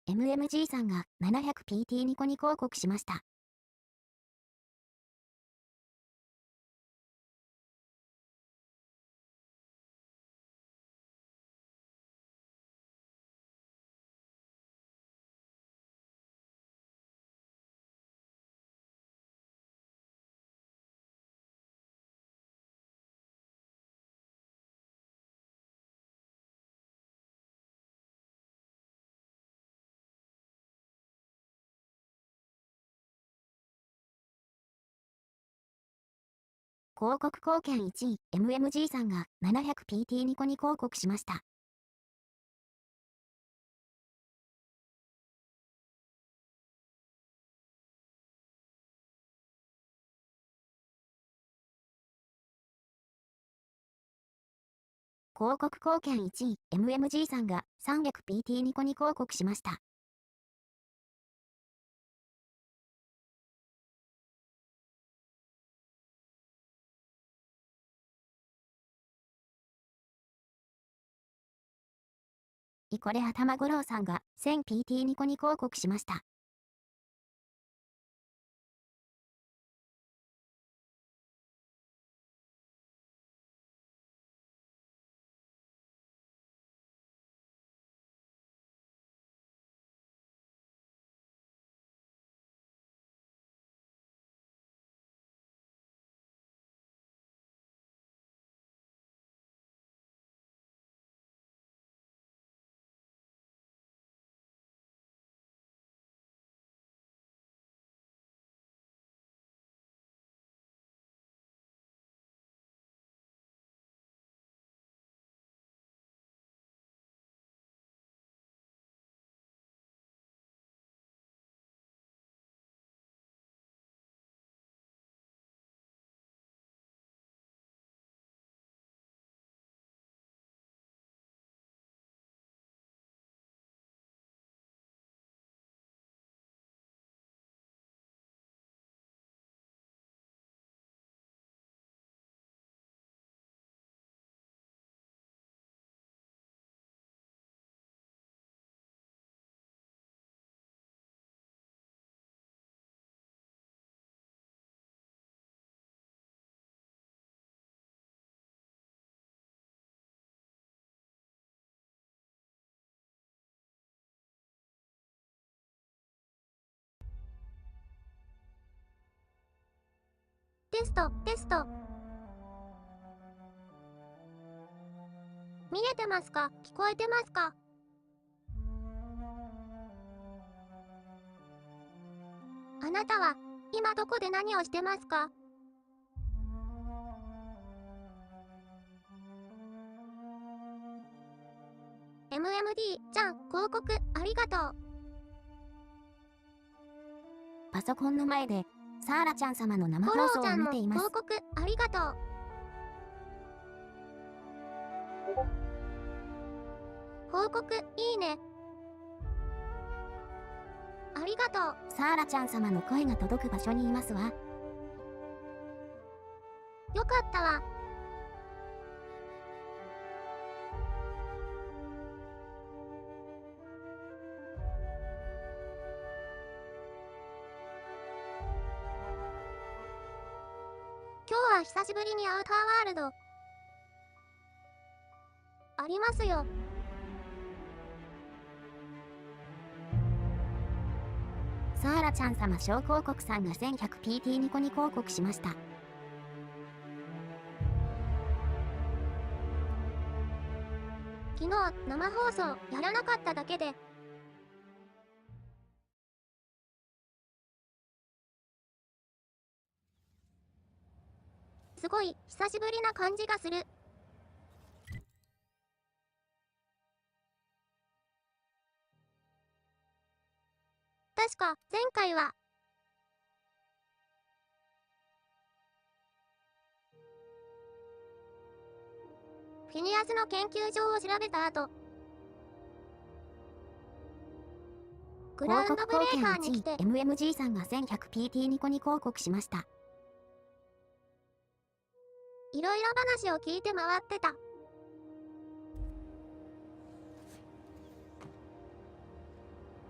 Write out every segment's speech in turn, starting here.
MMG さんが 700PT ニコニ広告しました。広告貢献1位、MMG さんが 700PT ニコニ広告しました。広告貢献1位、MMG さんが 300PT ニコニ広告しました。これ頭五郎さんが 1000PT ニコニ広告しました。テスト。見えてますか？聞こえてますか？あなたは今どこで何をしてますか？MMD ちゃん、広告ありがとう。パソコンの前でサーラちゃん様の生放送を見ています。広告ありがとう。報告いいね。ありがとう。サーラちゃん様の声が届く場所にいますわ。よかったわ。今日は久しぶりにアウターワールドありますよ。サーラちゃん様小広告さんが 1100PT ニコニ広告しました。昨日生放送やらなかっただけで。すごい久しぶりな感じがする。確か前回はフィニアスの研究所を調べた後、グラウンドブレーカーに来て MMG さんが 1100PT ニコニ広告しました。いろいろ話を聞いて回ってた。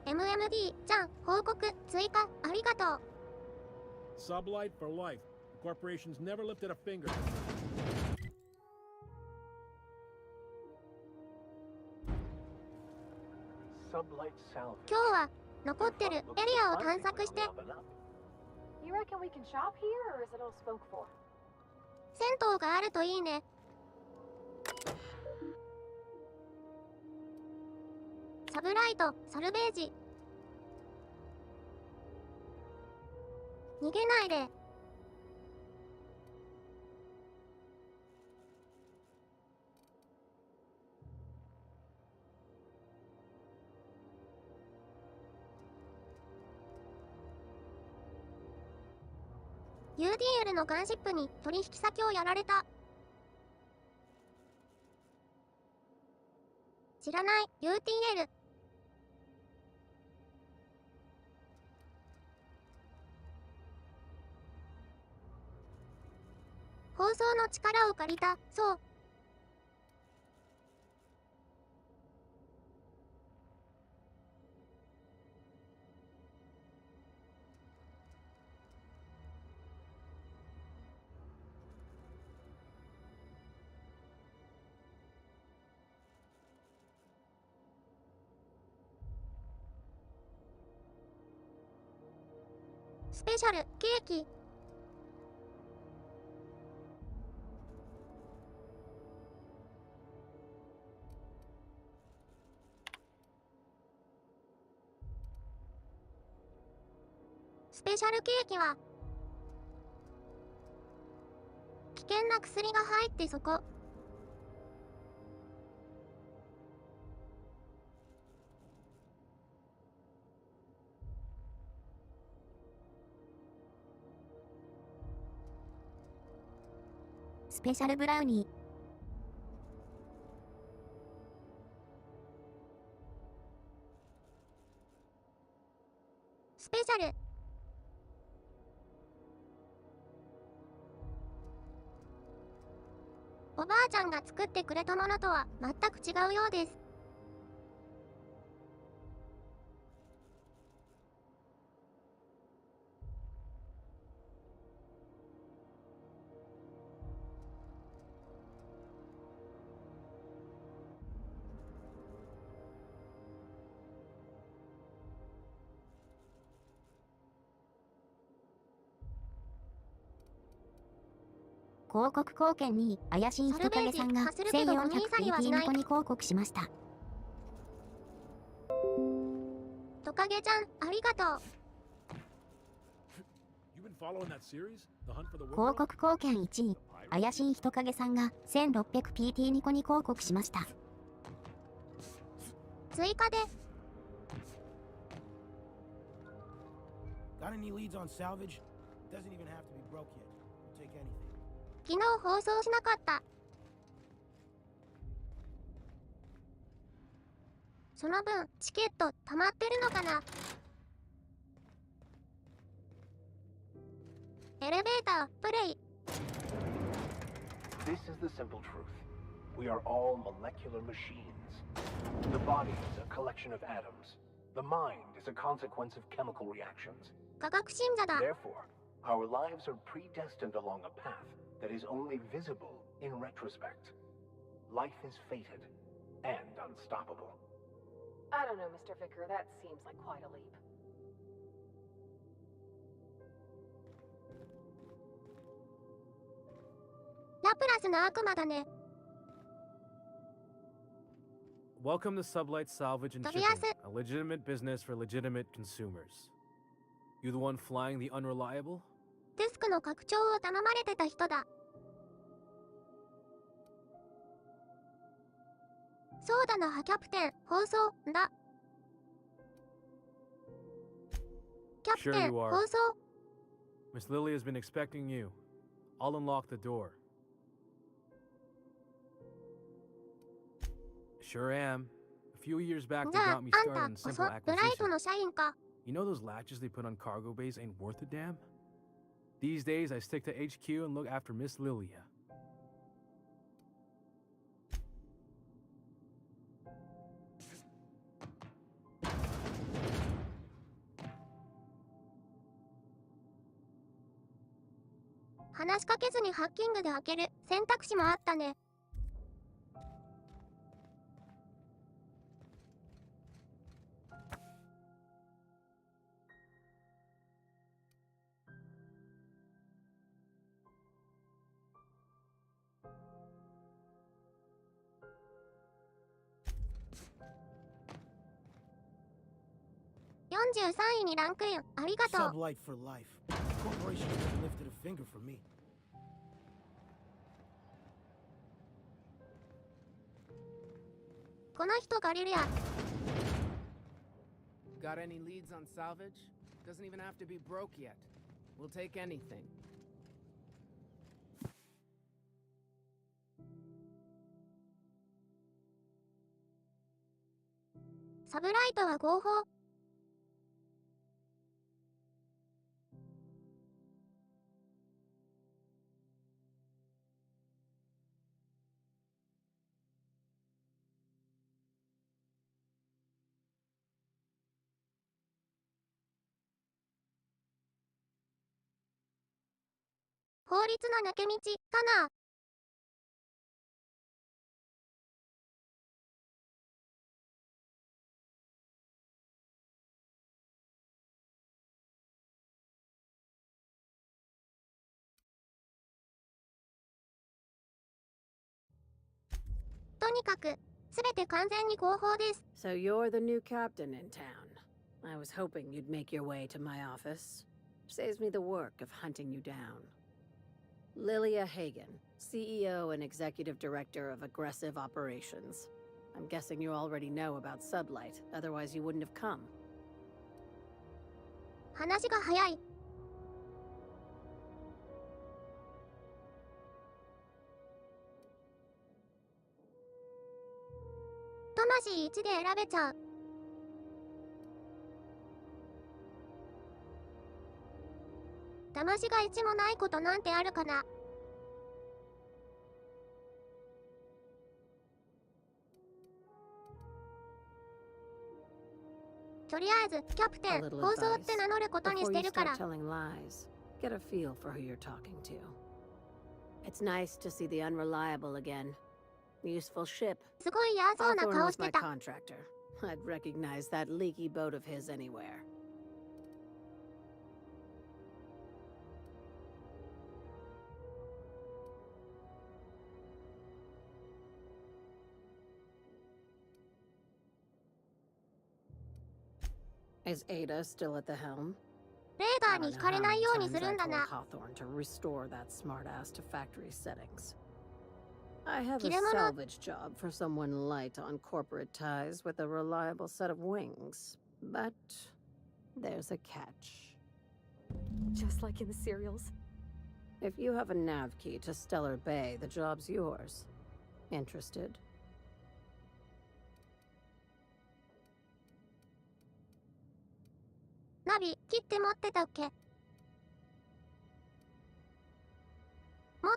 MMD ちゃん、報告、追加、ありがとう。Sublight for life. The corporation's never lifted a finger. Sublight salvage. 今日は残ってるエリアを探索して。 You reckon we can shop here, or is it all spoke for? 銭湯があるといいね。サブライト、サルベージ。逃げないで。UDL のガンシップに取引先をやられた。知らない UTL。放送の力を借りた。そう。スペシャルケーキ。スペシャルケーキは危険な薬が入ってそこ。スペシャルブラウニー。スペシャル。おばあちゃんが作ってくれたものとは全く違うようです。広告貢献に怪しい人影さんが 1400PT ニコニ広告しました。トカゲちゃん、ありがとう。広告貢献1位、怪しい人影さんが 1600PT ニコニ広告しました。追加で。Got any leads on salvage? Doesn't even have to be broke yet. We'll take anything. 昨日放送しなかった。その分チケット溜まってるのかな。エレベータープレイ。 This is the simple truth. We are all molecular machines. The body is a collection of atoms. The mind is a consequence of chemical reactions. 科学信者だ。 Therefore, our lives are predestined along a path that is only visible in retrospect. Life is fated and unstoppable. I don't know, Mr. Vicker. That seems like quite a leap. ラプラスの悪魔だね。 Welcome to Sublight Salvage and Shipping, a legitimate business for legitimate consumers. You the one flying the unreliable? デスクの拡張を頼まれてた人だ。そうだな、キャプテン、放送だ。キャプテン、 Sure you are. 放送。 Miss Lily has been expecting you. I'll unlock the door. Sure am. A few years back, they じゃあ、 got me あ started ん in た、 simple ブライト acquisition. の社員か。 You know those latches they put on cargo bays ain't worth a damn? These days, I stick to HQ and look after Miss Lilia. 話しかけずにハッキングで開ける選択肢もあったね。43位にランクイン。ありがとう。 Sublight for life. Corporation hasn't lifted a finger for me. この人ガリレア。 Got any leads on salvage? Doesn't even have to be broke yet. We'll take anything. サブライトは合法。法律の抜け道かな。とにかく、すべて完全に合法です。 So you're the new captain in town. I was hoping you'd make your way to my office. Saves me the work of hunting you down. Lilia Hagen, CEO and Executive Director of Aggressive Operations. I'm guessing you already know about Sublight, otherwise you wouldn't have come. 話が早い。魂1で選べちゃう。魂が1もないことなんてあるかな。とりあえずキャプテ A ン little 放送って advice. 名乗ることにし Before て you るから。 start telling lies, get a feel for who you're talking to. It's nice to see the Unreliable again. Useful ship. すごい嫌そうな Hawthorne 顔 was して my た。 contractor. I'd recognize that leaky boat of his anywhere. Is Ada still at the helm? レーダ I ーに don't 惹 know かれ how ない many ように times する I んだ told な。 Hawthorne to restore that smartass to factory settings. I have a 切れ者。 salvage job for someone light on corporate ties with a reliable set of wings. But there's a catch. Just like in the serials. If you have a nav key to Stellar Bay, the job's yours. Interested? ナビ切って持ってたっけ。持っ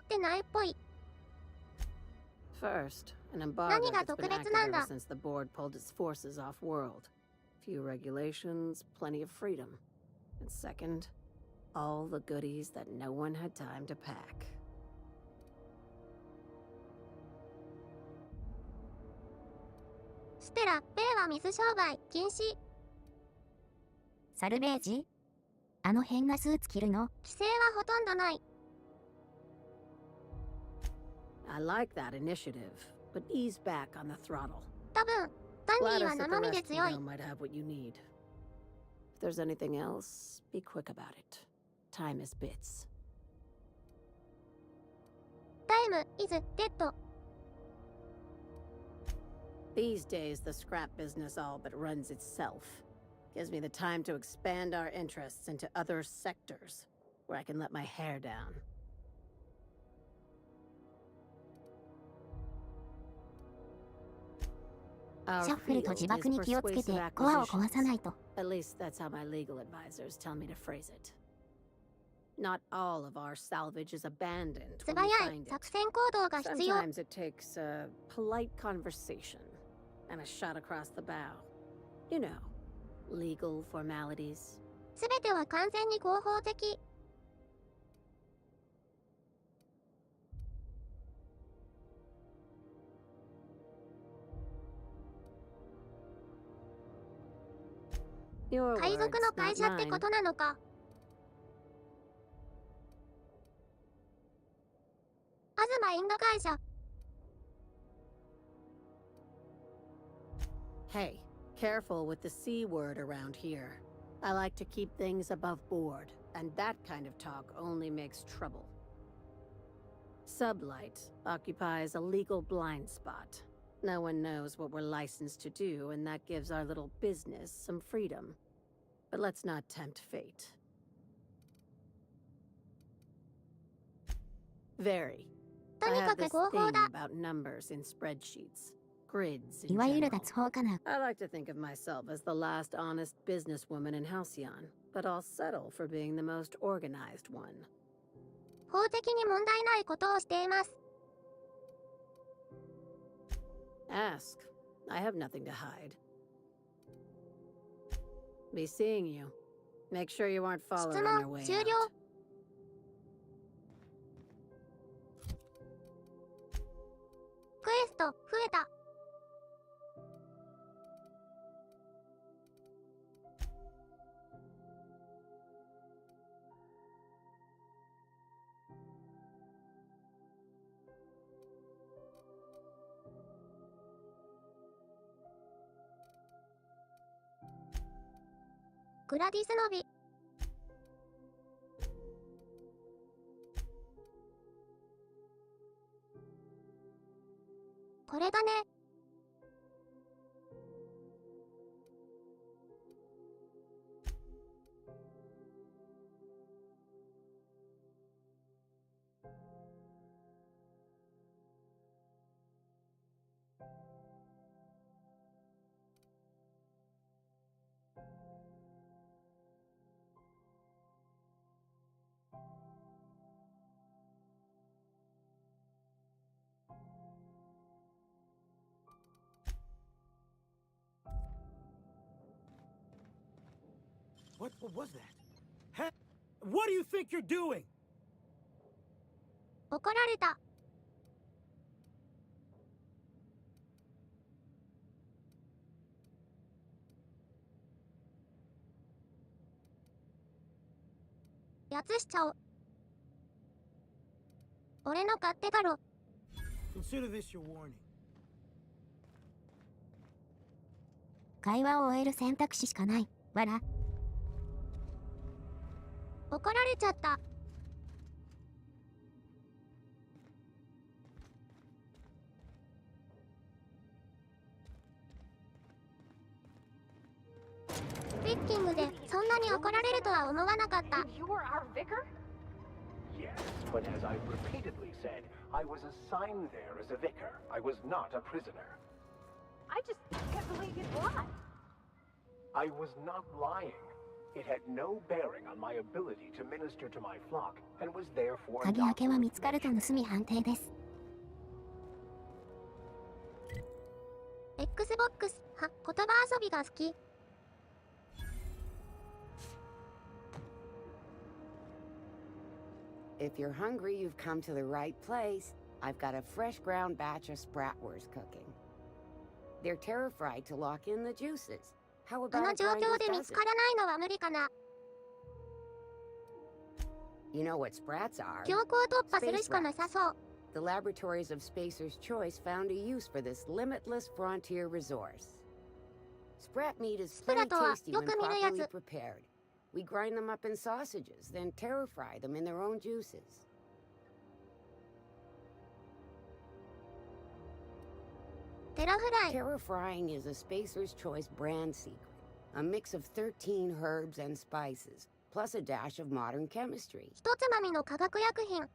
てないっぽい。 First, an embargo 何が that's 特 been 別 active なん ever だ。 since the board pulled its forces off-world. Few regulations, plenty of freedom. And second, all the goodies that no one had time to pack. ステラ、ベイは水商売禁止。サルベージ？あの変なスーツ着るの？規制はほとんどない。 I like that initiative, but ease back on the throttle. 多分、ダンディ Gladys は at 生 the 身で rescue 強い。 dome might have what you need. If there's anything else, be quick about it. Time is bits. タイム、イズ、デッド。 These days, the scrap business all but runs itself. Gives me the time to expand our interests into other sectors, where I can let my hair down. シ Our ャッフルと field 自 is 爆に気をつけて persuasive コアを壊さ acquisitions. ないと。 At least that's how my legal advisors tell me to phrase it. Not all of our salvage is abandoned 素 when we 早い find 作 it. 戦行動が必要。 Sometimes it takes a polite conversation and a shot across the bow. You know, legal formalities. すべては完全に合法的。Your 海賊の words, 会 not 社って mine. ことなのか。東インド会社。Hey, careful with the C word around here. I like to keep things above board, and that kind of talk only makes trouble. Sublight occupies a legal blind spot. No one knows what we're licensed to do, and that gives our little business some freedom. But let's not tempt fate. Very. と I に have かく this 合法 thing だ。 about numbers in spreadsheets. Grids い in わゆる general. 脱法かな。 I like to think of myself as the last honest businesswoman in Halcyon, but I'll settle for being the most organized one. 法的に問題ないことをしています。Ask. I have nothing to hide. Be seeing you. Make sure you aren't 質 following their 問 way 終了。 out. クエスト増えた。グラディスノビ。これだね。What was that? Hey, what do you think you're doing? 怒られた。やつしちゃお。俺の勝手だろ。 Consider this your warning. 会話を終える選択肢しかない。わら。怒られちゃった。ピッキングでそんなに怒られるとは思わなかった。 You were our vicar? Yes, but as I've repeatedly said, I was assigned there as a vicar. I was not a prisoner. I just can't believe you'd lie. I was not lying. It had no bearing on my ability to minister to my flock, and was therefore 鍵開 not けは worth 見つかると mentioning. 盗み判定です。 Xbox は言葉遊びが好き。 If you're hungry, you've come to the right place. I've got a fresh ground batch of spratwurst cooking. They're terrified to lock in the juices. How あ about の a 状 grind 況 with で見 dozen? つからないのは無理かな。 You know what sprats are? 強行突破するしかなさそう。 The laboratories of Spacer's Choice found a use for this limitless frontier resource. Sprat meat is plenty Sprat とは tasty よ when く見るやつ。 properly prepared. We grind them up in sausages, then terror fry them in their own juices. テラフライ。 Terror frying is a Spacer's Choice brand secret. A mix of 13 herbs and spices, plus a dash of modern chemistry. ひとつまみの化学薬品。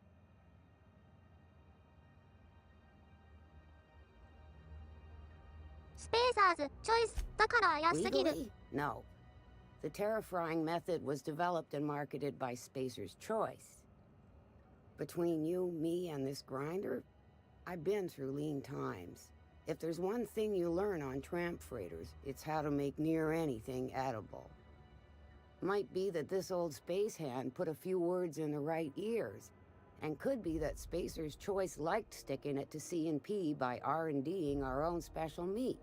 スペーサーズチョイスだから怪しすぎる。 Legally? No. The terror frying method was developed and marketed by Spacer's Choice. Between you, me, and this grinder, I've been through lean times. If there's one thing you learn on tramp freighters, it's how to make near anything edible. Might be that this old space hand put a few words in the right ears, and could be that Spacer's Choice liked sticking it to C&P by R&Ding our own special meat.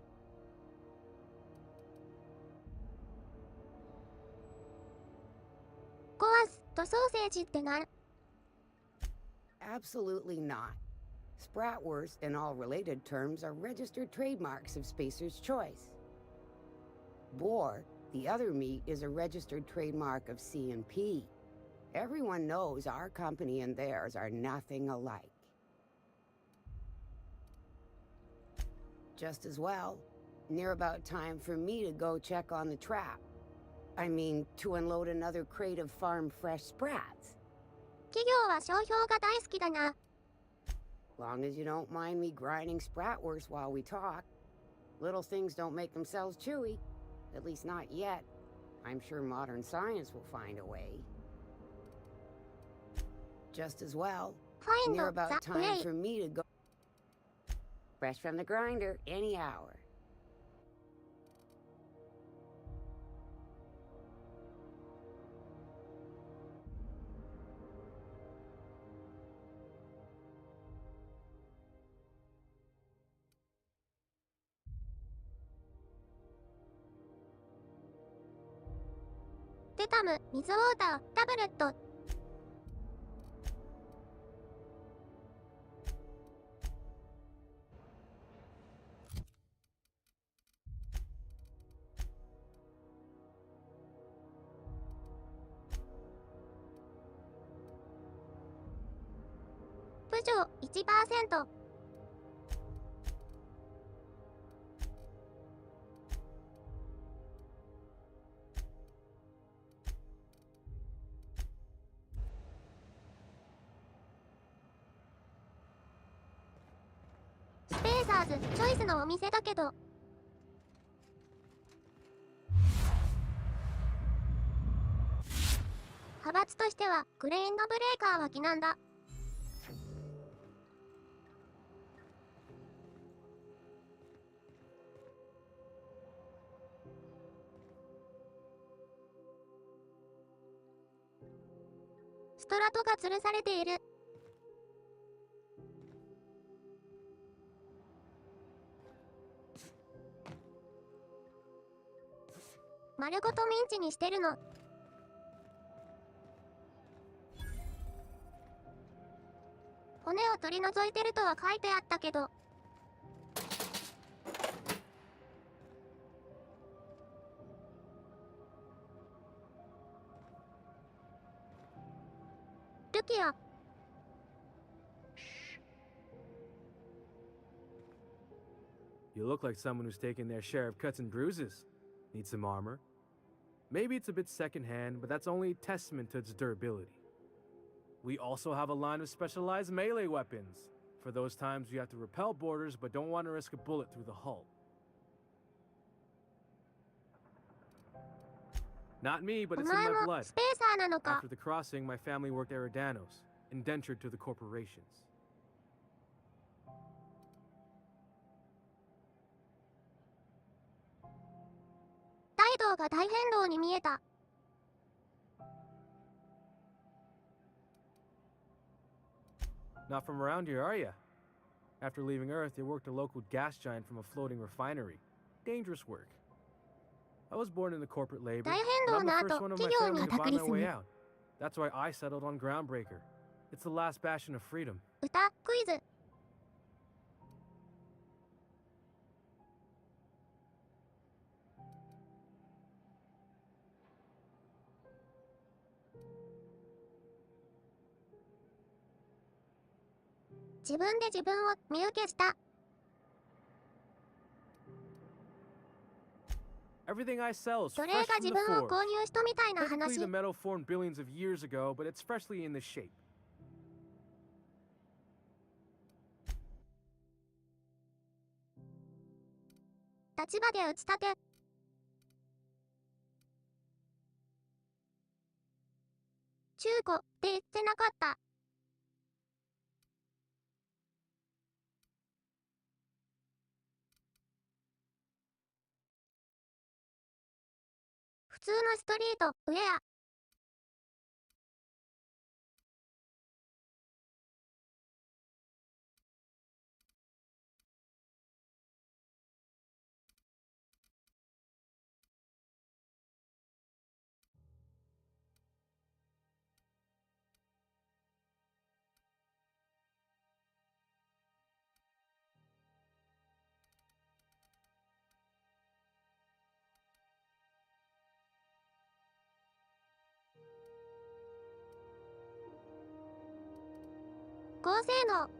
壊すとソーセージってなん？ Absolutely not. Spratwurst and all related terms are registered trademarks of Spacer's Choice. Boar, the other meat, is a registered trademark of C&P. Everyone knows our company and theirs are nothing alike. Just as well, near about time for me to go check on the trap. I mean, to unload another crate of farm fresh sprats. 企業は商標が大好きだな。Long as you don't mind me grinding spratwurst while we talk. Little things don't make themselves chewy. At least not yet. I'm sure modern science will find a way. Just as well, Find near the about time way. for me to go. Fresh from the grinder, any hour. Tetam, 水ウォーター、タブレット。プジョー 1%。スペーサーズチョイスのお店だけど。派閥としてはグレーンドブレーカーは忌憚だ。ストラトが吊るされている。丸ごとミンチにしてるの。骨を取り除いてるとは書いてあったけど。ルキア。You look like someone who's taken their share of cuts and bruises. Need some armor? Maybe it's a bit secondhand, but that's only a testament to its durability. We also have a line of specialized melee weapons, for those times you have to repel boarders but don't want to risk a bullet through the hull. Not me, but お it's in 前 my も blood. スペーサーなのか。 After the crossing, my family worked Eridanos, indentured to the corporations. 態度が大変動に見えた。Not from around here, are ya? After leaving Earth, they worked a local gas giant from a floating refinery. Dangerous work. I was born into corporate labor, 大変 but 動 I'm の the 後、 first one of my 企業 family に to 片 buy 栗 my 粉 way out. That's why I settled on Groundbreaker. It's the last bastion of freedom. 歌クイズ。自分で自分を見受けした。 Everything I sell is 奴 fresh 隷が from 自 the 分を forge. 購入したみたいな Technically, 話。 the metal formed billions of years ago, but it's freshly in this shape. 立場で打ち立て。中古って言ってなかった。普通のストリートウェア。高性能。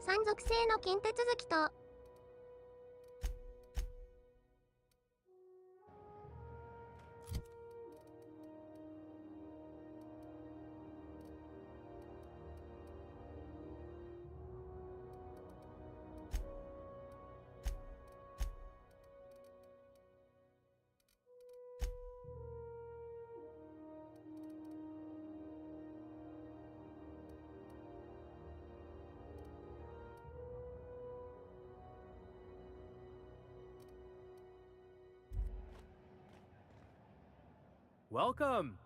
3属性の近手続きとWelcome!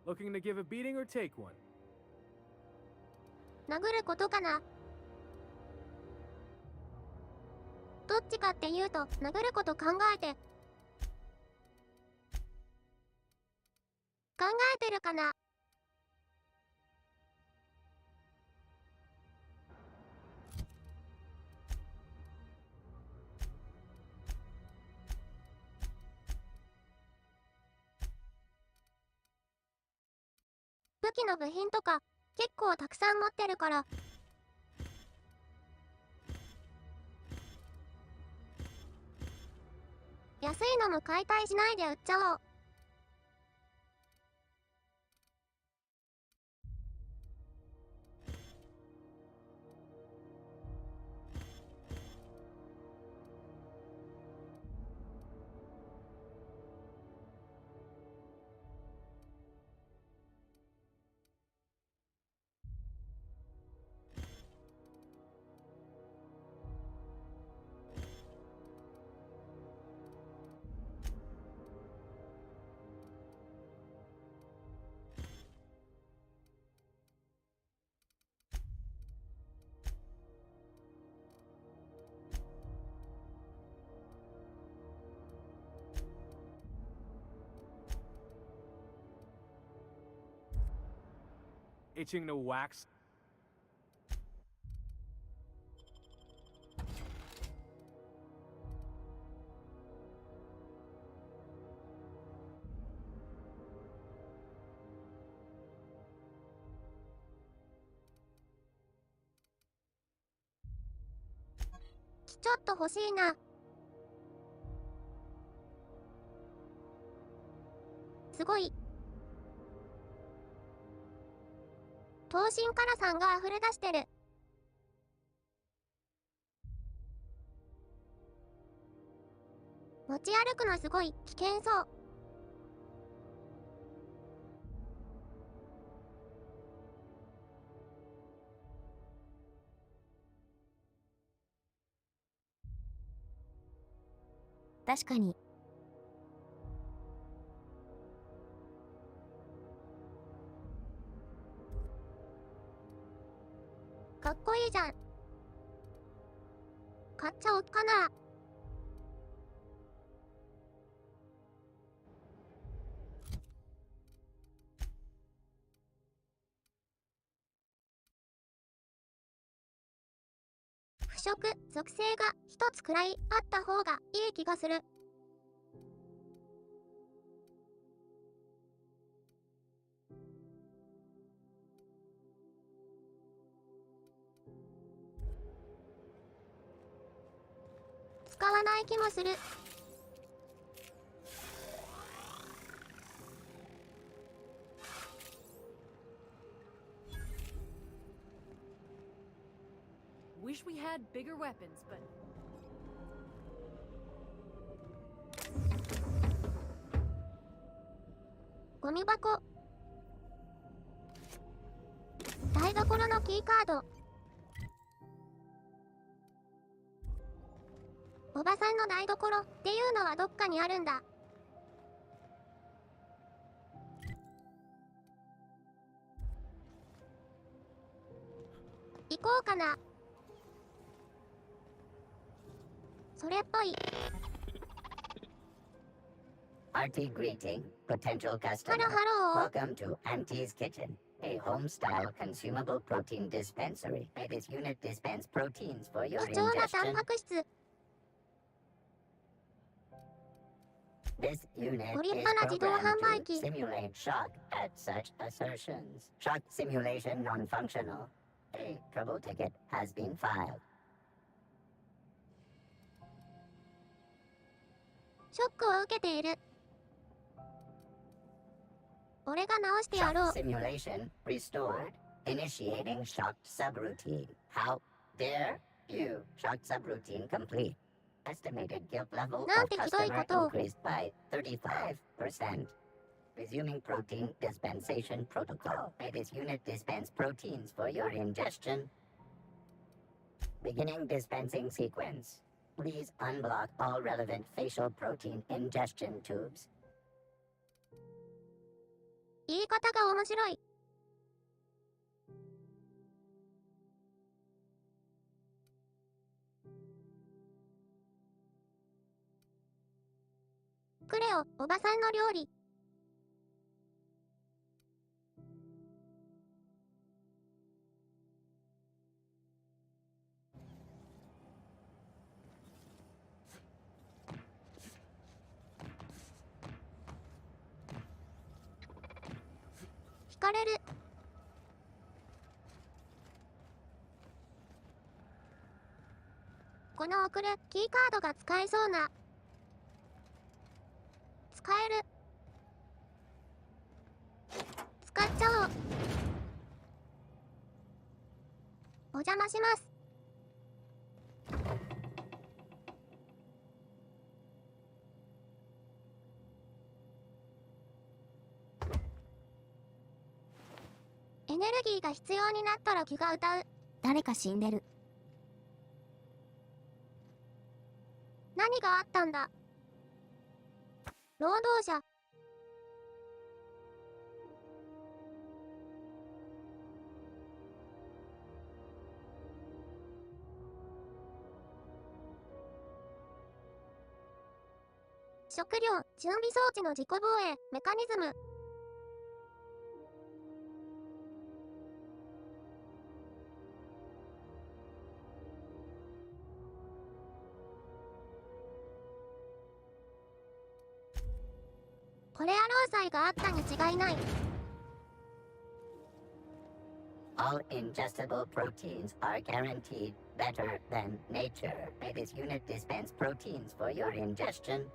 Looking to give a beating or take one? 殴ることかな。どっちかっていうと殴ること考えてるかな。武器の部品とか結構たくさん持ってるから安いのも解体しないで売っちゃおう。Itching to wax?ちょっと欲しいな。すごい。頭身からさんが溢れ出してる。持ち歩くのすごい危険そう。確かに。かっこいいじゃん。買っちゃおっかな。腐食属性が一つくらいあった方がいい気がする。使わない気もする。Wish we had bigger weapons, but... ゴミ箱。台所のキーカード。おばさんの台所っていうのはどっかにあるんだ。行こうかな。それっぽい。Hearty greeting, potential customer. Hello. Welcome to Auntie's Kitchen, a home-style consumable protein dispensary. May this unit dispense proteins for your 貴重なタン ingestion. パク質。 This unit ご立 is 派な自動販売 programmed 機。 to simulate shock at such assertions. Shock simulation non-functional. A trouble ticket has been filed. ショックを受けている。俺が直してやろ Shock う。 simulation restored. Initiating shock subroutine. How dare you? Shock subroutine complete. Estimated guilt level なん of てひどい customer ことを。 increased by 35%. Resuming protein dispensation protocol. May this unit dispense proteins for your ingestion. Beginning dispensing sequence. Please unblock all relevant facial protein ingestion tubes. 言い方が面白い。くれよ、おばさんの料理。惹かれる。この送るキーカードが使えそうな。使える。使っちゃおう。お邪魔します。エネルギーが必要になったら気が歌う。誰か死んでる。何があったんだ。労働者。食料準備装置の自己防衛メカニズム。これ野郎祭があったに違いない。All ingestible proteins are guaranteed better than nature. May this unit dispense proteins for your ingestion.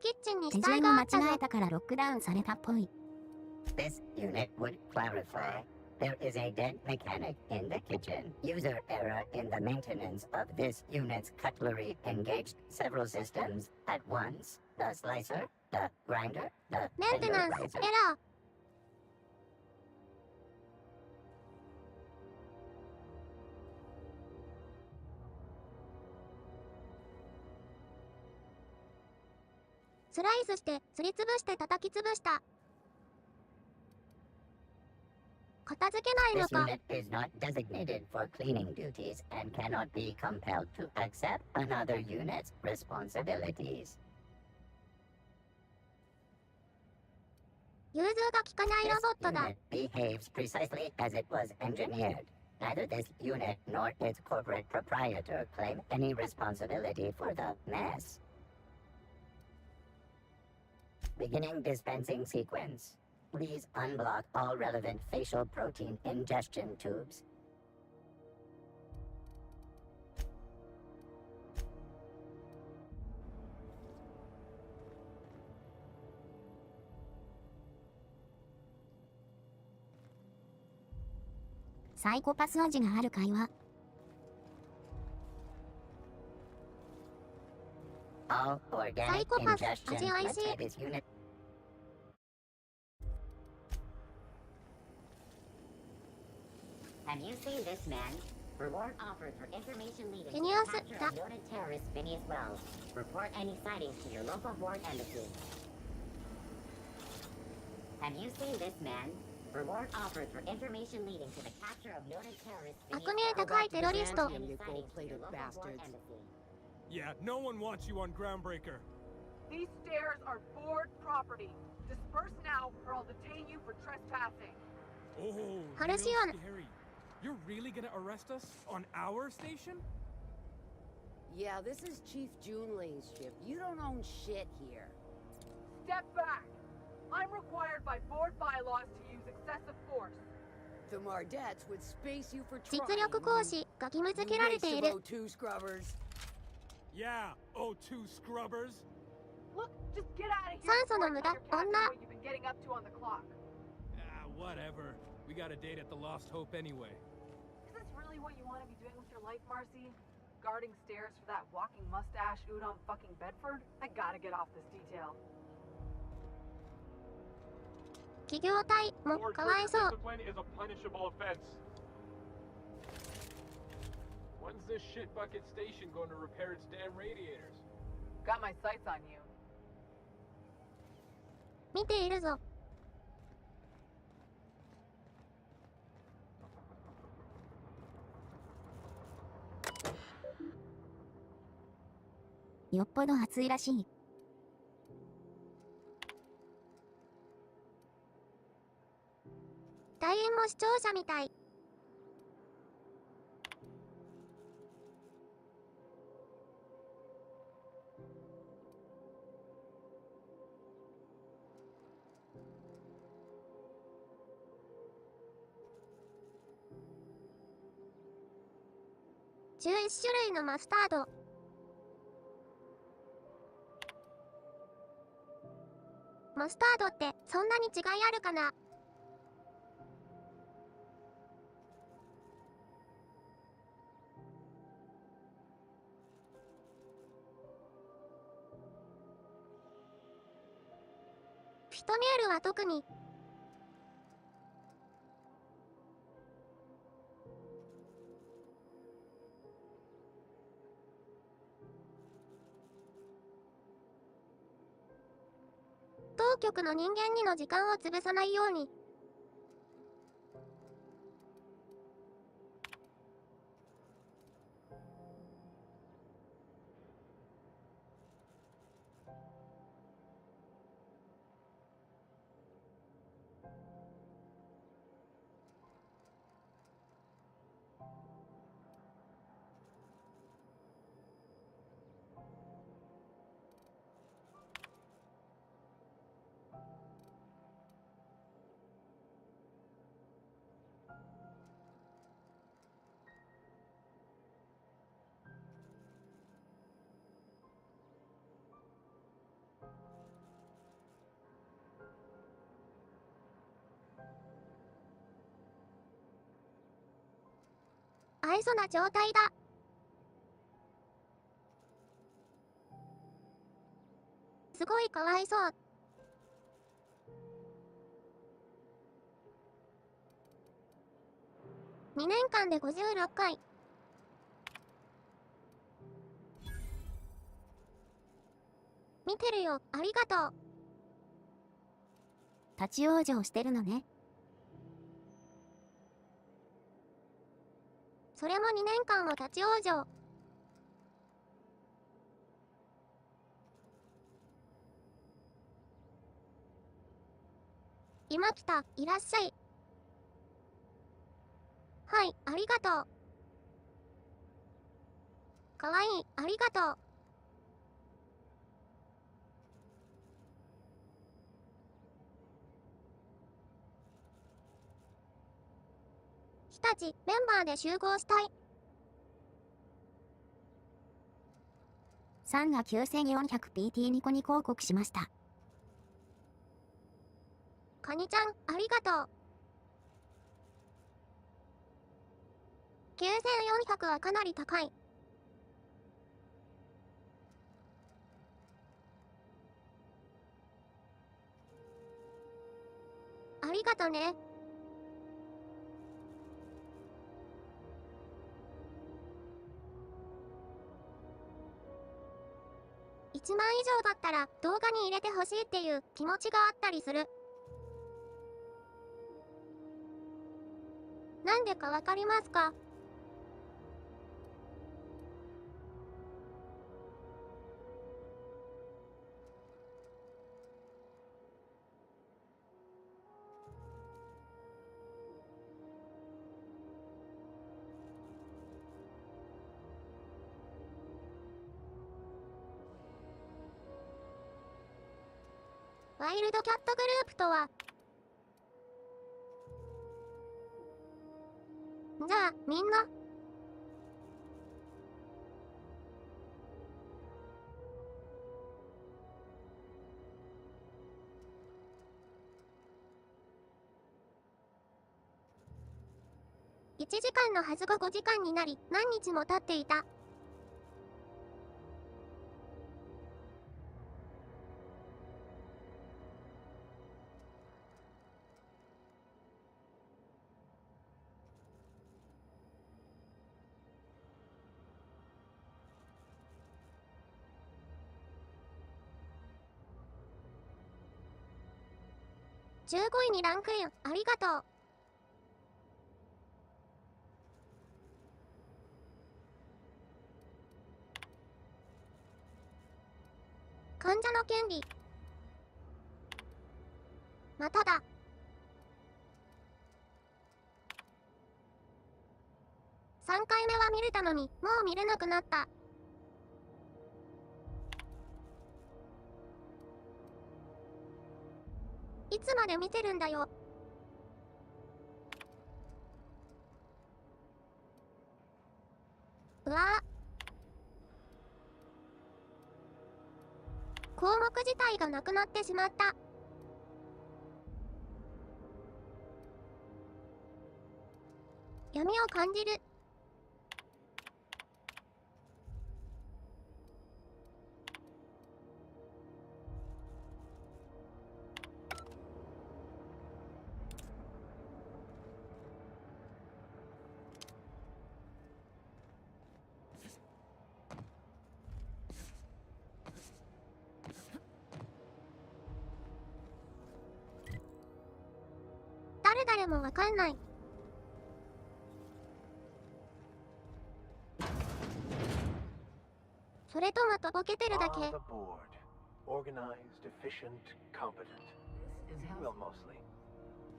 キッチンに手死体順を間があったぞ。違えたからロックダウンされたっぽい。This unit would clarify. There is a dead mechanic in the kitchen. User error in the maintenance of this unit's cutlery engaged several systems at once. The slicer, the grinder, the メンテナンス tenderizer. エラー。スライスしてすりつぶして叩きつぶした。片付けないの This か。 unit is not designated for cleaning duties and cannot be compelled to accept another unit's responsibilities. 融通が利かない This ロボットだ。 unit behaves precisely as it was engineered. Neither this unit nor its corporate proprietor claim any responsibility for the mess. Beginning dispensing sequence. Please unblock all relevant facial protein ingestion tubes.「サイコパス味がある会話」 All organic Psychopath, ingestion. Aji, I Let's see. say this unit. Have you seen this man? Reward offered for information leading to Can you the also- capture of noted terrorist Phineas Wells. Report any sightings to your local board embassy. Have you seen this man? Reward offered for information leading to the capture of noted terrorist Phineas 悪名高いテロリスト。 Wells. Any sightings to your local board embassy. Yeah, no one wants you on Groundbreaker. These stairs are board property. Disperse now, or I'll detain you for trespassing. Oh, real 話を scary. You're really gonna arrest us on our station? Yeah, this is Chief Junling's ship. You don't own shit here. Step back. I'm required by board bylaws to use excessive force. The Mardettes would space you for 実 trying. 力行使が義務付けられている。 You waste of O2 scrubbers. Yeah, O2 scrubbers. Look, just get out of here. 酸素の before 無 I 駄 tell your captain 女 what you've been getting up to on the clock. Whatever. We got a date at the Lost Hope anyway. Is this really what you want to be doing with your life, Marcy? Guarding stairs for that walking mustache Udon fucking Bedford? I gotta get off this detail. 企業体もかわいそう。 Discipline is a punishable offense. When's this shit bucket station going to repair its damn radiators? Got my sights on you. 見ているぞ。よっぽど暑いらしい。大変も視聴者みたい。11種類のマスタード。マスタードってそんなに違いあるかな？フィトミュールは特に。当局の人間にの時間を潰さないように。愛想な状態だ。すごいかわいそう。2年間で56回。見てるよ、ありがとう。立ち往生してるのね。それも2年間を立ち往生。今来た、いらっしゃい。はい、ありがとう。かわいい、ありがとう。日立メンバーで集合したい。3が 9400PT ニコニ広告しました。カニちゃん、ありがとう。9400はかなり高い。ありがとね。1万以上だったら動画に入れてほしいっていう気持ちがあったりする。なんでかわかりますか？ワイルドキャットグループとは。じゃあ、みんな。1時間のはずが5時間になり、何日も経っていた。15位にランクイン、ありがとう。患者の権利。まただ。3回目は見れたのに、もう見れなくなった。いつまで見てるんだよ。うわぁ。項目自体がなくなってしまった。闇を感じる。誰もわかんない。それともとぼけてるだけ。Organized, efficient, competent. Well, mostly.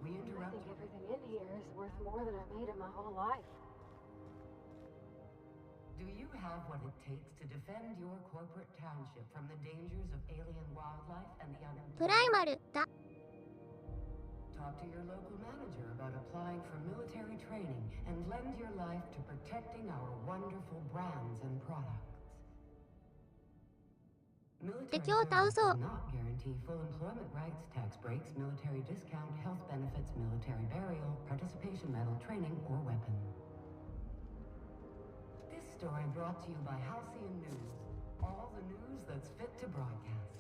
I think everything in here is worth more than I made in my whole life. Do you have what it takes to defend your corporate township from the dangers of alien wildlife and the unemployed? プライマルだ。Talk to your local manager about applying for military training and lend your life to protecting our wonderful brands and products. Military service does not guarantee full employment rights, tax breaks, military discount, health benefits, military burial, participation medal, training, or weapon. This story brought to you by Halcyon News. All the news that's fit to broadcast.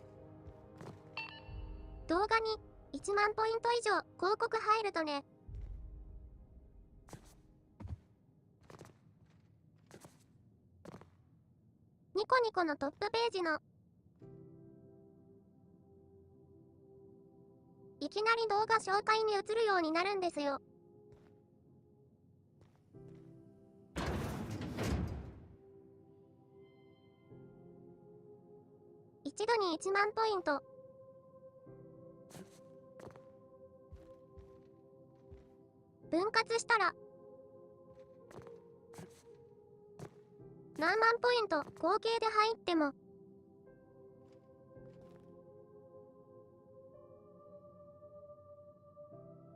動画に1万ポイント以上広告入るとね。ニコニコのトップページのいきなり動画紹介に移るようになるんですよ。一度に1万ポイント。分割したら何万ポイント合計で入っても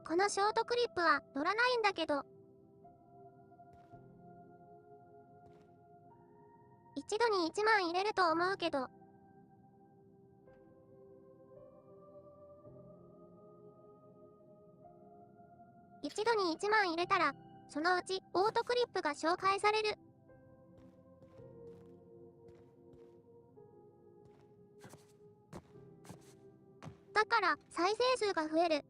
このショートクリップは乗らないんだけど、一度に1万入れると思うけど、一度に1万入れたらそのうちオートクリップが紹介される。だから再生数が増える。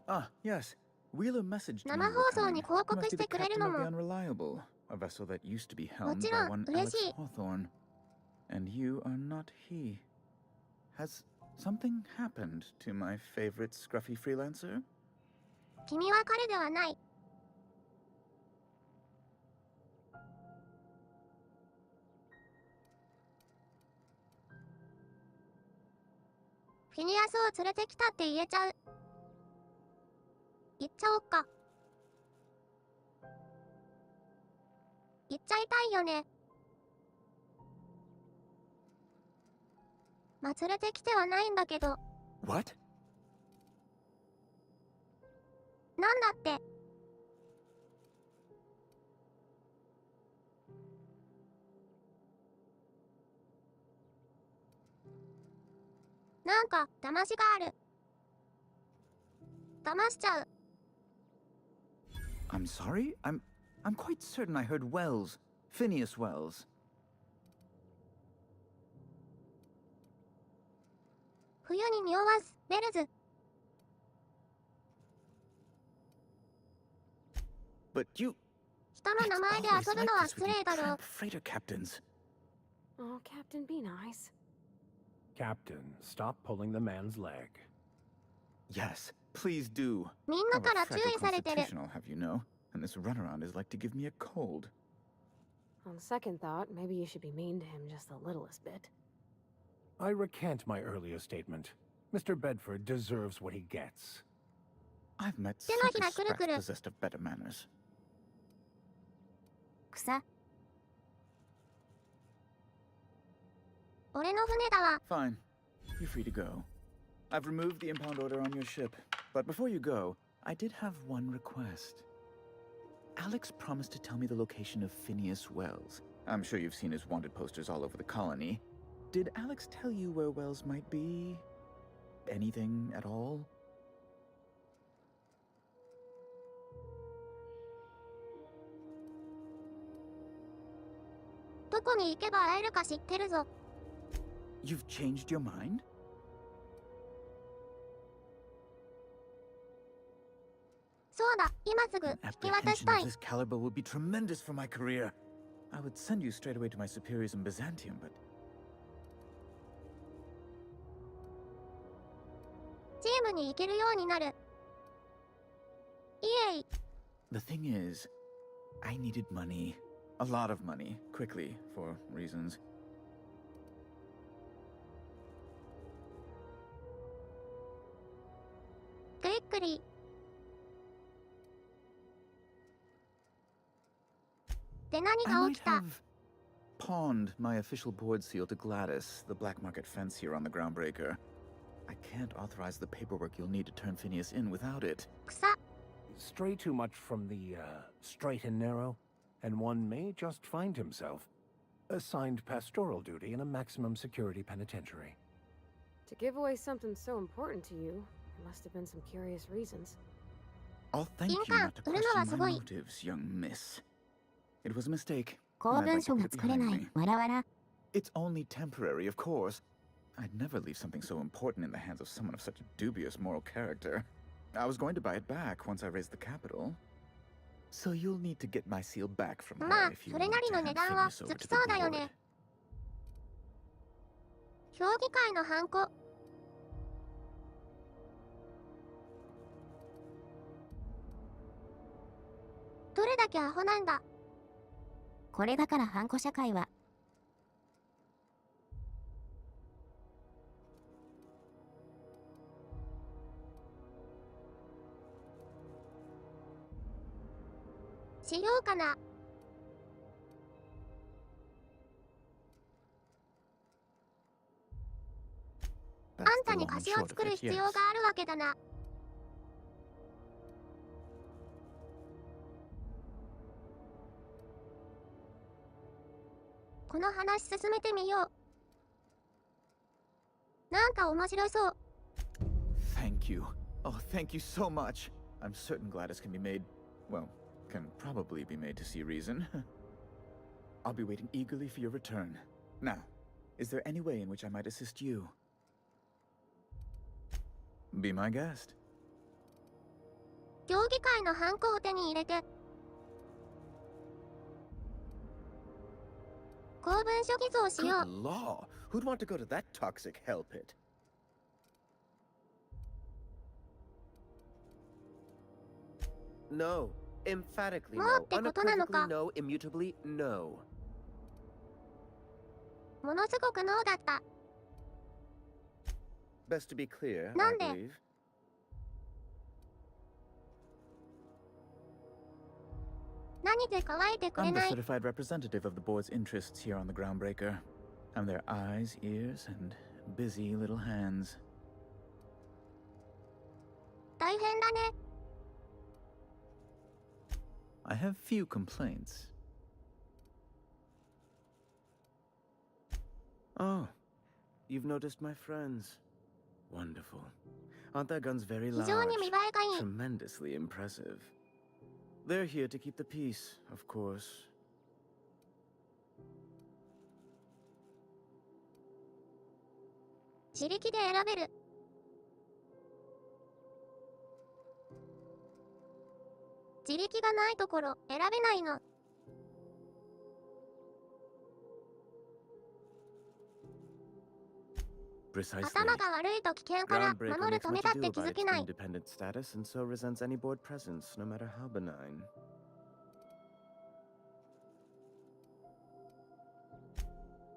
Ah, yes. Wheeler messaged me. 生放送に広告してくれるのも。 unreliable, a vessel that used to be も helmed ち by ろん one 嬉 Alex しい。 Hawthorne. And you are not he. Has something happened to my favorite scruffy freelancer? 君は彼ではない。フィニアスを連れてきたって言えちゃう。言っちゃおっか。言っちゃいたいよね。まあ、連れてきてはないんだけど。What? なんだって。なんか、騙しがある。騙しちゃう。I'm sorry? I'm quite certain I heard Wells. Phineas Wells. 冬に匂わす、ベルズ。But you... 人の名前で遊ぶのは失礼だろう。Freighter captains. Oh, Captain, be nice. Captain, stop pulling the man's leg. Yes, please do. みんなから注意されてる。 I'll have you know, and this runaround is like to give me a cold. On second thought, maybe you should be mean to him just the littlest bit. I recant my earlier statement. Mr. Bedford deserves what he gets. I've met 手 some のひらくるくる。 possessed of better manners. 草。俺の船だわ。 Fine. You're free to go. I've removed the impound order on your ship. But before you go, I did have one request. Alex promised to tell me the location of Phineas Wells. I'm sure you've seen his wanted posters all over the colony. Did Alex tell you where Wells might be? Anything at all? どこに行けば会えるか知ってるぞ。 You've changed your mind? そうだ、今すぐ An 引き渡し apprehension た of い。 this caliber would be tremendous for my career. I would send you straight away to my superiors in Byzantium, but チームに行けるようになる。イエイ。 the thing is, I needed money. A lot of money, quickly, for reasons. クイックリー。で、何 I が might 起きた？ have pawned my official board seal to Gladys, the black market fence here on the Groundbreaker. I can't authorize the paperwork you'll need to turn Phineas in without it. 草。 Stray too much from the, straight and narrow, and one may just find himself assigned pastoral duty in a maximum security penitentiary. To give away something so important to you, there must have been some curious reasons. I'll thank you not to question my motives, young miss. It was a mistake. 公 and I'd 文 like 書 to が put it 作れ behind ない me.。わらわら。 It's only temporary, of course. I'd never leave something so important in the hands of someone of such dubious moral character. I was going to buy it back once I raised the capital. So you'll need to get my seal back from ま her あ、 if you それ want なり to の hand 値段は Phineas つ over き to そう the だよ board. ね。評議会のハンコ。どれだけアホなんだ。これだからハンコ社会は。しようかな。あん That's た the に long and 貸しを short of 作る it, 必要が yes. あるわけだな。この話進めてみよう。なんか面白そう。 Thank you. Oh, thank you so much. I'm certain Gladys can be made, well, can probably be made to see reason. I'll be waiting eagerly for your return. Now, is there any way in which I might assist you? Be my guest. 協議会のハンコを手に入れて。公文書偽造しよ Good law. Who'd want to go to that toxic hell pit? No. Emphatically もう no. ってことなの Unequivocally か。 no. Immutably no. ものすごくノーだった。Best to be clear, I なんで believe. 何で乾いてくれ I'm the ない certified representative of the board's interests here on the Groundbreaker. I'm their eyes, ears, and busy little hands. 大変だね。 I have few complaints. Oh, you've noticed my friends. Wonderful. Aren't their guns very 非常 large? に見栄えがいい。 Tremendously impressive. They're here to keep the peace, of course. 自力で選べる。自力がないところ選べないの。 Precisely. 頭が悪いと危険から Groundbreaker 守る makes ため much だっ ado て気 about づ its けない。 independent status and so resents any board presence, no matter how benign.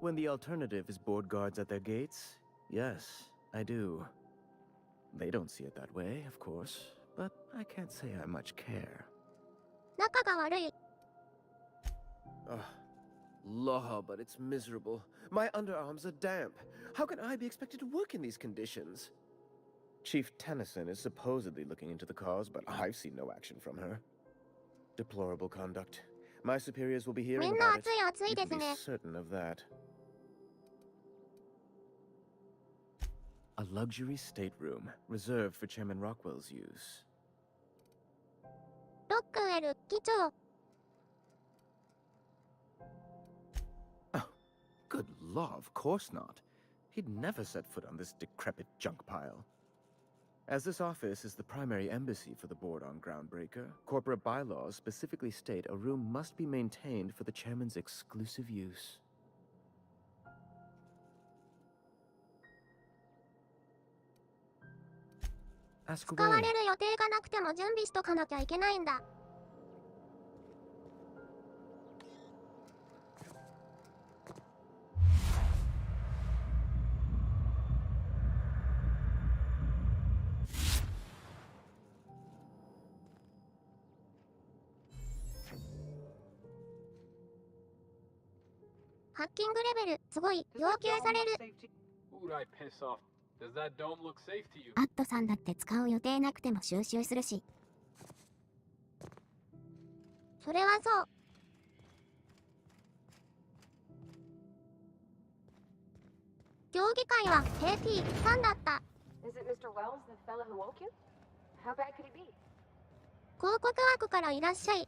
When the alternative is board guards at their gates, yes, I do. They don't see it that way, of course, but I can't say I much care. 仲が悪い。 Ugh. Law, but it's miserable. My underarms are damp. How can I be expected to work in these conditions? Chief Tennyson is supposedly looking into the cause, but I've seen no action from her. Deplorable conduct. My superiors will be み hearing んな about it. 暑い暑い You で can す be ね。 certain of that. A luxury stateroom, reserved for Chairman Rockwell's use. ロックウェル議長。 Good law, of course not. He'd never set foot on this decrepit junk pile. As this office is the primary embassy for the board on Groundbreaker, corporate bylaws specifically state a room must be maintained for the chairman's exclusive use. Ask 使わ away. れる予定がなくても準備しとかなきゃいけないんだ。 ハッキングレベルすごい要求される。 Who'd I piss off? Does that dome look safe to you? アットさんだって使う予定なくても収集するし。それはそう。競技会は KT3 だった。 Is it Mr. Wells, the fellow who woke you? How bad could he be? 広告枠からいらっしゃい。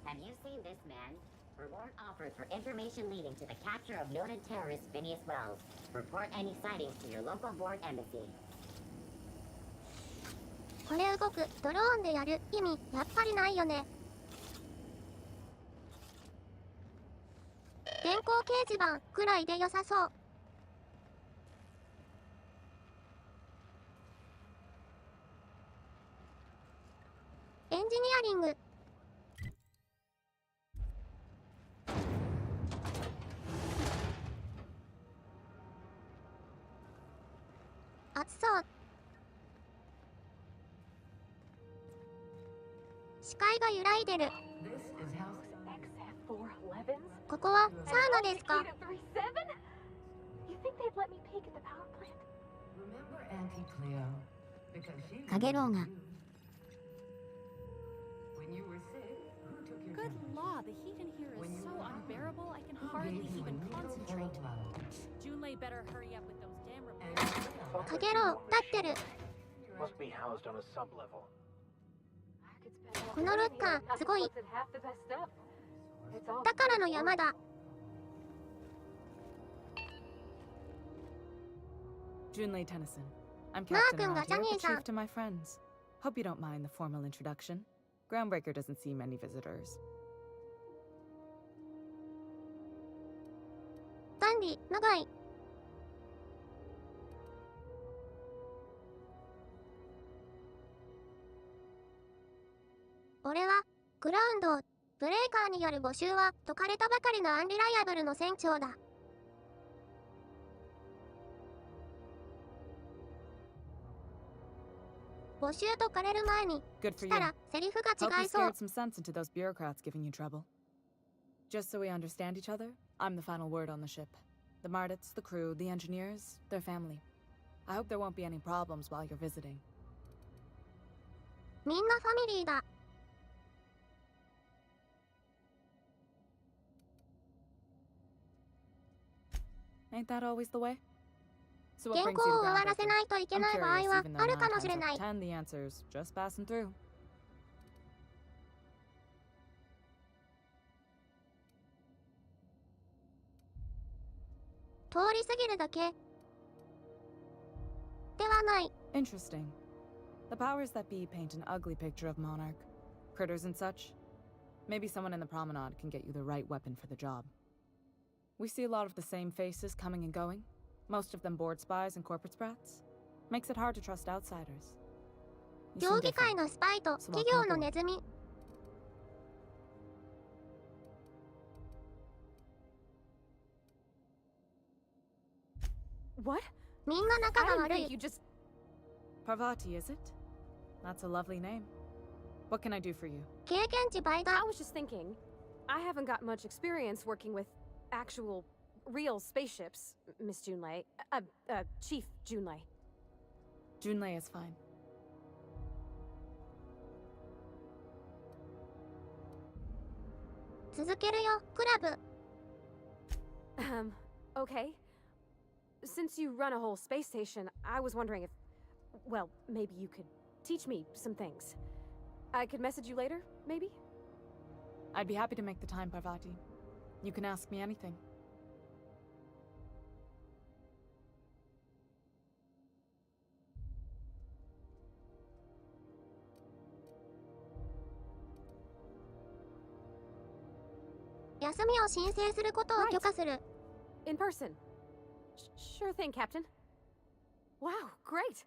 Have you seen this man? Reward offered for information leading to the capture of noted terrorist Phineas Wells. Report any sightings to your local board embassy. これ動くドローンでやる意味やっぱりないよね。電光掲示板くらいで良さそう。エンジニアリング。暑そう。視界が揺らいでる。ここはサウナですか？ かげろうが。 Good law, the heat in here is so unbearable, I can hardly even concentrate. Junlei better hurry up with those damn repairs. かげろう立ってる。 Must be housed on a sublevel. このロッカーすごい。宝の山だ。 Junlei Tennyson. I'm Mark Captain and around here, but Gajani-san. chief to my friends. Hope you don't mind the formal introduction. Groundbreaker doesn't see many visitors. ダンディ長い。俺はグラウンドブレーカーによる募集は解かれたばかりのアンリライアブルの船長だ。募集とかれる前に Good for した you. らセリフが Hope 違 you いそう。 scared some sense into those bureaucrats giving you trouble. Just so we understand each other, I'm the final word on the ship. The Mardits, the crew, the engineers, their family. I hope there won't be any problems while you're visiting. みんなファミリーだ。Ain't that always the way? So 原 what brings 稿 you を to 終わらせ Groundbreaker? ないといけ I'm ない場合 curious, は even あ though る 9 かもし times れ out な of い。 10 the answer's just passing through.「通り過ぎるだけ」ではない。 Interesting. The powers that be paint an ugly picture of Monarch. Critters and such. Maybe someone in the promenade can get you the right weapon for the job. We see a lot of the same faces coming and going. Most of them board spies and corporate sprats. Makes it hard to trust outsiders. You 競 seem 技会 different. のスパイと So 企業 welcome の aboard. ネズミ。What? みんな仲 I が didn't 悪 think い。 you just... Parvati, is it? That's a lovely name. What can I do for you? 経験値倍だ。 I was just thinking, I haven't got much experience working with actual, real spaceships, Miss Junlei. Chief Junlei. Junlei is fine. 続けるよ、クラブ。 Okay. Since you run a whole space station, I was wondering if... Well, maybe you could teach me some things. I could message you later, maybe? I'd be happy to make the time, Parvati. You can ask me anything.「休みを申請することを許可する」 In person. Sure thing, Captain. Wow, great.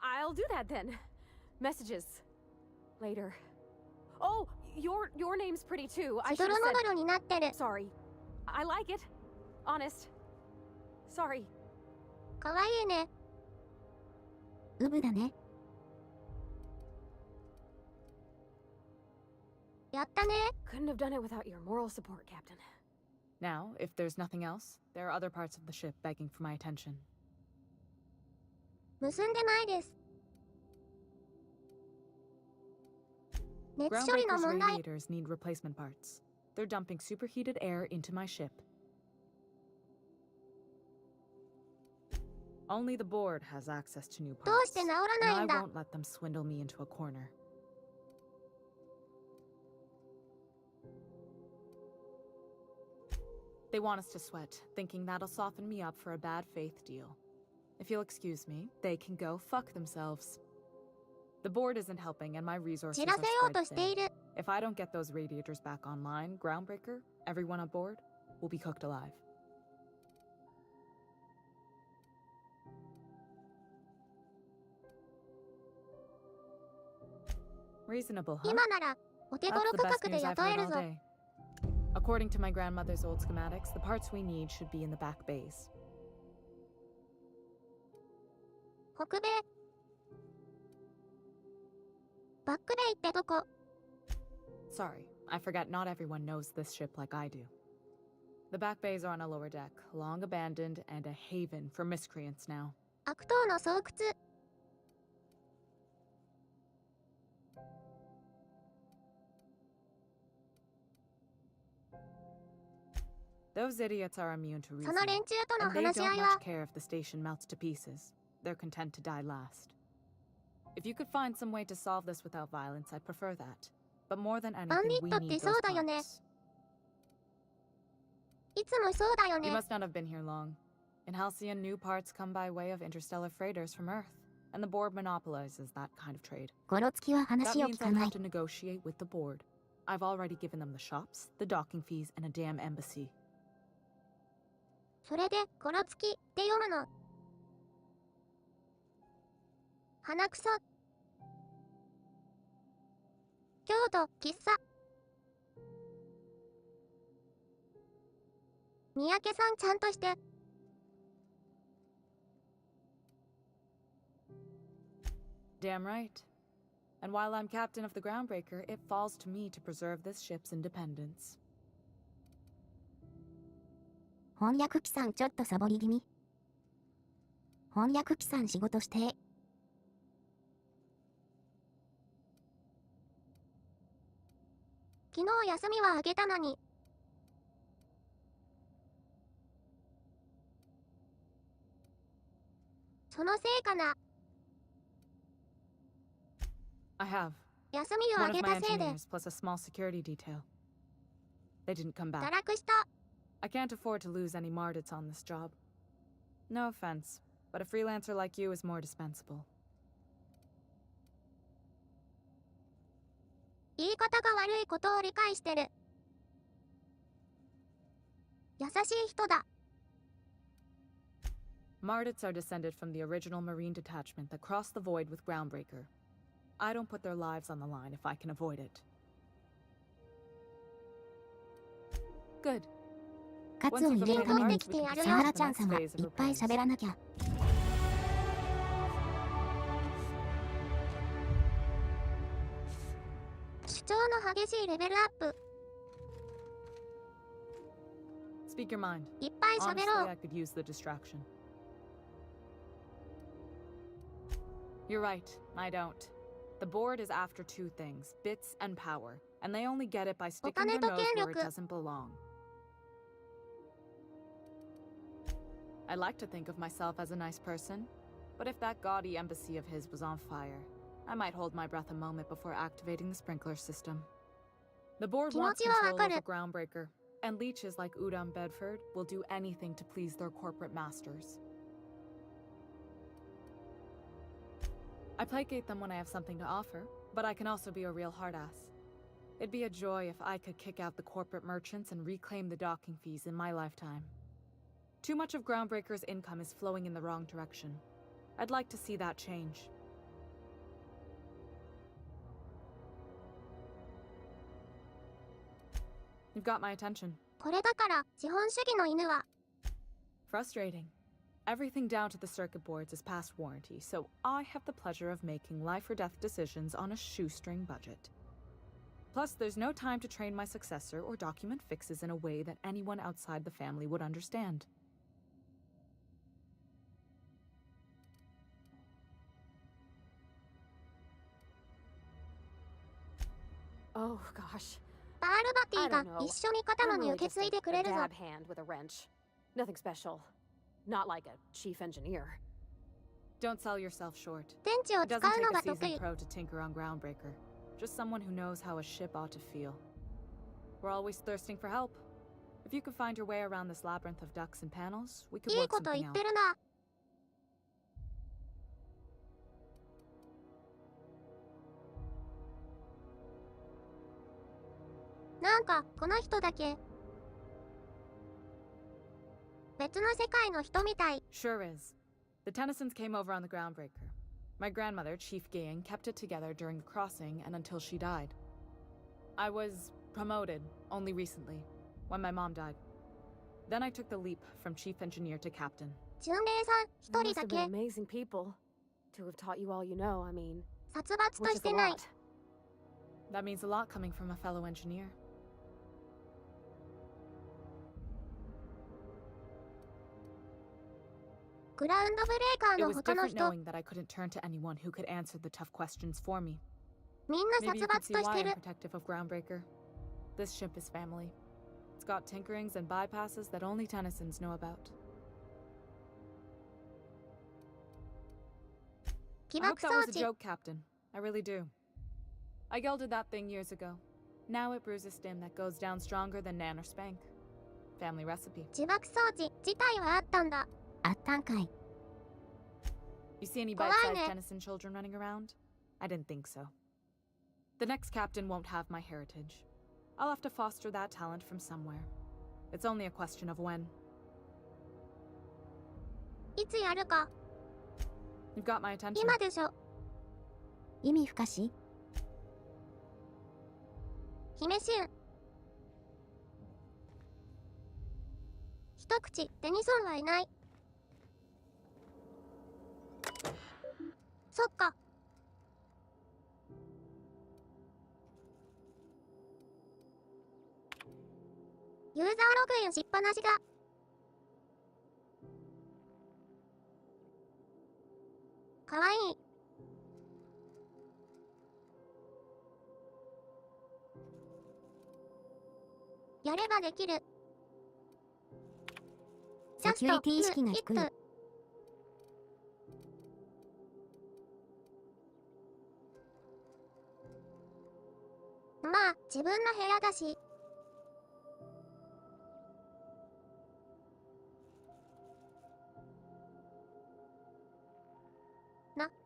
I'll do that then. Messages. Later. Oh, your name's pretty too. I しど should ろ have も said... どろになってる。 Sorry. I like it. Honest. Sorry. かわいいね。ウブだね。やったね。 Couldn't have done it without your moral support, Captain. Now, if there's nothing else, there are other parts of the ship begging for my attention. 結んでないです。熱処理の Groundbreaker's 問題。 radiators need replacement parts. They're dumping superheated air into my ship. Only the board has access to new どう parts, して治ら and ない I んだ。 won't let them swindle me into a corner. They want us to sweat, thinking that'll soften me up for a bad faith deal. If you'll excuse me, they can go fuck themselves. The board isn't helping and my resources 散ら are せよう spread としてい thin. る。 If I don't get those radiators back online, Groundbreaker, everyone on board, will be cooked alive. Reasonable, huh? 今ならお手 That's 頃 the 価 best 格で news I've 雇え heard る all ぞ。 day. According to my grandmother's old schematics, the parts we need should be in the back bays. 北米。バックベイってどこ？ Sorry, I forgot not everyone knows this ship like I do. The back bays are on a lower deck, long abandoned and a haven for miscreants now. 悪党の巣窟。 Those idiots are immune to そ reason, の連中との and they 話し don't 合いは much care if the station melts to pieces. They're content to die last. If you could find some way to solve this without violence, I'd prefer that. But more than バンデ anything, ィッ we トって need そ those うだよね。 parts. いつもそうだよ You ね。 must not have been here long. In Halcyon, new parts come by way of interstellar freighters from Earth, and the board monopolizes that kind of trade. ゴロつきは That 話を聞 means か I'd ない have。to negotiate with the board. I've already given them the shops, the docking fees, and a damn embassy. それでゴロつきって読むの。鼻くそ。京都喫茶。三宅さんちゃんとして。Damn right. And while I'm captain of the Groundbreaker, it falls to me to preserve this ship's independence. 翻訳機さんちょっとサボり気味。翻訳機さん仕事して。昨日休みはあげたのに。そのせいかな。I have. 休みをあ One げ of my たせいで engineers plus a small security detail. They didn't come 堕 back. 落した。I can't afford to lose any Mardits on this job. No offense, but a freelancer like you is more dispensable. 言い方が悪いことを理解してる。優しい人だ。Mardits are descended from the original Marine detachment that crossed the void with Groundbreaker. I don't put their lives on the line if I can avoid it. Good. カツを入れるためにサハラちゃん様いっぱい喋らなきゃ。主張の激しいレベルアップ。 Speak your mind. いっぱい喋ろ Honestly, I could use the distraction. You're right, I don't. The board is after two things, bits and power, and they only get it by sticking their nose where it doesn't belong. I like to think of myself as a nice person, but if that gaudy embassy of his was on fire, I might hold my breath a moment before activating the sprinkler system. The board wants control over Groundbreaker, and leeches like Udon Bedford will do anything to please their corporate masters. I placate them when I have something to offer, but I can also be a real hard-ass. It'd be a joy if I could kick out the corporate merchants and reclaim the docking fees in my lifetime. Too much of Groundbreaker's income is flowing in the wrong direction. I'd like to see that change. You've got my attention. これだから資本主義の犬は。 Frustrating. Everything down to the circuit boards is past warranty, so I have the pleasure of making life or death decisions on a shoestring budget. Plus, there's no time to train my successor or document fixes in a way that anyone outside the family would understand. Oh gosh. バールバティが一緒に肩の荷受け継いでくれるぞ。 Dab hand with a wrench. Nothing special. Not like a chief engineer. Don't sell yourself short. 電池を使 It う doesn't の take が a 得 seasoned 意。 pro to tinker on Groundbreaker. Just someone who knows how a ship ought to feel. We're always thirsting for help. If you could find your way around this labyrinth of ducts and panels, we could いい work こ こと something 言っ out. てるな。なんかこの人だけ別の世界の人みたい。 Sure is. The Tennysons came over on the Groundbreaker. My grandmother, Chief Gayan, kept it together during the crossing and until she died. I was promoted only recently, when my mom died. Then I took the leap from chief engineer to captain. 巡礼さん一 You 人 must だ have け been amazing people to have taught you all you know, I mean. 殺伐と Which し is て a ない。 lot. That means a lot coming from a fellow engineer. グラウンドブレーカー It の was 他の different 人、 knowing that I couldn't turn to anyone who could answer the tough questions for me. みんな Maybe 殺 you 伐 can と see し why て I'm る。 protective of Groundbreaker. This ship is family. It's got tinkerings and bypasses that only Tennysons know about. 起 I hope 爆装 that was a 置。 joke, Captain. I really do. I gelded that thing years ago. Now it brews a stim that goes down stronger than Nan or Spank. Family recipe. 自爆装置自体はあったんだ。あったんかい。 You see any 怖い bite-sized ね。 Tennyson children running around? I didn't think so. The next captain won't have my heritage. I'll have to foster that talent from somewhere. It's only a question of when. いつやるか。 You've got my attention. 今でしょ。意味不可視。姫俊。一口デニソンはいない。そっか。ユーザーログインしっぱなしだ。かわいい。やればできる。セキュリティ意識が低い。まあ、自分の部屋だし。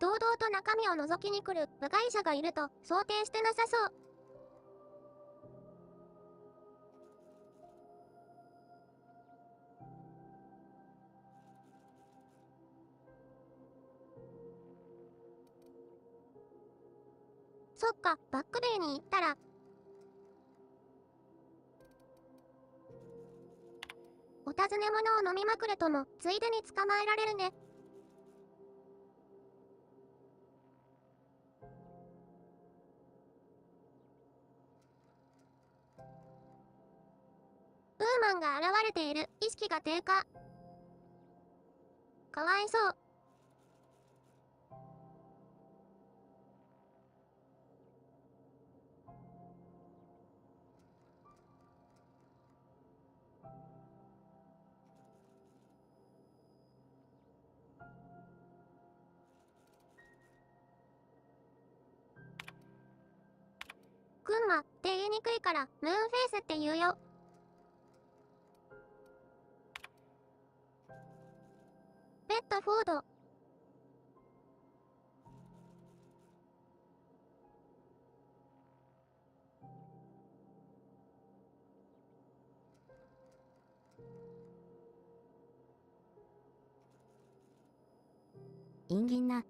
堂々と中身を覗きに来る部外者がいると想定してなさそう。そっか、バックベイに行ったら。お尋ね物を飲みまくるとも、ついでに捕まえられるね。ウーマンが現れている。意識が低下。かわいそう。クンマって言いにくいからムーンフェイスって言うよ。ベッドフォード。陰銀な。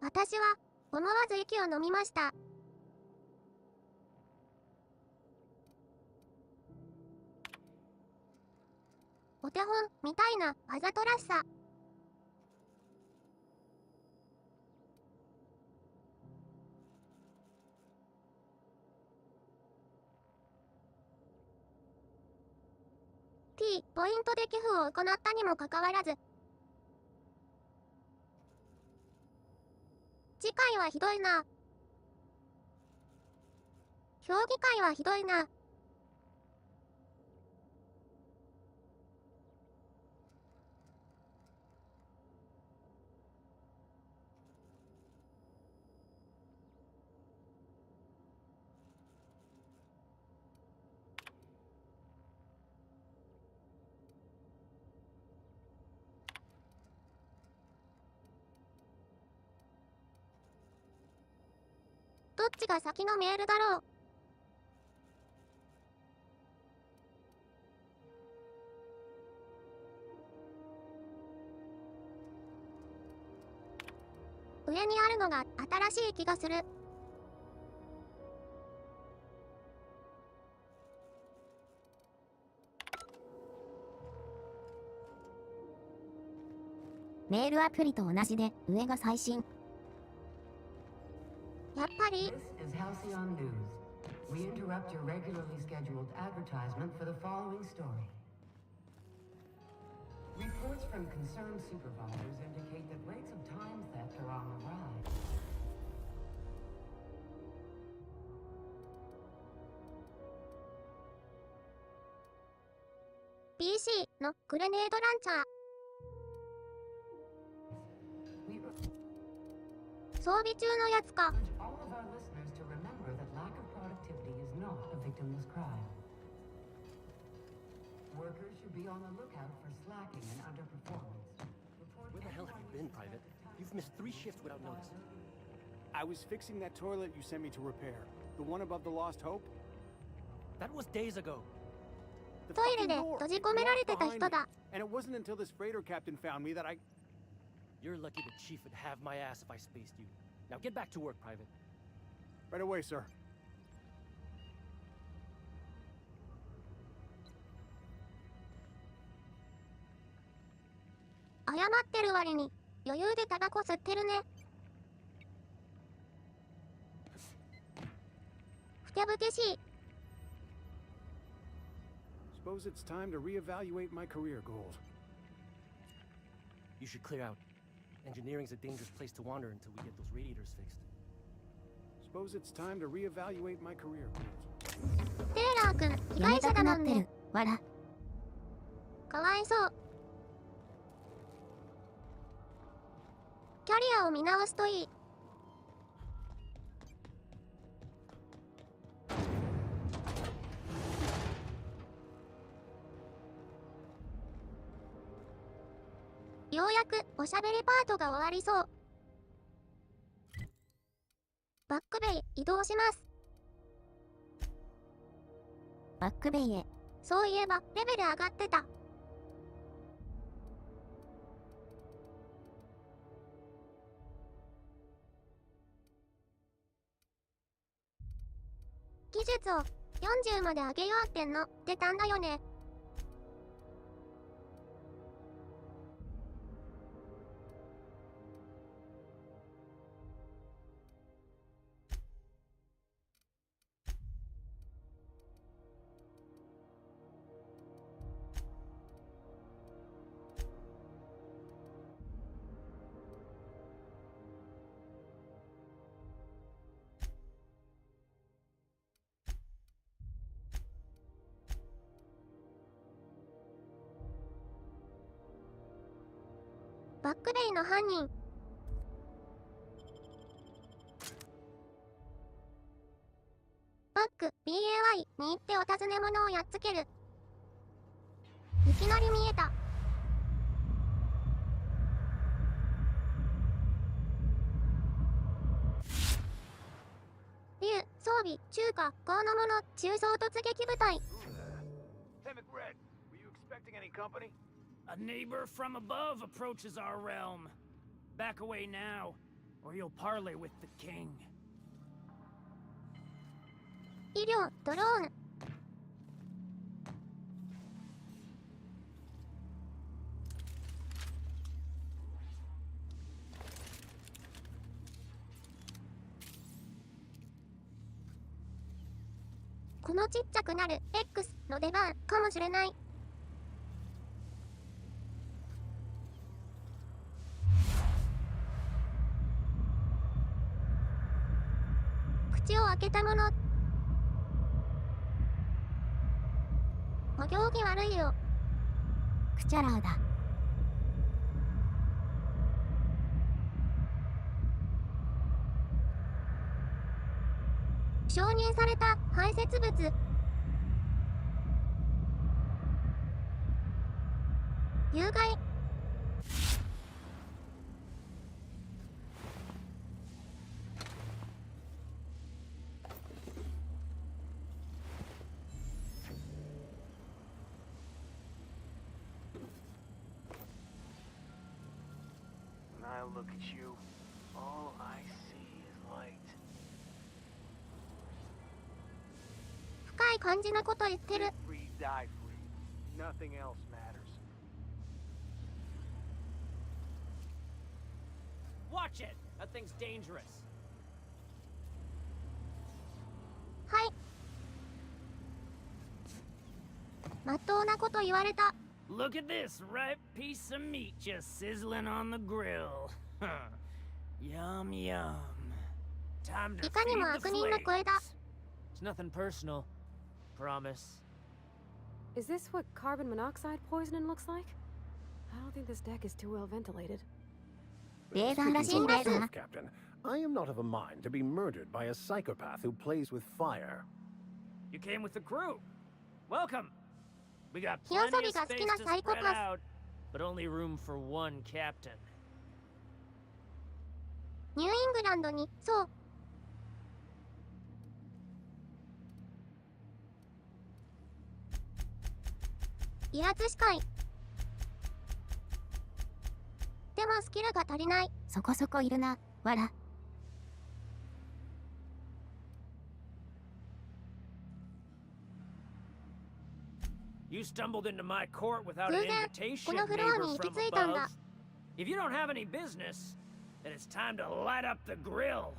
私は思わず息を飲みました。お手本みたいなわざとらしさ。T ポイントで寄付を行ったにもかかわらず、次回はひどいな。評議会はひどいな。どっちが先のメールだろう。上にあるのが新しい気がする。メールアプリと同じで上が最新。やっぱり。 This is Halcyon News. We interrupt your regularly scheduled advertisement for the following story. Reports from concerned supervisors indicate that rates of time theft are on the rise. PC のグレネードランチャー。装備中のやつか。All of our listeners to remember that lack of productivity is not a victimless crime. Workers should be on the lookout for slacking and underperformance. Where the hell have you been, Private? You've missed 3 shifts without notice. I was fixing that toilet you sent me to repair. The one above the Lost Hope? That was days ago. トイレで閉じ込められてた人だ。And it wasn't until this freighter captain found me that I... You're lucky the chief would have my ass if I spaced you. Now get back to work, Private. Right away, sir. 謝ってる割に余裕でタバコ吸ってるね。ふてぶてしい。Suppose it's time to reevaluate my career goals. You should clear out. Engineering's a dangerous place to wander until we get those radiators fixed. Suppose it's time to reevaluate my career goals. テイラー君、被やめ害者だもんねたくなってる。。わら。かわいそう。キャリアを見直すといい。ようやくおしゃべりパートが終わりそう。バックベイ移動します。バックベイへ。そういえばレベル上がってた。技術を40まで上げようってんの出たんだよね。バックベイの犯人。バック BAY に行ってお尋ね者をやっつける。いきなり見えた。竜、装備、中華、高の者、中装突撃部隊。 Hey, McRed, were you expecting any company? A neighbor from above approaches our realm. Back away now, or you'll parley with the king. 医療、ドローン。このちっちゃくなる X の出番かもしれない。口を開けたもの。お行儀悪いよ。クチャラーだ。承認された排泄物。有害。When I look at you, all I see is light. 深い感じのこと言ってる。 Free, die free. Nothing else matters. Watch it! That thing's dangerous. はい。まっとうなこと言われた。 Look at this ripe piece of meat just sizzling on the grill. Yum yum. Time to いかにも feed 悪 the 人の flames. 声だ。 It's nothing personal. Promise. Is this what carbon monoxide poisoning looks like? I don't think this deck is too well ventilated. レーザーらしい Speaking レ for ーザー myself,。Captain, I am not of a mind to be murdered by a psychopath who plays with fire. You came with the crew. Welcome. We got 火遊 plenty び of が好き space な to サイコ spread パ out, but only room for one captain. ス。ニューイングランドに、そう。威圧司会。でもスキルが足りない。そこそこいるな。わら。 You stumbled into my court without an 偶然、 invitation, このフロア neighbor に行き from 着いたん above. だ。 If you don't have any business, then it's time to light up the grill.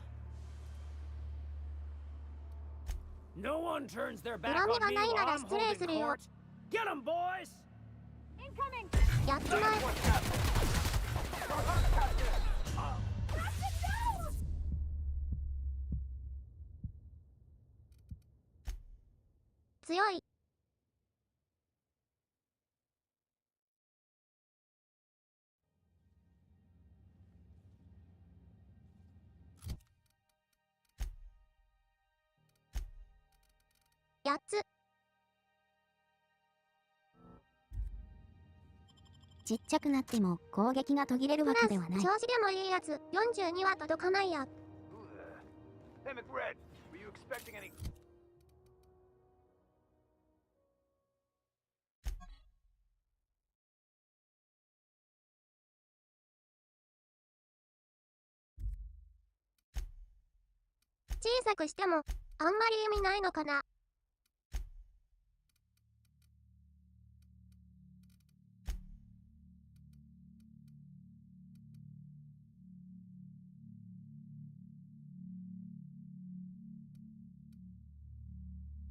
No one turns their back 恨み on が me ないな while ら I'm 失礼 holding するよ。 court. Get him, boys! Incoming! やっちまえ。強い。8つ。ちっちゃくなっても攻撃が途切れるわけではない。調子でもいいやつ42は届かないや。Hey, McRed, were you expecting any? 小さくしてもあんまり意味ないのかな。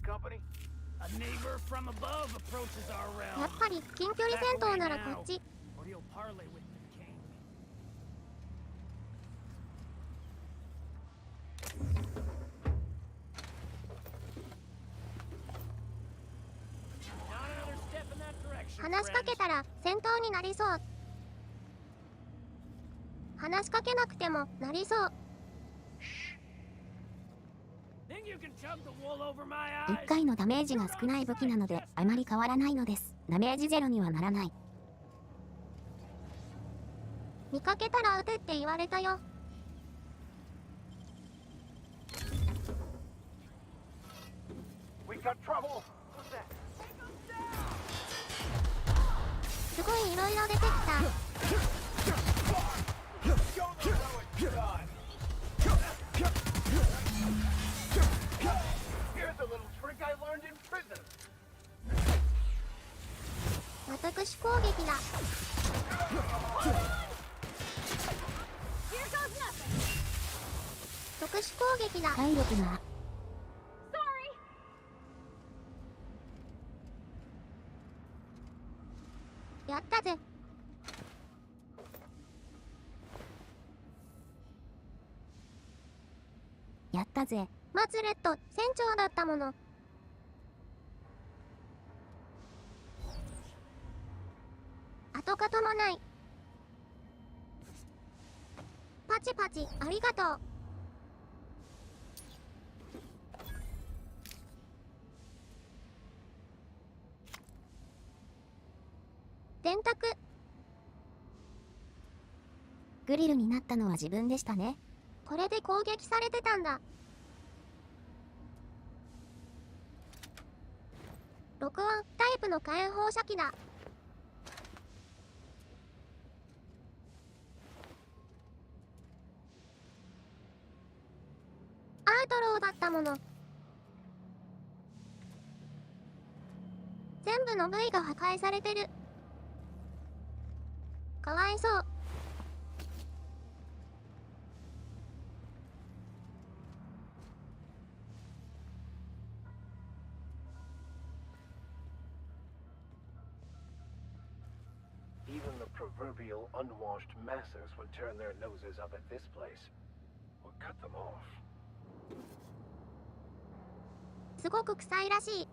Company? A neighbor from above approaches our realm. やっぱり近距離戦闘ならこっち。 Or you'll parley with the king. Not another step in that direction. 話しかけたら戦闘になりそう。話しかけなくてもなりそう。1回のダメージが少ない武器なのであまり変わらないのです。ダメージゼロにはならない。見かけたら撃てって言われたよ。すごいいろいろ出てきた。私攻撃だ。特殊攻撃だ。体力が。やったぜ。やったぜ。マツレット船長だったもの。跡形もない。パチパチありがとう。電卓。グリルになったのは自分でしたね。これで攻撃されてたんだ。録音タイプの火炎放射器だ。アウトローだったもの。全部の部位が破壊されてる。かわいそう。Even the proverbial unwashed masses would turn their noses up at this place, or cut them off. すごく臭いらしい。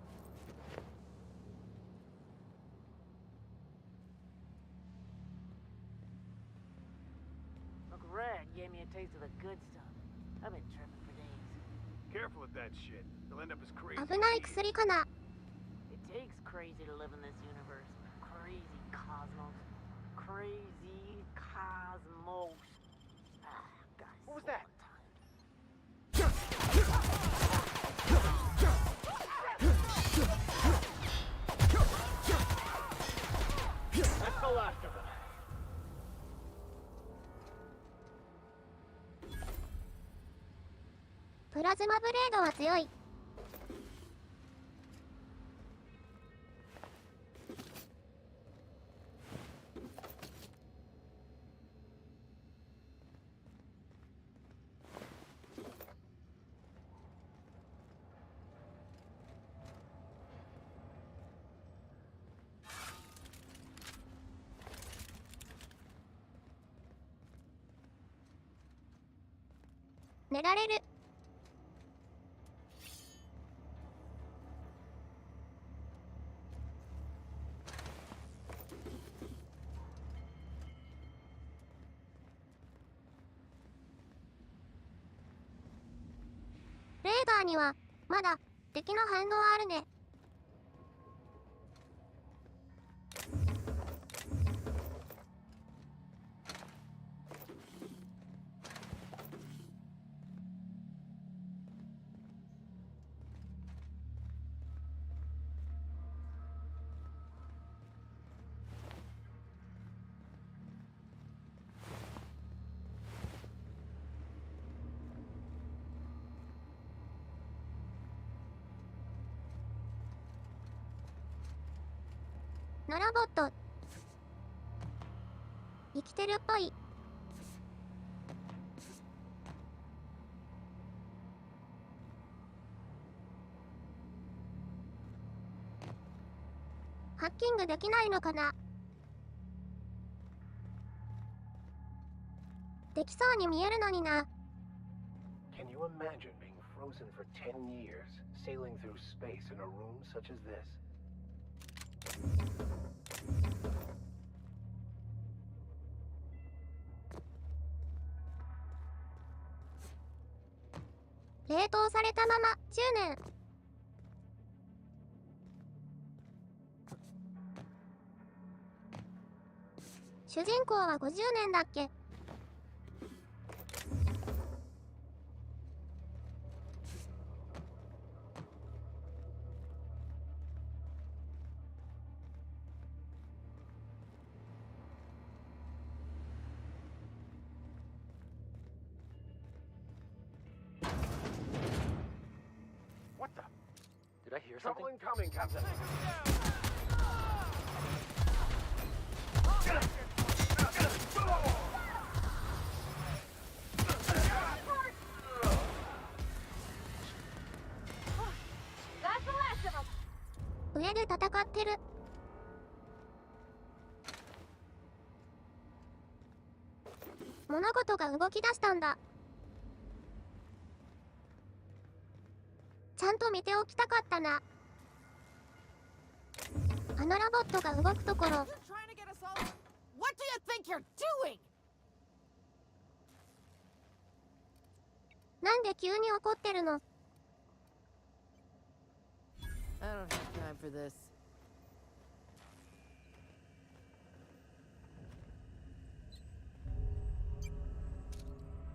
McRed gave me a taste of the good stuff. I've been tripping for days. Careful with that shit. You'll end up as crazy. 危ない薬かな。 It takes crazy to live in this universe. Crazy cosmos. Crazy cosmos. Ah, guys. What was that? That's the last of them. プラズマブレードは強い。寝られる。レーダーにはまだ敵の反応あるね。ノロボット。生きてるっぽい。ハッキングできないのかな。できそうに見えるのにな。Can you imagine being frozen for 10 years, sailing through space in a room such as this? 冷凍されたまま10年。主人公は50年だっけ。What the? Did I hear something? Trouble incoming, Captain. That's the last of them. 上で戦ってる。物事が動き出したんだ。ちゃんと見ておきたかったな。あのロボットが動くところ。What do you think you're doing? なんで急に怒ってるの？ I don't have time for this.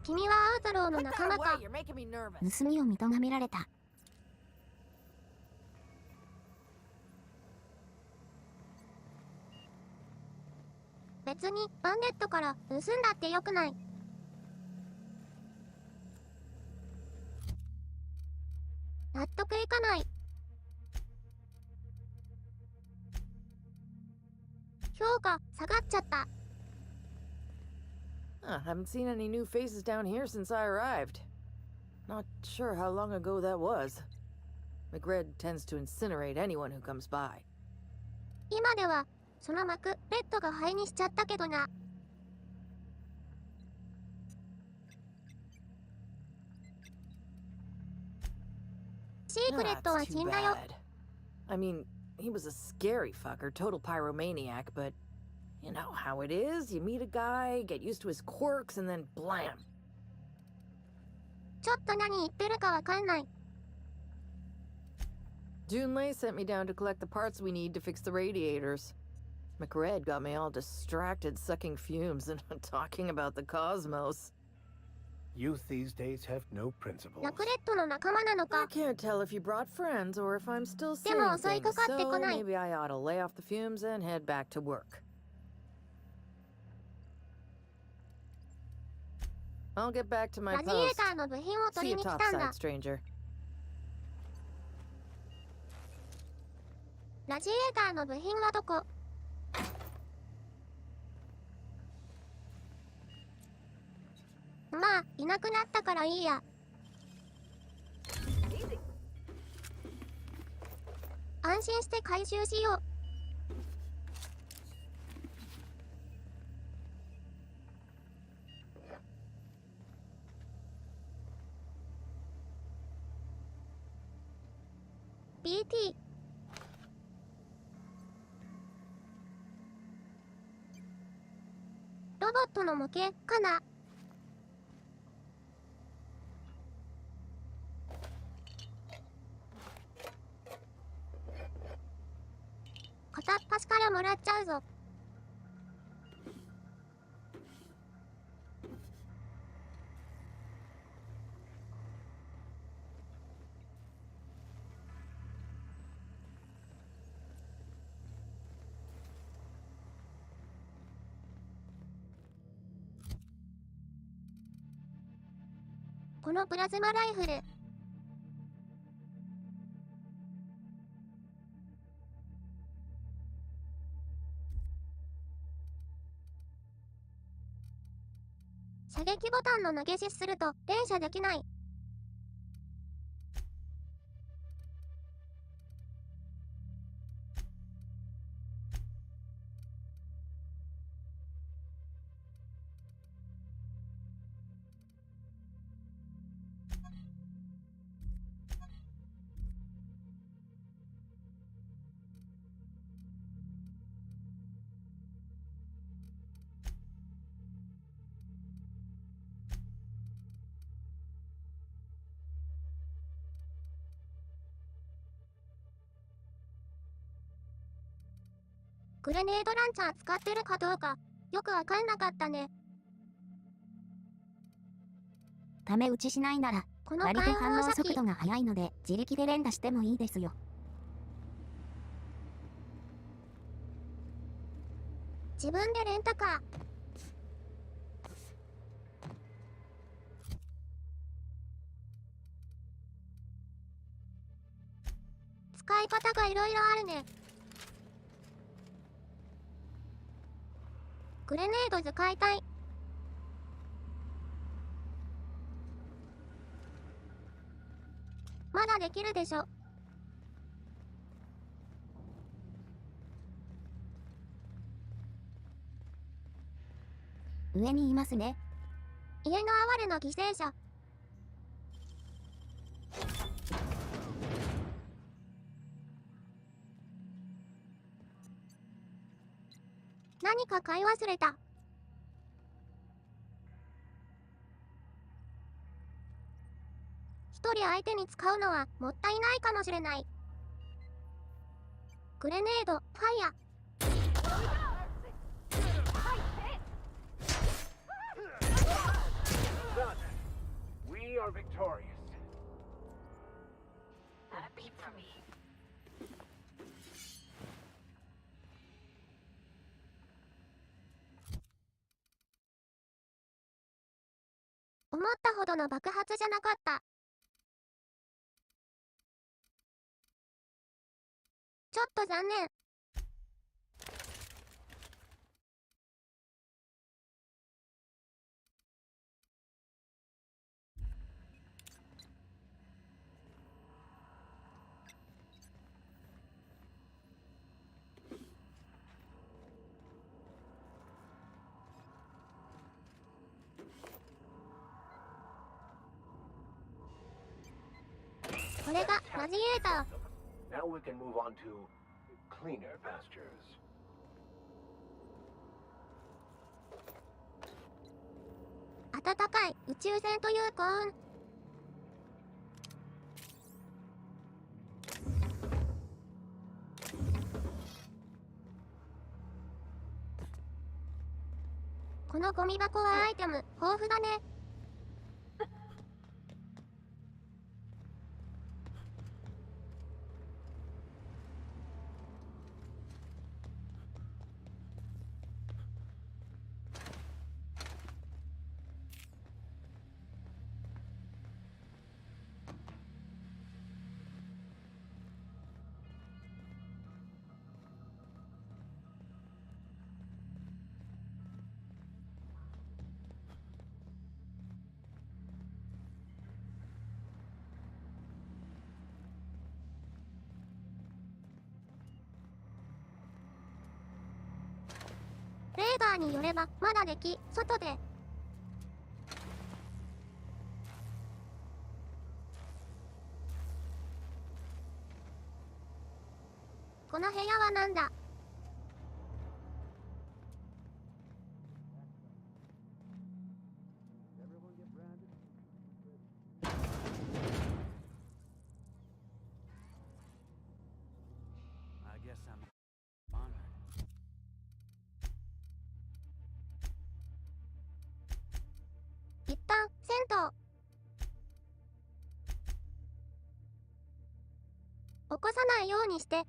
君はアウトローの仲間か。You're making me nervous. 盗みを認められた。別にバンデットから盗んだってよくない。納得いかない。評価下がっちゃった。Haven't seen any new faces down here since I arrived. Not sure how long ago that was. McRed tends to incinerate anyone who comes by. 今ではその幕レッドが灰にしちゃったけどな。シークレットは死んだよ。I mean, he was a scary fucker, total pyromaniac, but you know how it is. You meet a guy, get used to his quirks, and then blam. ちょっと何言ってるかわかんない。Junlei sent me down to collect the parts we need to fix the radiators. McRed got me all distracted sucking fumes and talking about the cosmos. Youth these days have no principles. ラクレットの仲間なの I か。 can't tell if you brought friends or if I'm still でも seeing 襲い things, かかってこ so ない。 maybe I ought to lay off the fumes and head back to work. I'll get back to my ラジエー post. ターの部品を See 取り you に来たんだ。 topside, stranger. ラジエーターの部品はどこ？まあ、いなくなったからいいや。安心して回収しよう。BT。ロボットの模型かな。片っ端からもらっちゃうぞ。このプラズマライフル、射撃ボタンの投げしすると連射できない。グレネードランチャー使ってるかどうかよくわかんなかったね。ため打ちしないならこの割と反応解放先速度が速いので自力で連打してもいいですよ。自分でレンタカー。使い方がいろいろあるね。グレネード使いたい。まだできるでしょ。上にいますね。家の哀れの犠牲者。何か買い忘れた。一人相手に使うのはもったいないかもしれない。グレネード、ファイヤ。We are victorious. Not a peep for me. 思ったほどの爆発じゃなかった。ちょっと残念。これがラジエーター。 Now we can move on to cleaner pastures. 暖かい宇宙船という幸運。このゴミ箱はアイテム豊富だね。レーダーによればまだでき、外で。この部屋はなんだ？一旦銭湯。起こさないようにして。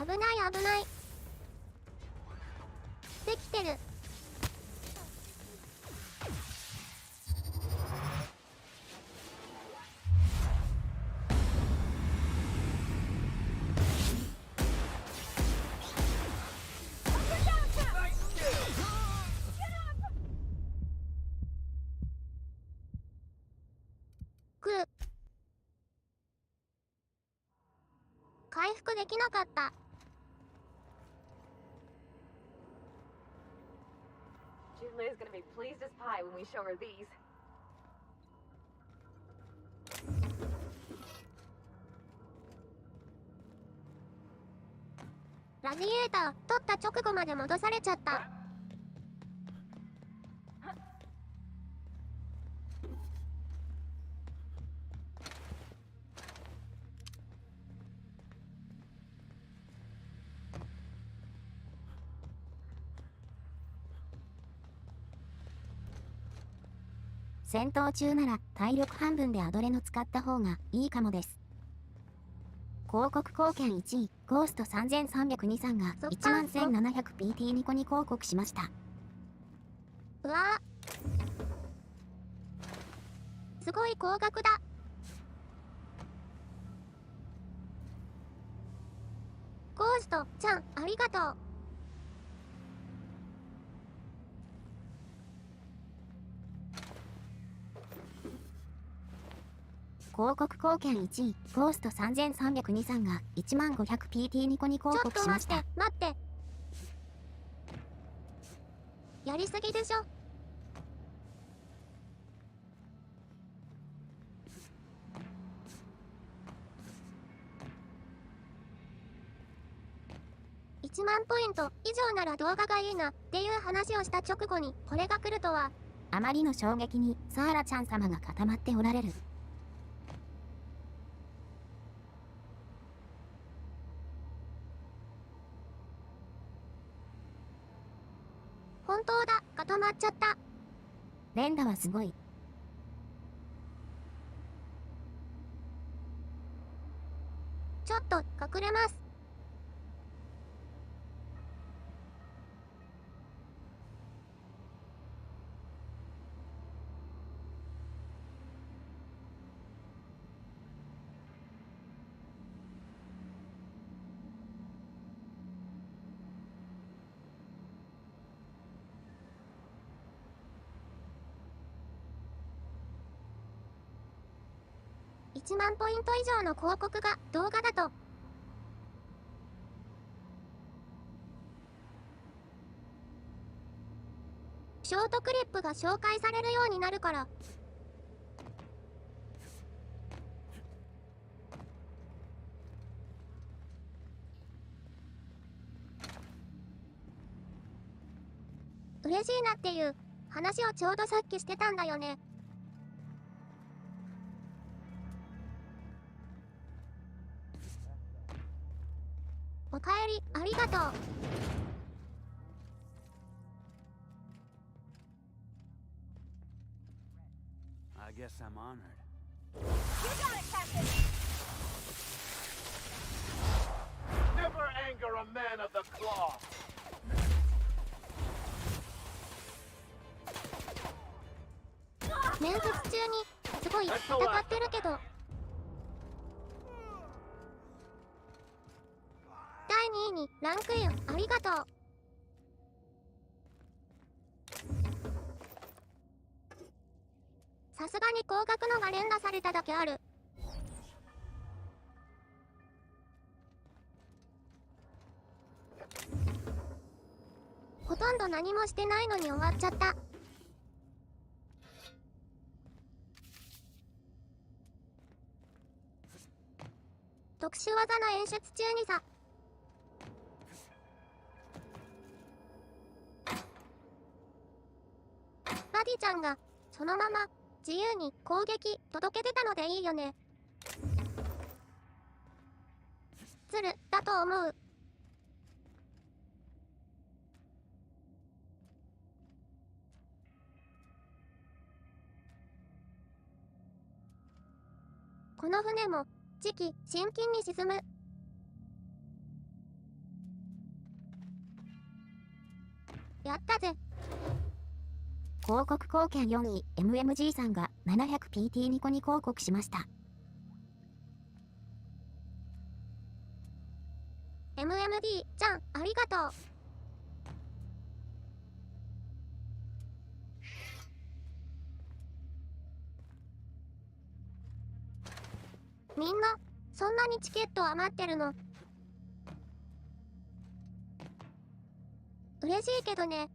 危ない危ない。できてる。回復できなかった。Junlei is gonna be pleased as pie when we show her these. ラジエーター取った直後まで戻されちゃった。戦闘中なら体力半分でアドレノ使った方がいいかもです。広告貢献1位、ゴースト3302さんが 11,700PT ニコに広告しました。うわぁ。すごい高額だ。ゴーストちゃん、ありがとう。広告貢献1位、ゴースト3302さんが 15,000PT ニコに広告しました。ちょっと待って。やりすぎでしょ。1万ポイント以上なら動画がいいなっていう話をした直後にこれが来るとは。あまりの衝撃にサーラちゃん様が固まっておられる。本当だ、固まっちゃった。連打はすごい。ちょっと隠れます。1万ポイント以上の広告が動画だと。ショートクリップが紹介されるようになるから。嬉しいなっていう話をちょうどさっきしてたんだよね。おかえり、ありがとう。I guess I'm honored. You got it, Captain! Never anger a man of the claw! 面接中にすごい戦ってるけど。第2位にランクインありがとう。さすがに高額のが連打されただけある。ほとんど何もしてないのに終わっちゃった。特殊技の演出中にさ。バディちゃんがそのまま自由に攻撃届けてたのでいいよね。ズルだと思う。この船も次期新金に沈む。やったぜ。広告貢献4位 MMG さんが 700PT ニコニ広告しました。MMD ちゃんありがとう。みんなそんなにチケット余ってるの？嬉しいけどね。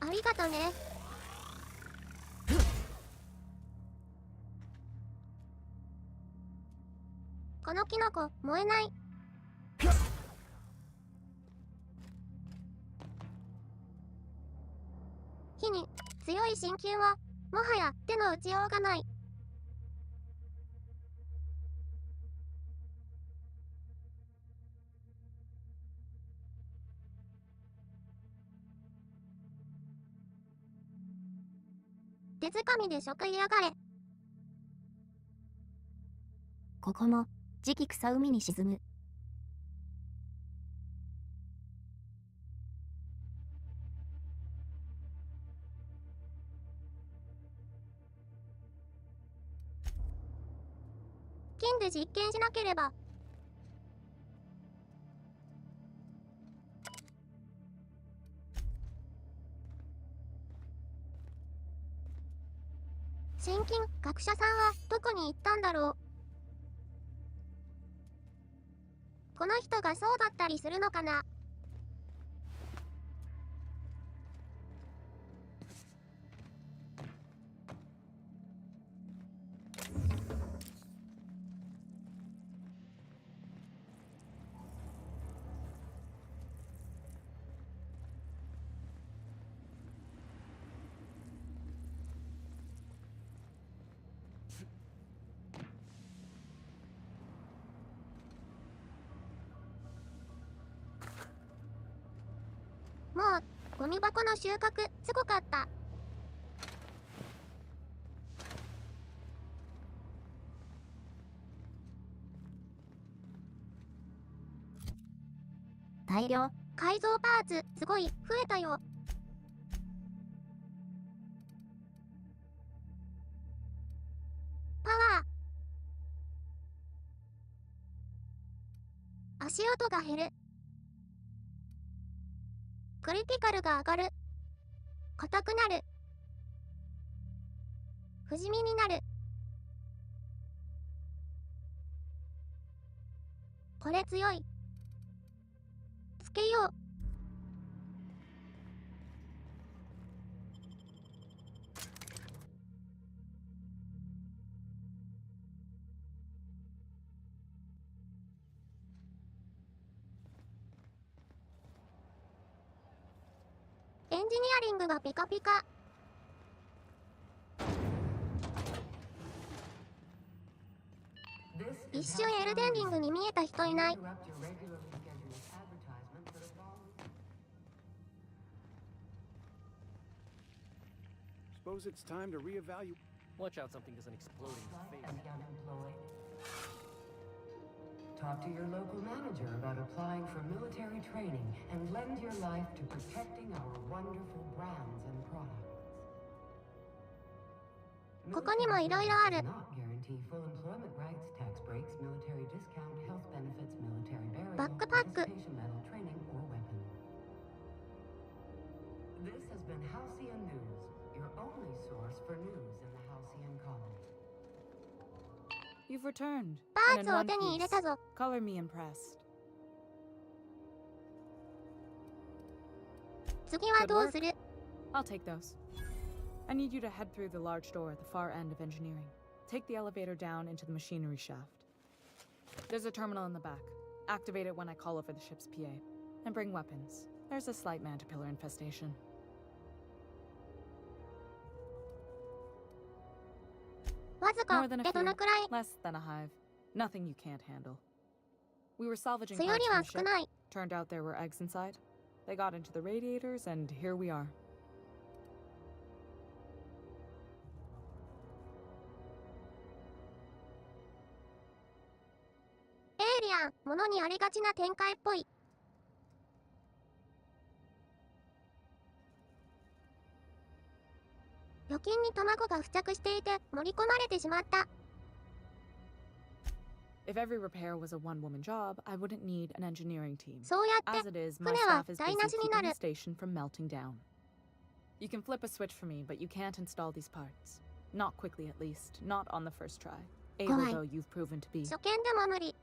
ありがとね。このキノコ燃えない。火に強い心球はもはや手の打ちようがない。手づかみで食いやがれ。ここも次期草海に沈む。金で実験しなければ。新金学者さんはどこに行ったんだろう。この人がそうだったりするのかな。もうゴミ箱の収穫すごかった。大量改造パーツすごい増えたよ。パワー。足音が減る。クリティカルが上がる。硬くなる。不死身になる。これ強い。つけよう。エンジニアリングがピカピカ。一瞬エルデンリングに見えた人いない。Suppose it's time to reevaluate. Watch out something doesn't explode in your face. Talk to your local manager about applying for military training and lend your life to protecting our wonderful brands and products. ここにもいろいろある。 バックパック。 This has been Halcyon News, your only source for news in the Halcyon colony. You've returned. パ and ー in ツを one 手に入れた piece. ぞ。 Color me impressed. 次は Good どう work. する？ I'll take those. I need you to head through the large door at the far end of engineering. Take the elevator down into the machinery shaft. There's a terminal in the back. Activate it when I call over the ship's PA. And bring weapons. There's a slight mantipillar infestation. わずか More than a でど few. のくらい？ Less than a hive. Nothing you can't handle. We were salvaging そよ parts り from は the 少 ship. ない。 Turned out there were eggs inside. They got into the radiators, and here we are. エイリアン、物にありがちな展開っぽい。預金に卵が付着していて盛り込まれてしまった。 If every repair was a one-woman job, I wouldn't need an engineering team. そうやっ As て it is, my 船は staff is 台 busy 無しにな keeping る。 the station from melting down. You can flip a switch for me, but you can't install these parts. Not quickly, at least. Not on the first try. Able Why? though you've proven to be. 初見でも無理。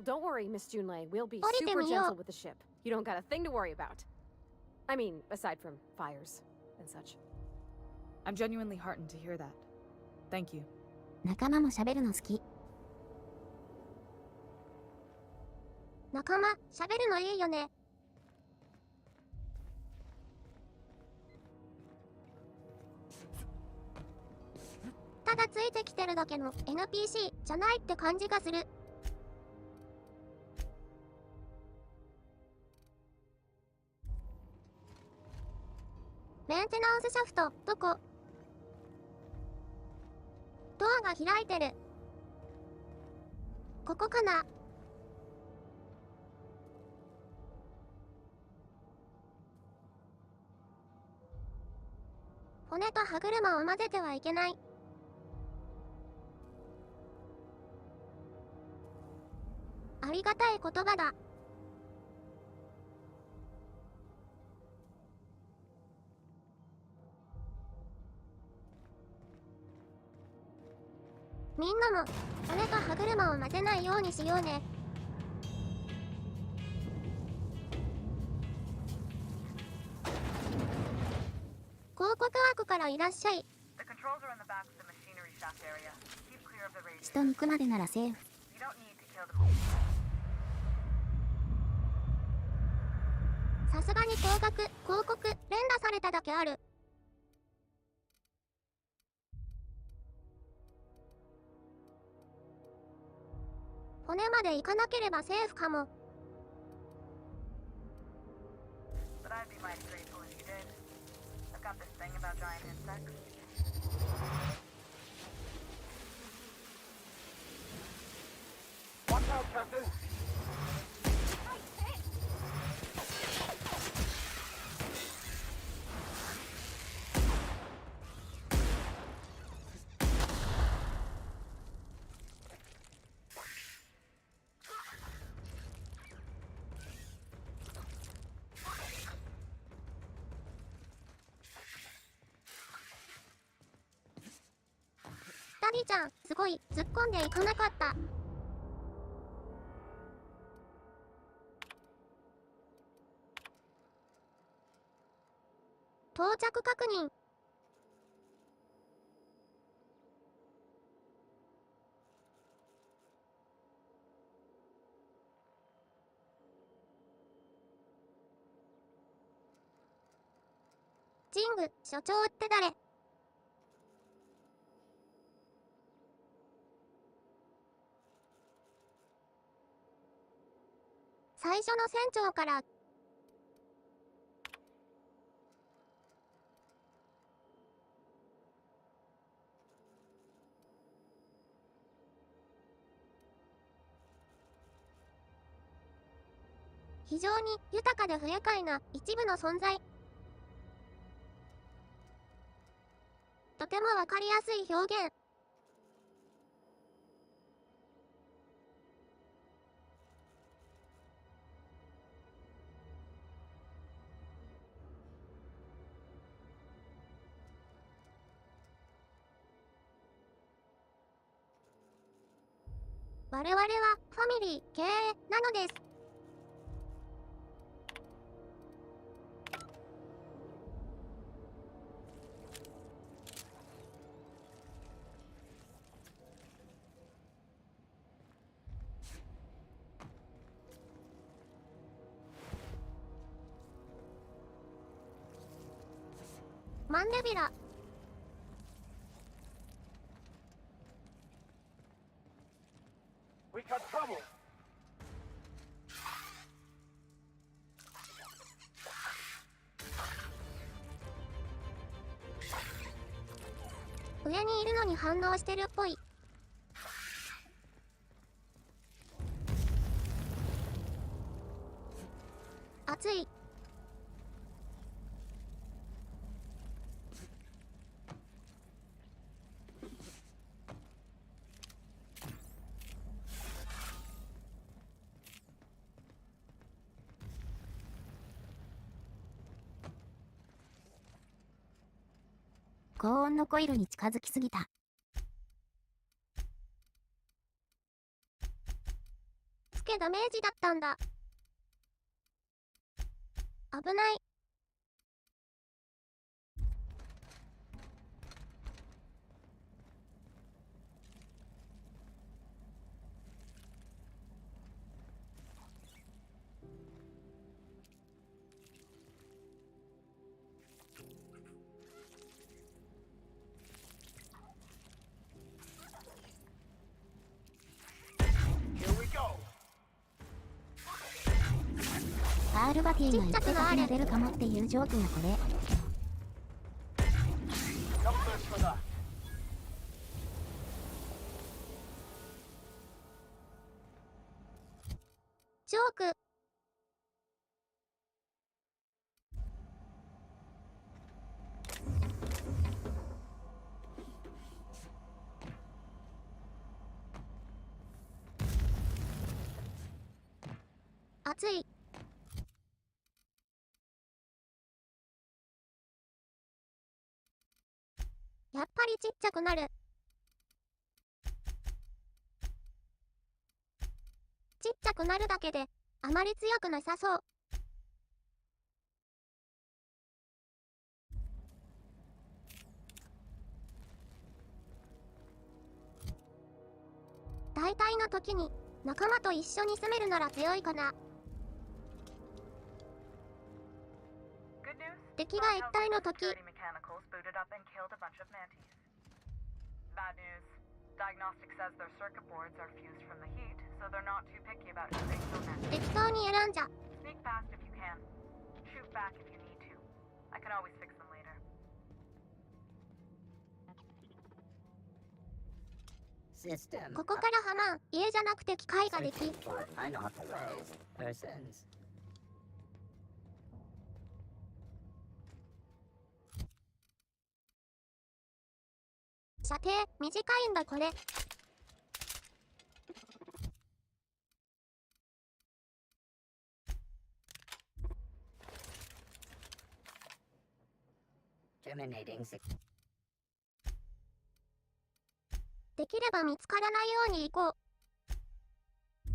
Don't worry, Miss Junlei. We'll be 降りて super みよう。 gentle with the ship. You don't got a thing to worry about. I mean, aside from fires and such. I'm genuinely heartened to hear that. Thank you. 仲間も喋るの好き。仲間、喋るのいいよね。ただついてきてるだけの NPC じゃないって感じがする。メンテナンスシャフト、どこ？ドアが開いてる。ここかな？骨と歯車を混ぜてはいけない。ありがたい言葉だ。みんなも骨と歯車を混ぜないようにしようね。広告枠からいらっしゃい。人に行くまでならセーフ。さすがに広告連打されただけある。骨まで行かなければセーフかも。Watch out, Captain! ダディちゃん、すごい突っ込んでいかなかった。到着確認。ジング、所長って誰？最初の船長から非常に豊かで不愉快な一部の存在。とてもわかりやすい表現。我々はファミリー経営なのです。マンデビラ。We got trouble. 上にいるのに反応してるっぽい。熱い。高温のコイルに近づきすぎた。つけダメージだったんだ。危ない。パールバティが言ってた日が出るかもっていうジョークがこれ。ジョーク。熱い。やっぱりちっちゃくなる。ちっちゃくなるだけであまり強くなさそう。大体の時に仲間と一緒に住めるなら強いかな。敵が一体の時。Bad news. Diagnostic says their circuit boards are fused from the heat, so they're not too picky about who they kill next. 適当に選んじゃ。Sneak past if you can. Shoot back if you need to. I can always fix them later. System. ここからハマン、家じゃなくて機械ができ。For unauthorized persons. 射程短いんだこれ。できれば見つからないように行こう。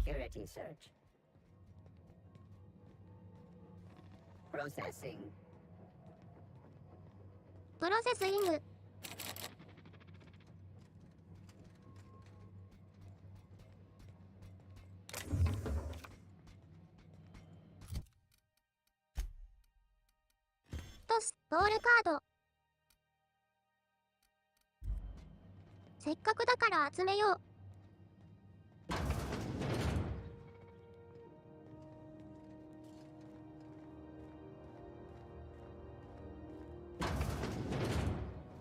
Security search. Processing. プロセスイング。トス、ボールカード。せっかくだから集めよう。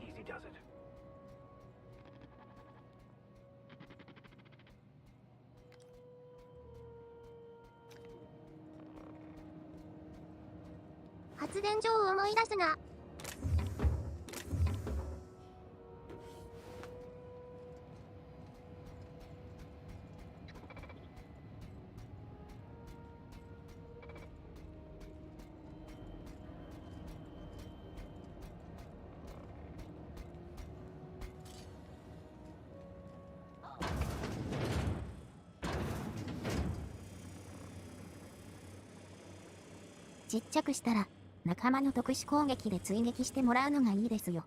Easy does it. 発電所を思い出すが。ちっちゃくしたら、仲間の特殊攻撃で追撃してもらうのがいいですよ。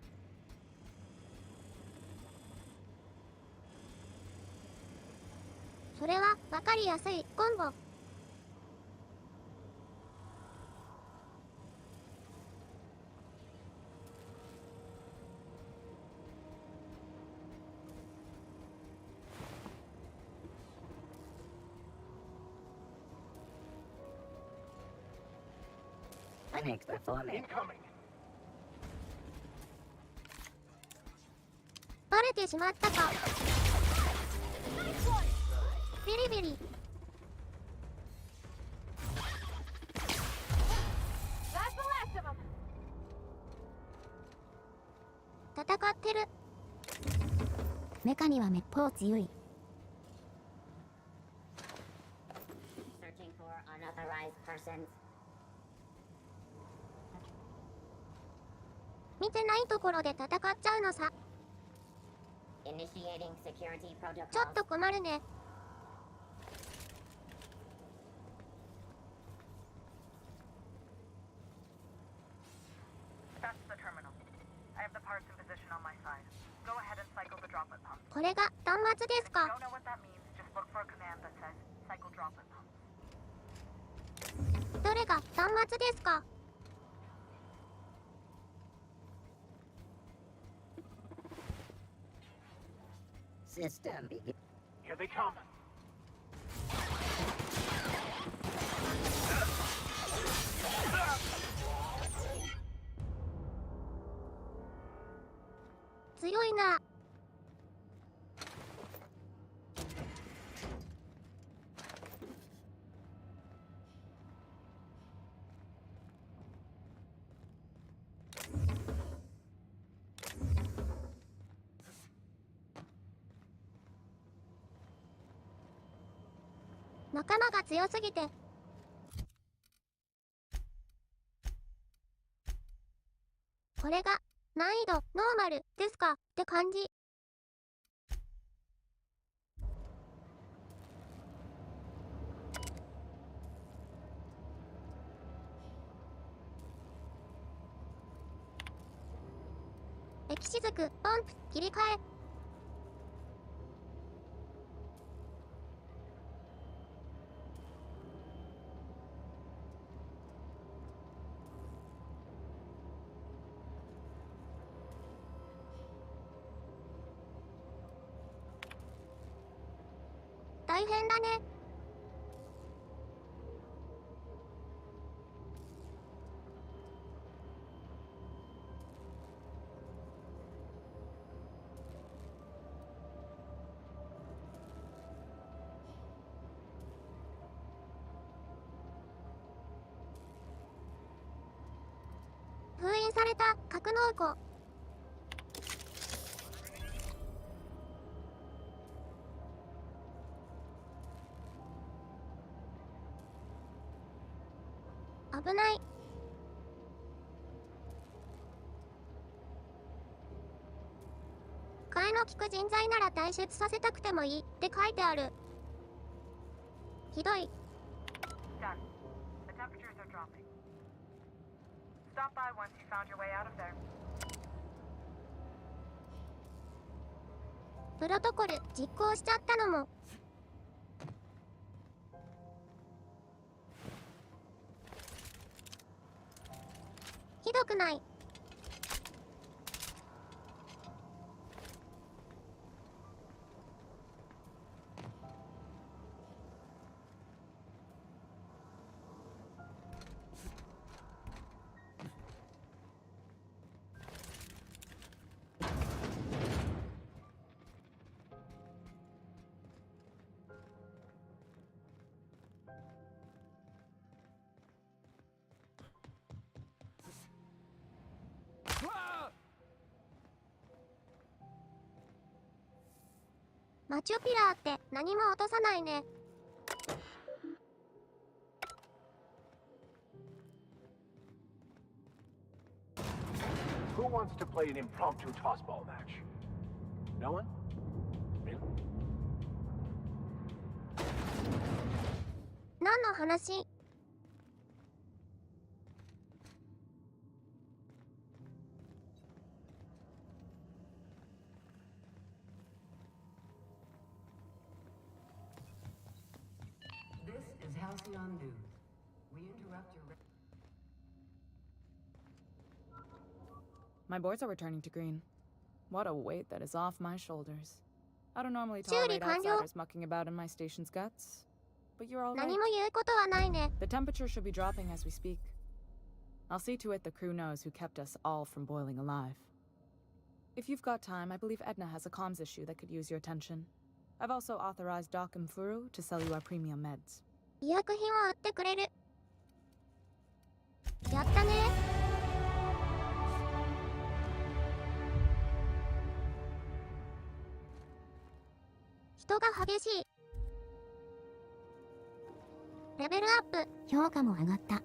それはわかりやすいコンボ。Clinics performing. バレてしまったか。ビリビリ。戦ってる。メカにはめっぽう強い。Searching for unauthorized persons. 見てないところで戦っちゃうのさ。Initiating security protocol. ちょっと困るね。That's the terminal. I have the parts in position on my side. Go ahead and cycle the droplet pump. これが端末ですか。 Don't know what that means. Just look for a command that says cycle droplet pump. どれが端末ですか。System begin. Here they come. 強いな。仲間が強すぎて。これが難易度ノーマルですかって感じ。液しずくポンプ切り替え。大変だね。封印された格納庫。危ない。替えの利く人材なら退出させたくてもいいって書いてある。ひどい。Done. The temperatures are dropping. Stop by once you found your way out of there. プロトコル実行しちゃったのも。ひどくない。マチュピラーって何も落とさないね。Who wants to play an impromptu tossball match? No one? Really? 何の話？ Halcyon News. We interrupt your... My boards are returning to green. What a weight that is off my shoulders. I don't normally 修理 tolerate 完了。 outsiders mucking about in my station's guts. But you're all 何 right. も言うことはないね。 The temperature should be dropping as we speak. I'll see to it the crew knows who kept us all from boiling alive. If you've got time, I believe Edna has a comms issue that could use your attention. I've also authorized Doc and Furu to sell you our premium meds. 医薬品を売ってくれる。やったね。人が激しい。レベルアップ。評価も上がった。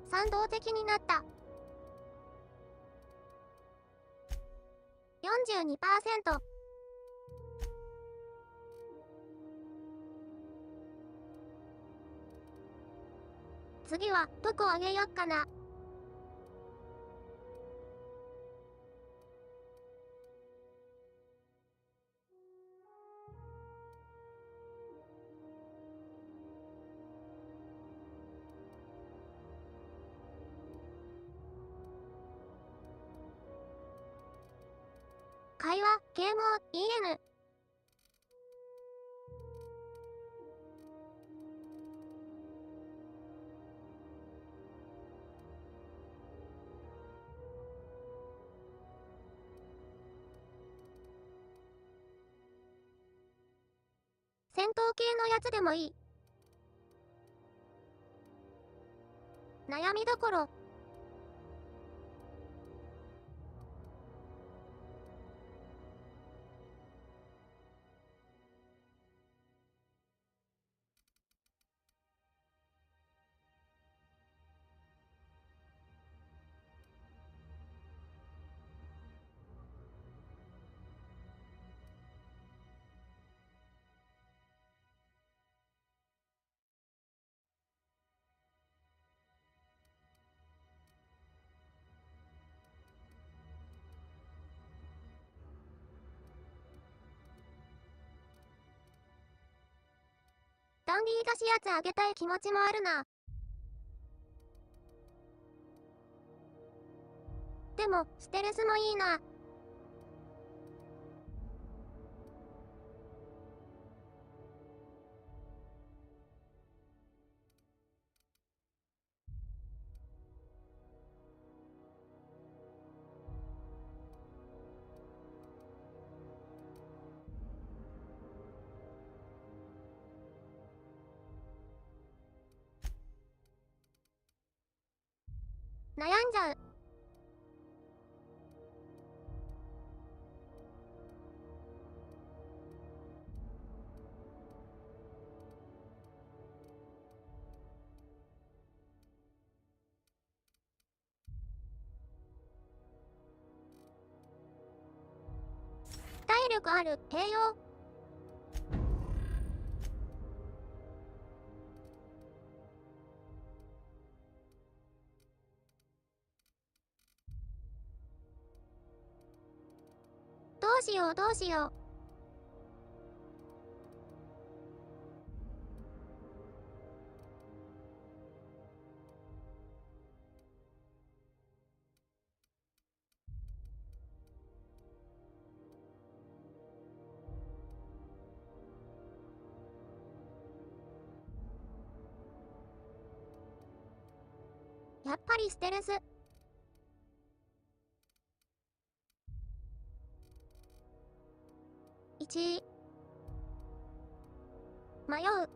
賛同的になった。42%。次はどこあげよっかな。会話、ゲームを EN。戦闘系のやつでもいい。悩みどころ。ダンディー菓子やつあげたい気持ちもあるな。でも、ステルスもいいな。悩んじゃう。体力ある、併用。どうしようどうしよう。やっぱりステルス。1迷う。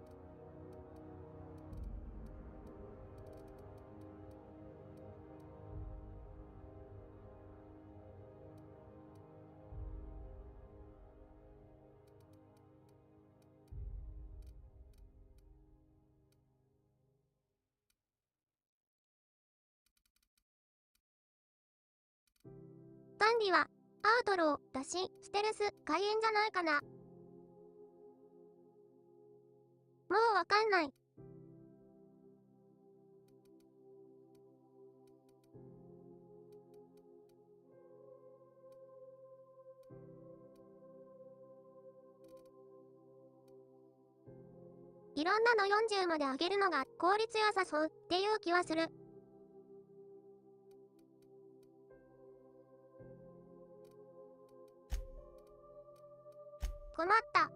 ダンディはアウトローだし、ステルス開演じゃないかな。もうわかんない。いろんなの40まで上げるのが効率良さそうっていう気はする。困った。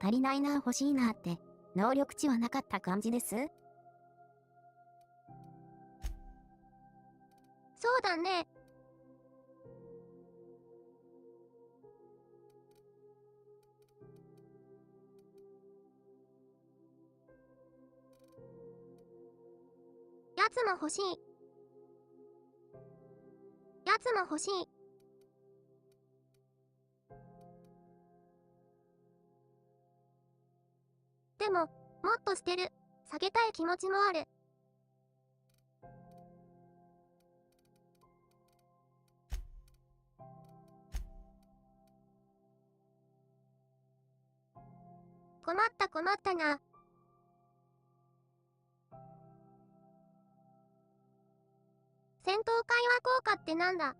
足りないな欲しいなって能力値はなかった感じです？そうだね。やつも欲しい。やつも欲しい。でも、もっと捨てる、下げたい気持ちもある。困った困ったな。戦闘会話効果ってなんだ？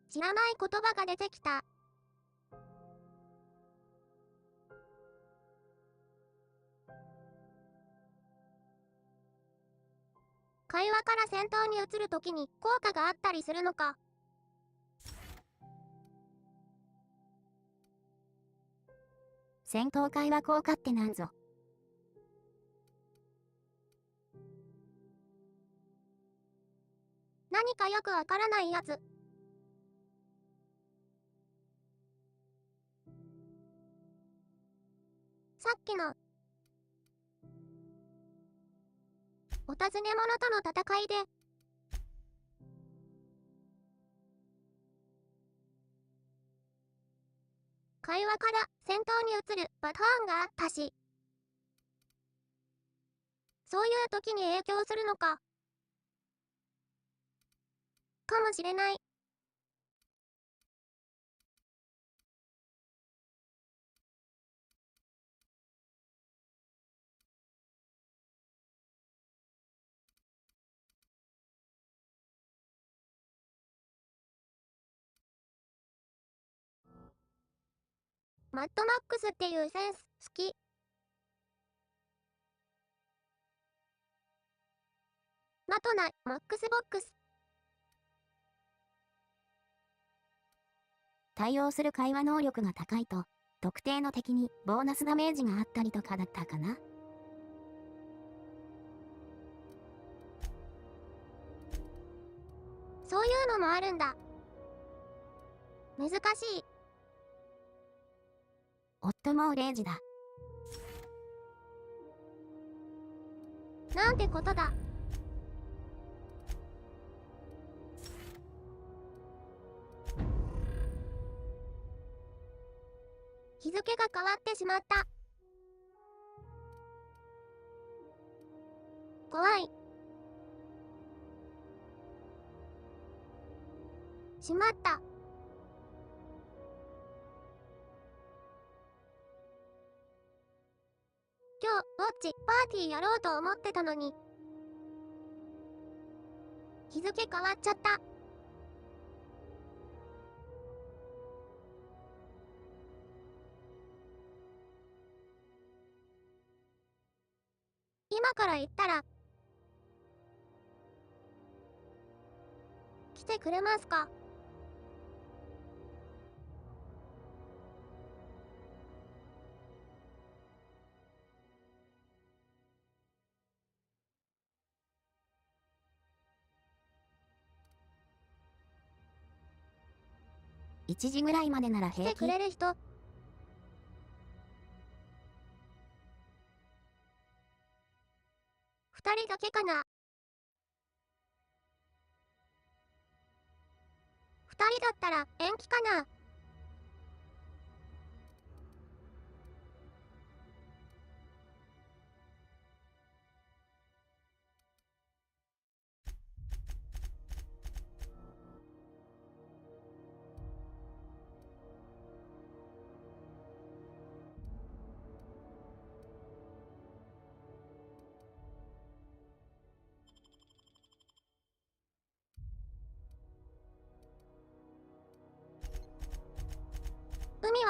知らない言葉が出てきた。会話から戦闘に移るときに効果があったりするのか。戦闘会話効果ってなんぞ。何かよくわからないやつ。さっきのお尋ね者との戦いで会話から戦闘に移るパターンがあったし、そういう時に影響するのか。かもしれない。マッドマックスっていうセンス好き。マトナイマックスボックス。対応する会話能力が高いと、特定の敵にボーナスダメージがあったりとかだったかな。そういうのもあるんだ。難しい。夫も0時だ。なんてことだ。日付が変わってしまった。怖い。しまった。今日、ウォッチ、パーティーやろうと思ってたのに。日付変わっちゃった。今から行ったら、来てくれますか？1時ぐらいまでなら平気。来てくれる人。2人だけかな。2人だったら延期かな。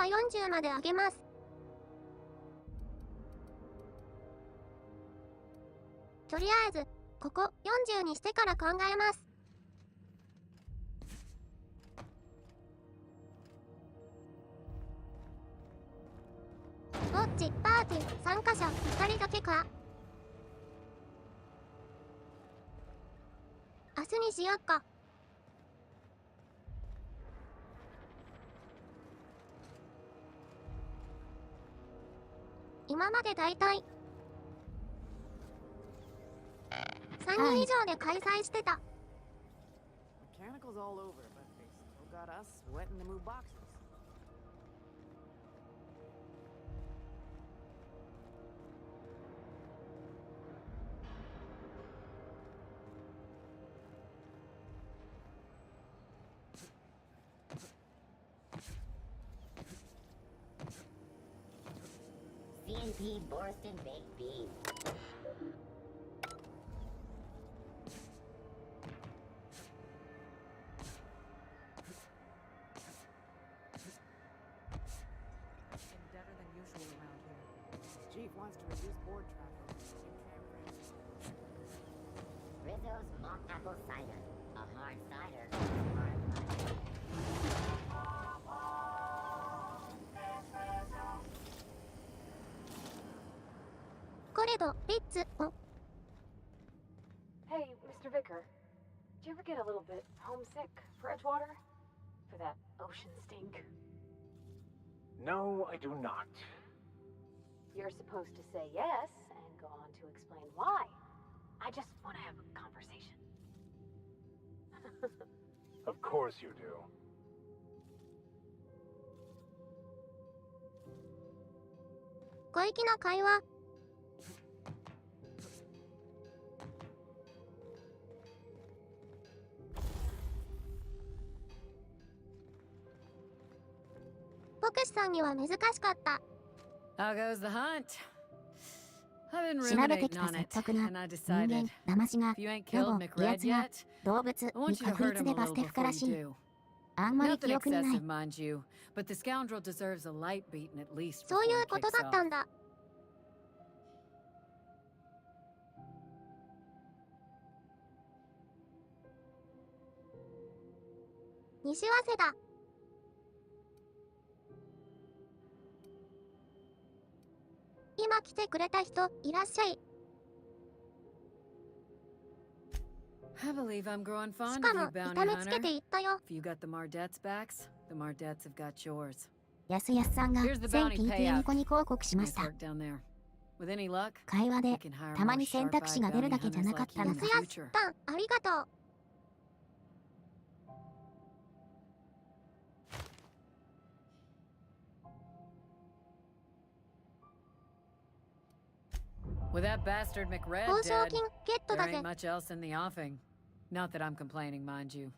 は40まで上げます。とりあえず、ここ40にしてから考えます。ウォッチ、パーティー、参加者2人だけか。明日にしよっか。今までだいたい3人以上で開催してた。Mechanicals all over, but they still got us sweating to move boxes. CNP Borston Baked Beans. Deader than usual around here. Chief wants to reduce board traffic. Rizzo's Mock Apple Cider. A hard cider. Hard cider. コレド、リッツ、お。Hey, Mr. Vicker. Do you ever get a little bit homesick for Edgewater? For that ocean stink? No, I do not. You're supposed to say yes and go on to explain why. I just want to have a conversation. Of course you do. 小粋な会話。牧師さんには難しかった。How goes the hunt? I've been 調べてき ruminating た on 説 it, 得な and I 人 decided 間、騙しが if you ain't ロボ、 killed 威 McRed 圧が yet, 動物 I に want you to 確 hurt 率 him で a バス little テフか before ら you しい。 do. あんまり Nothing 記憶にない excessive, mind you, but the scoundrel deserves a light beating at least そう before い he うこと kicks だったん off. だ。西早稲田。今来てくれた人いらっしゃい。 I believe I'm growing し fond か of も you, 痛 bounty めつけ hunter. ていったよ。 If you got the Mardettes backs, the Mardettes have got yours. やすやすさんが Here's the 1000 bounty PT payout. ニコニ広告しまし Nice た。 work down there. With any luck, 会話 we で can hire たま more に選択肢 sharp-eyed が出る bounty だけじゃ hunters なかっ like た you の in か the やす future. たん、ありがとう。With that bastard McRed 報奨 dead, 金ゲット there だぜ ain't。much else in the offing. Not that I'm complaining, mind you.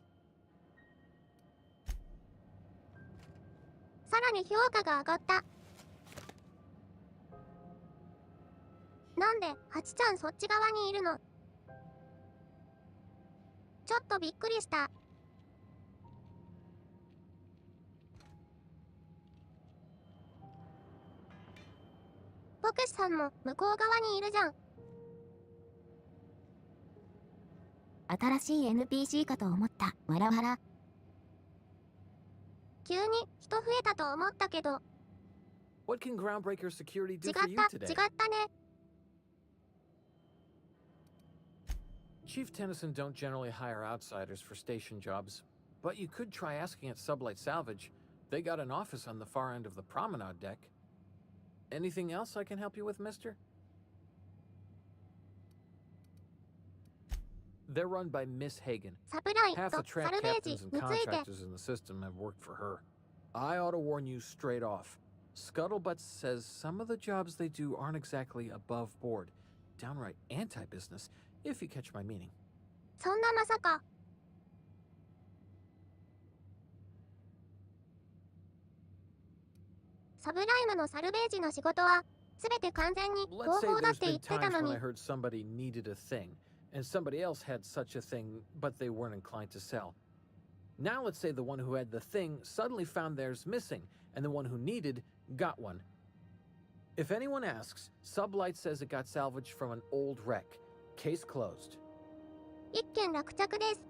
さらに評価が上がった。なんで、ハチちゃんそっち側にいるの？ちょっとびっくりした。牧師さんも向こう側にいるじゃん。新しい NPC かと思った。わらわら。急に人増えたと思ったけど、 What can Groundbreaker Security 違 do っ for you た、違 today? ったね。 Chief Tennyson don't generally hire outsiders for station jobs, but you could try asking at Sublight Salvage. They got an office on the far end of the promenade deck. Anything else I can help you with, mister? They're run by Miss Hagen. サプライ Half と the サ track ルベージ captains に and ついて。 contractors in the system have worked for her. I ought to warn you straight off. Scuttlebutt says some of the jobs they do aren't exactly above board. Downright anti-business, if you catch my meaning. そんなまさか。サブライムのサルベージの仕事は、すべて完全に合 Let's say 法だっ there's て言 been ってた times の when に I。heard somebody needed a thing, and somebody else had such a thing, but they weren't inclined to sell. Now let's say the one who had the thing suddenly found theirs missing, and the one who needed got one. If anyone asks, Sublight says it got salvaged from an old wreck. Case closed. 一件落着です。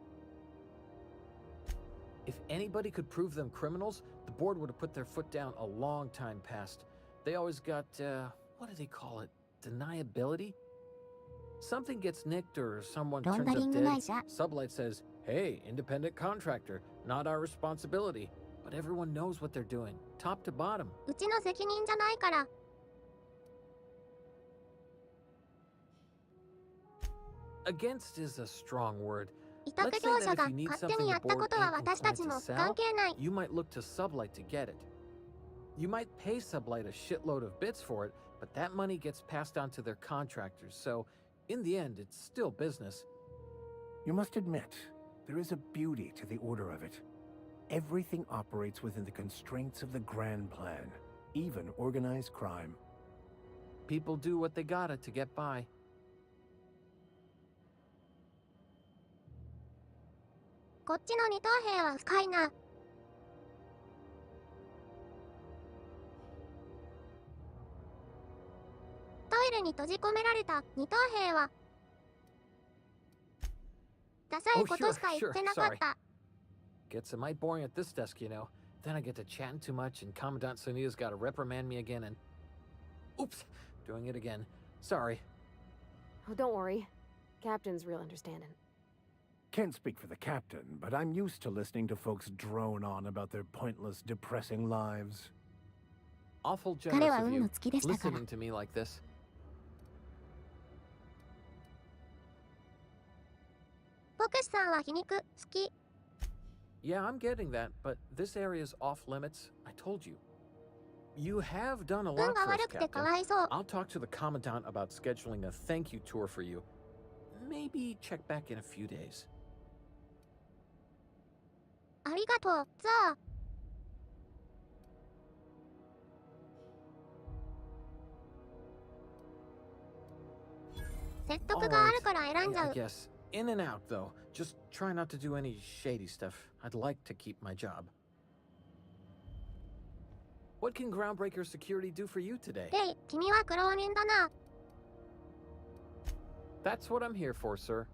If anybody could prove them criminals, the board would have put their foot down a long time past. They always got, what do they call it? Deniability? Something gets nicked or someone turns up dead. Sublight says, hey, independent contractor, not our responsibility. But everyone knows what they're doing, top to bottom. うちの責任じゃないから。Against is a strong word. 委託業者が勝手にやったことは私たちも関係ない。You might look to Sublight to get it. You might pay Sublight a shitload of bits for it, but that money gets passed on to their contractors, so in the end, it's still business. You must admit, there is a beauty to the order of it. Everything operates within the constraints of the grand plan, even organized crime. People do what they gotta to get by. こっちの二等兵は深いな。トイレに閉じ込められた二等兵はダサいことしか言ってなかった。Gets might boring at this desk, you know. Then I get to chatting too much, and Commandant Sonia's got to reprimand me again, and oops, doing it again. Sorry. Oh, don't worry. Captain's real understanding. Can't speak for the captain, but I'm used to listening to folks drone on about their pointless, depressing lives. Awful generous of you, listening to me like this. ボクシさんは皮肉好き。Yeah, I'm getting that, but this area's off limits. I told you. You have done a lot for us, Captain. I'll talk to the Commandant about scheduling a thank you tour for you. Maybe check back in a few days. ありがとう、ザー。説得があるから選んじゃう。I guess. In and out, though. Just try not to do any shady stuff. I'd like to keep my job. What can Groundbreaker Security do for you today? レイ、君は苦労人だな。That's what I'm here for, sir.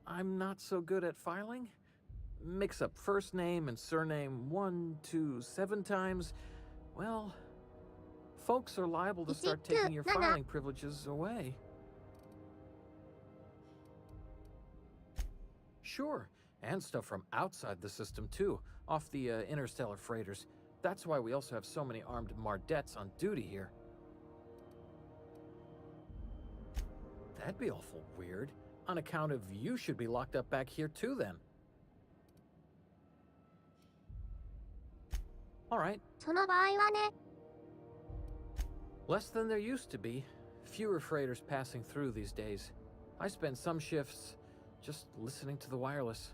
I'm not so good at filing. Mix up first name and surname 1, 2, 7 times. Well, folks are liable to start taking your filing privileges away. Sure, and stuff from outside the system too, off the interstellar freighters. That's why we also have so many armed Mardettes on duty here. That'd be awful weird. On account of you should be locked up back here too then. Alright. その場合はね。Less than there used to be. Fewer freighters passing through these days. I spend some shifts just listening to the wireless.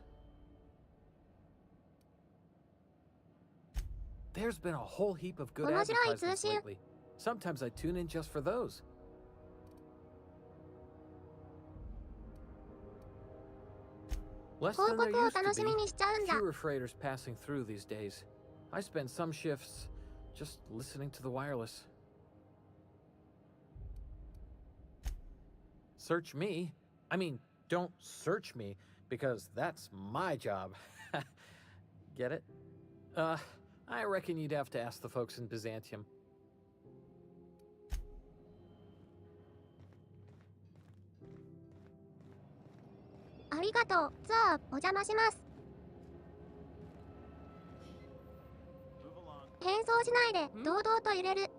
There's been a whole heap of good advertisements lately. Sometimes I tune in just for those. Less than there used to be. Fewer freighters passing through these days. I spend some shifts just listening to the wireless. Search me? I mean, don't search me, because that's my job. Get it? I reckon you'd have to ask the folks in Byzantium. ありがとう、ザー、お邪魔します。変装しないで、堂々と入れる。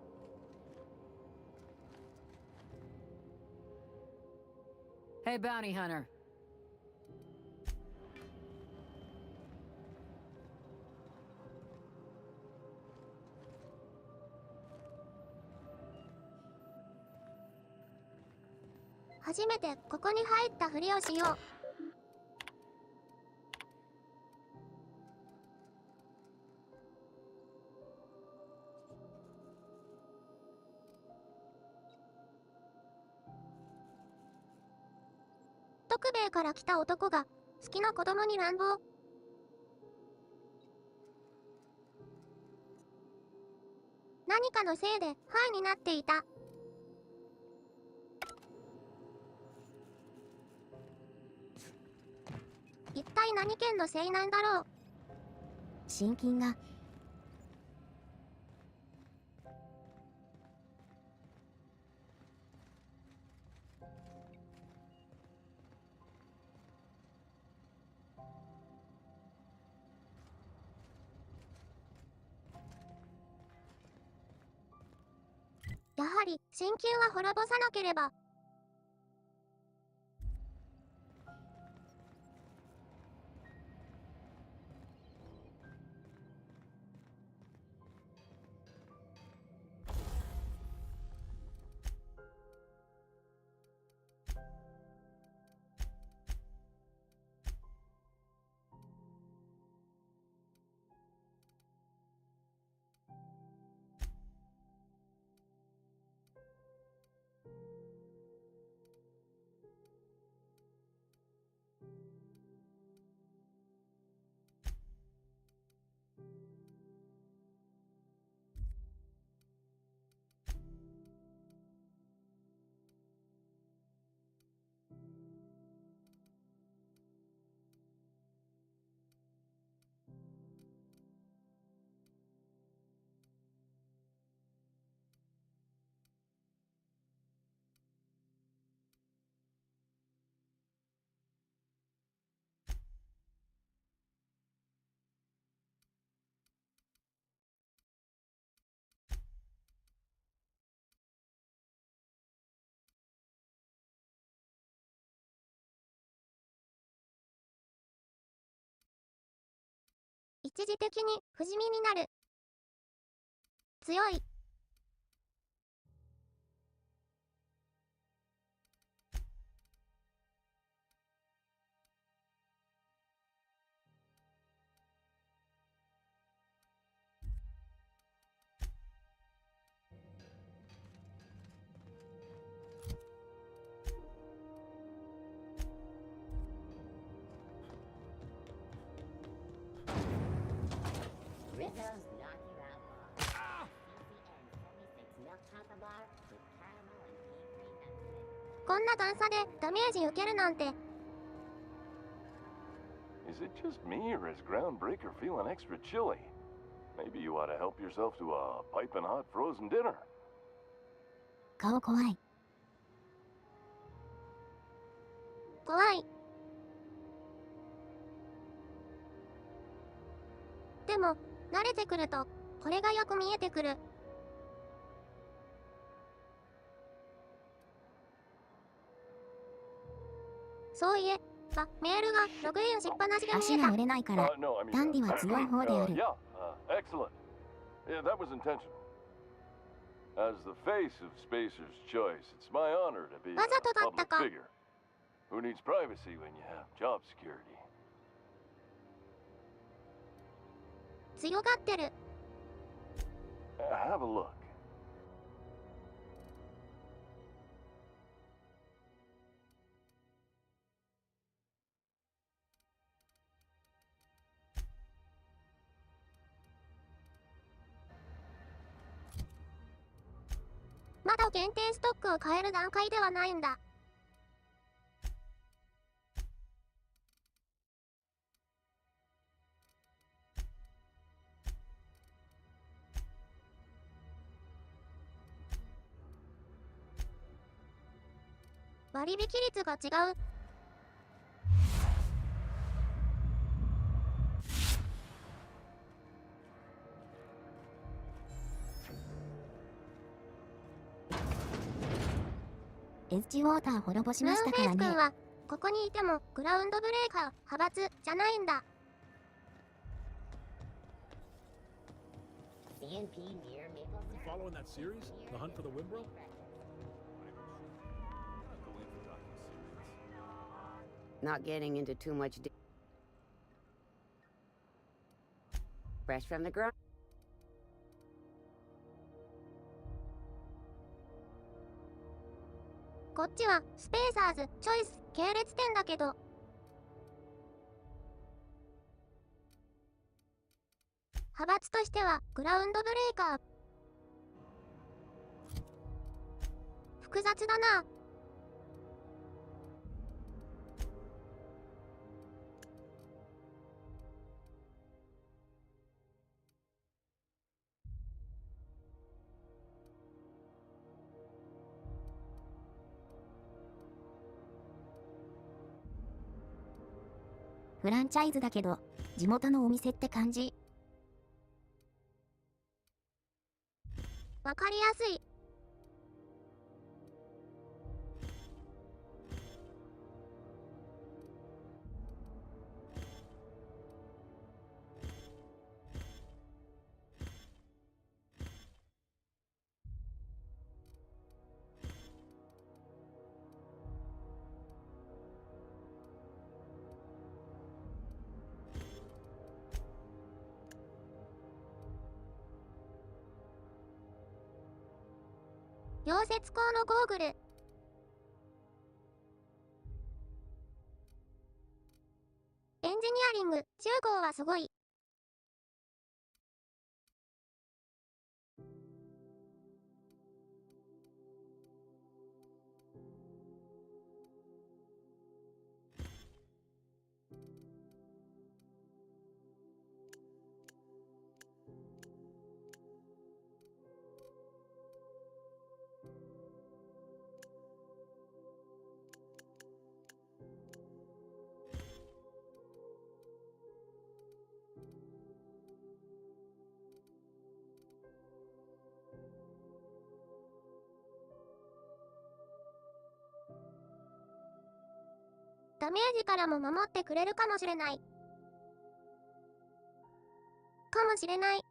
Hey, bounty hunter.「初めてここに入ったふりをしよう。北米から来た男が好きな子供に乱暴。何かのせいでハイになっていた。一体何県のせいなんだろう。心筋が。やはり鍼灸は滅ぼさなければ。一時的に不死身になる。強い。こんな段差でダメージ受けるなんて。 Is it just me, or is Groundbreaker feeling extra chilly? Maybe you ought to help yourself to a piping hot frozen dinner. 顔怖い。怖い。でも、慣れてくると、これがよく見えてくる。そういえば、メールがログインしっぱなしで見えた。足が折れないから、ダンディは強い方である。Yeah, excellent. Yeah, that was intentional. As the face of Spacer's choice, it's my honor to be a public figure. Who needs privacy when you have job security? 強がってる。Have a look. まだ限定ストックを買える段階ではないんだ。割引率が違う。エッジウォーター滅ぼしましたからね。ムーンフェイス君はここにいてもグラウンドブレーカー派閥じゃないんだ。Following that series, The Hunt for the Wimbrel? Not getting into too much fresh from the ground. こっちはスペーサーズチョイス系列店だけど、派閥としてはグラウンドブレーカー。複雑だな。フランチャイズだけど、地元のお店って感じ。わかりやすい。溶接工のゴーグル。エンジニアリング10号はすごい。ダメージからも守ってくれるかもしれない。かもしれない。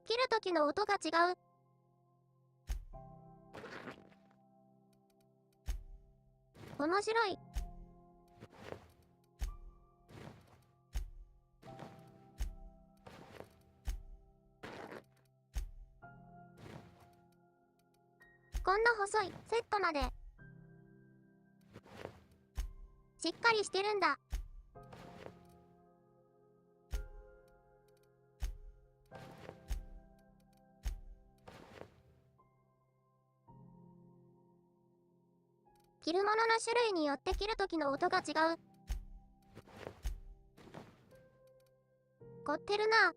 切る時の音が違う。面白い。こんな細いセットまでしっかりしてるんだ。着るものの種類によって切る時の音が違う。凝ってるな。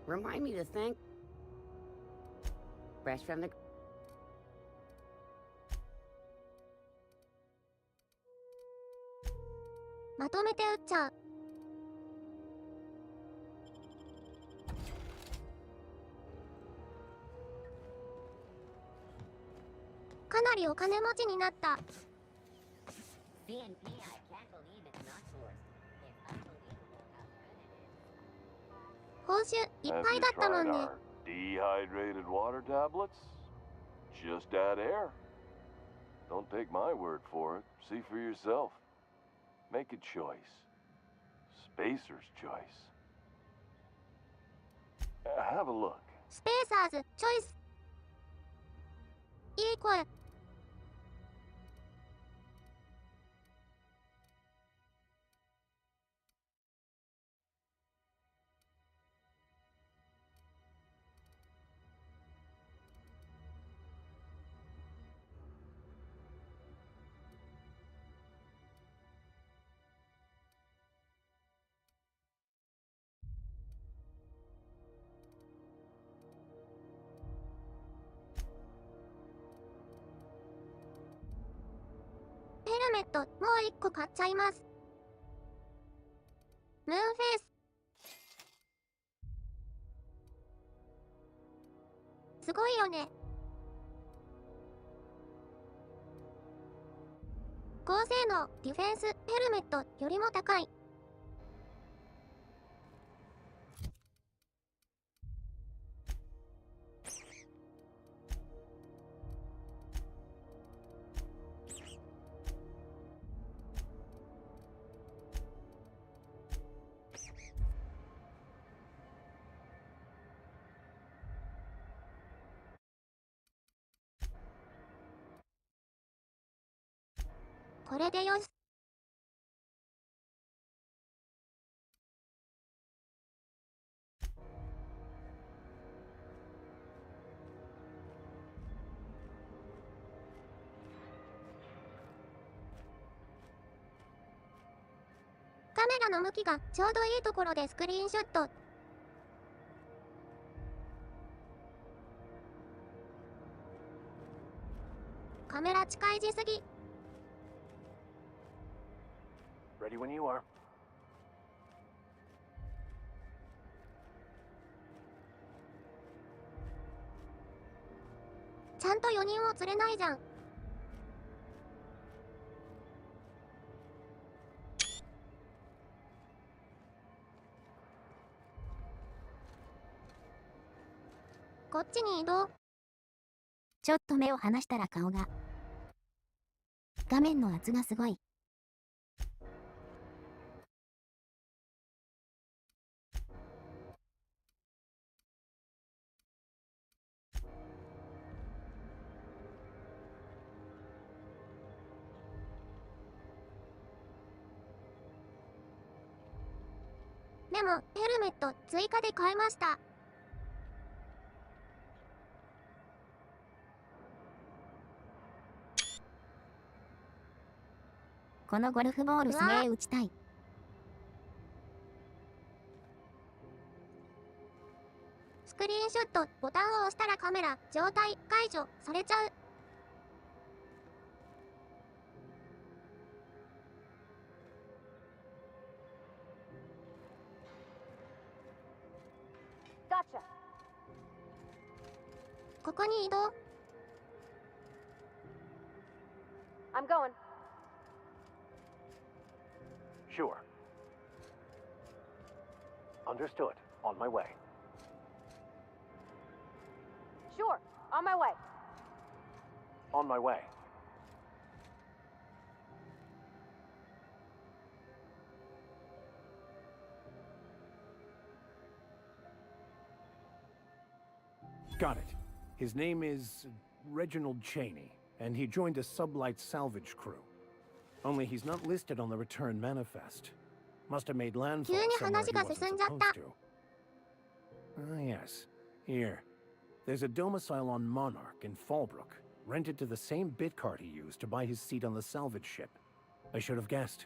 Remind me to thank... Fresh from the... まとめて撃っちゃう。かなりお金持ちになった。報酬いっぱいだったもんね。Dehydrated water tablets? Just add air. Don't take my word for it. See for yourself. Make a choice. Spacer's choice. Have a look. スペーサーズチョイス。いい声。ヘルメットもう一個買っちゃいます。ムーンフェイス。すごいよね。高性能ディフェンスヘルメットよりも高い。これでよし。カメラの向きがちょうどいいところでスクリーンショット。カメラ近いじすぎ。Ready when you are. ちゃんと4人を釣れないじゃん。こっちに移動。ちょっと目を離したら顔が。画面の圧がすごい。でもヘルメット追加で買いました。このゴルフボールすげえ打ちたい。スクリーンショットボタンを押したらカメラ状態解除されちゃう。ここに移動。I'm going. Sure. Understood. On my way. Sure. On my way. On my way. Got it. His name is Reginald Cheney, and he joined a sublight salvage crew. Only he's not listed on the return manifest. Must have made landfall somewhere he wasn't supposed to. Ah, yes. Here. There's a domicile on Monarch in Fallbrook, rented to the same bit card he used to buy his seat on the salvage ship. I should have guessed.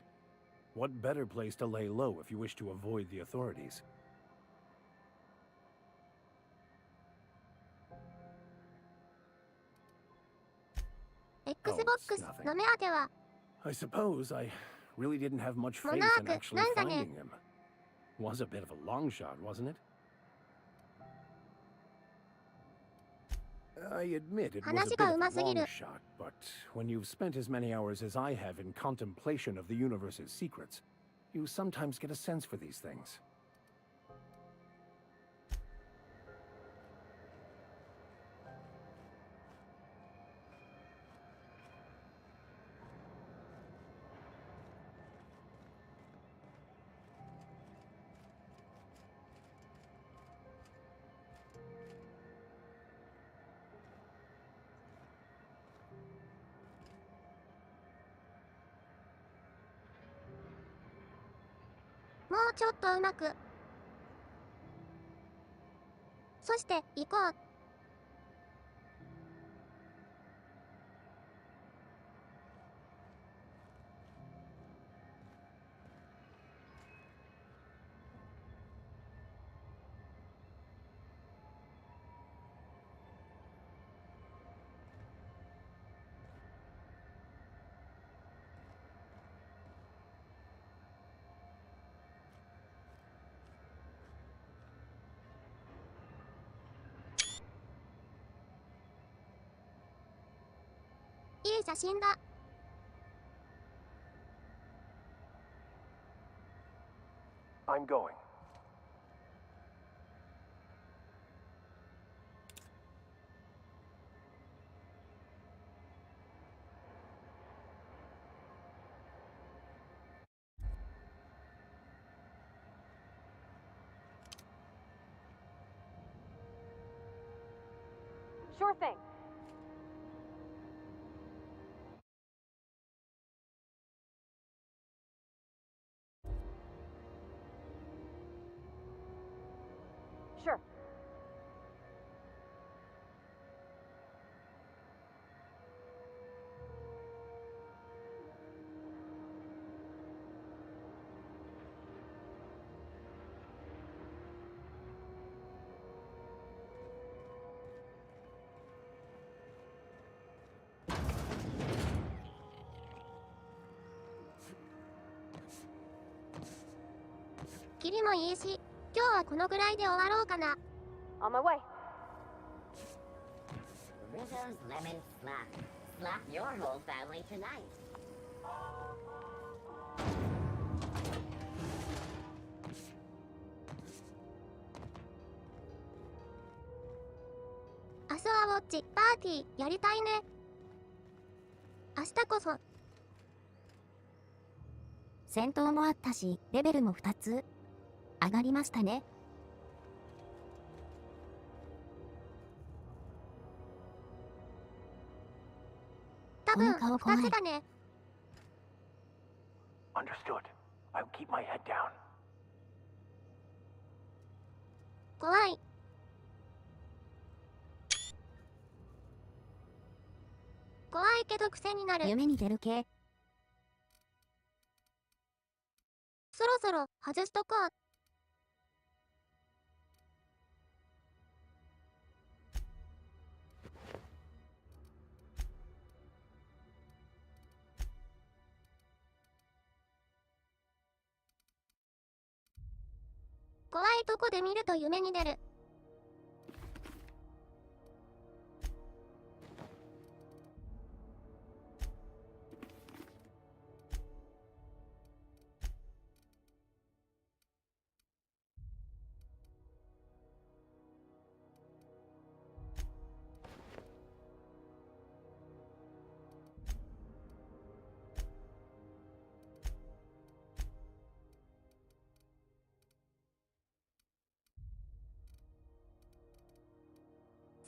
What better place to lay low if you wish to avoid the authorities? クスボックスの目当ては I suppose I really didn't have much faith in Monarch, actually なんだね。 finding him. Was a bit of a long shot, wasn't it? I admit it was a 話 bit が of う a ますぎ long る。 shot, but when you've spent as many hours as I have in contemplation of the universe's secrets, you sometimes get a sense for these things. もうちょっとうまく。そして行こう。いい写真だ。I'm going. Sure thing. Sure.「キリもいいし、今日はこのぐらいで終わろうかな。 On my way. Rizzo's Lemon Slap. Slap your whole family tonight. 明日はウォッチパーティーやりたいね。明日こそ。戦闘もあったし、レベルも2つ上がりましたね。多分この顔怖い。 2つだね。 Understood. I'll keep my head down. 怖い。怖いけど癖になる。夢に出る系。そろそろ外しとこう。怖いとこで見ると夢に出る。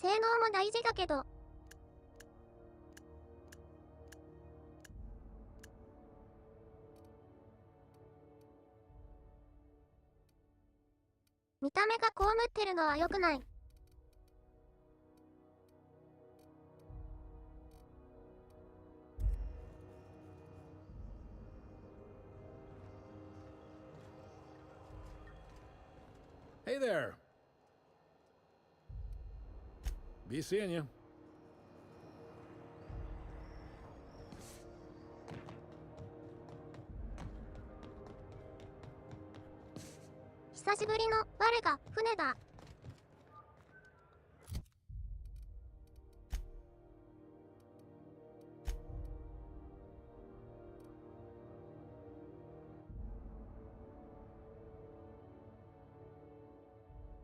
性能も大事だけど。見た目が被ってるのは良くない。Hey there. Be seeing you. 久しぶりの我が船だ。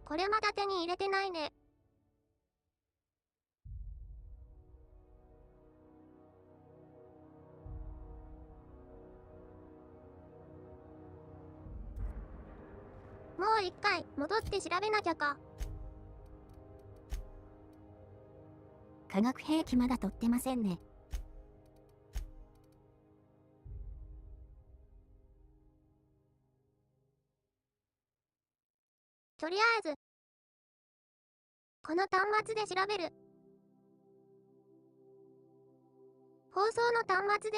これまだ手に入れてないね。もう一回戻って調べなきゃか。化学兵器まだ取ってませんね。とりあえずこの端末で調べる。放送の端末で。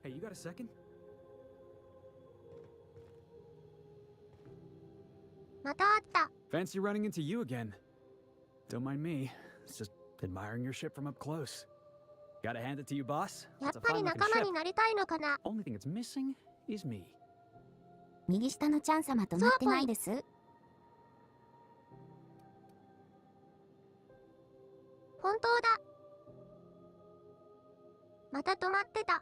Hey, you got a second? またあった。 Fancy running into you again. Don't mind me. It's just admiring your ship from up close. Gotta hand it to you, boss. やっ That's a ぱり fine-looking 仲間に ship. なりたいのかな。 Only thing it's missing is me. 右下のチャン様止まってないです。本当だ。また止まってた。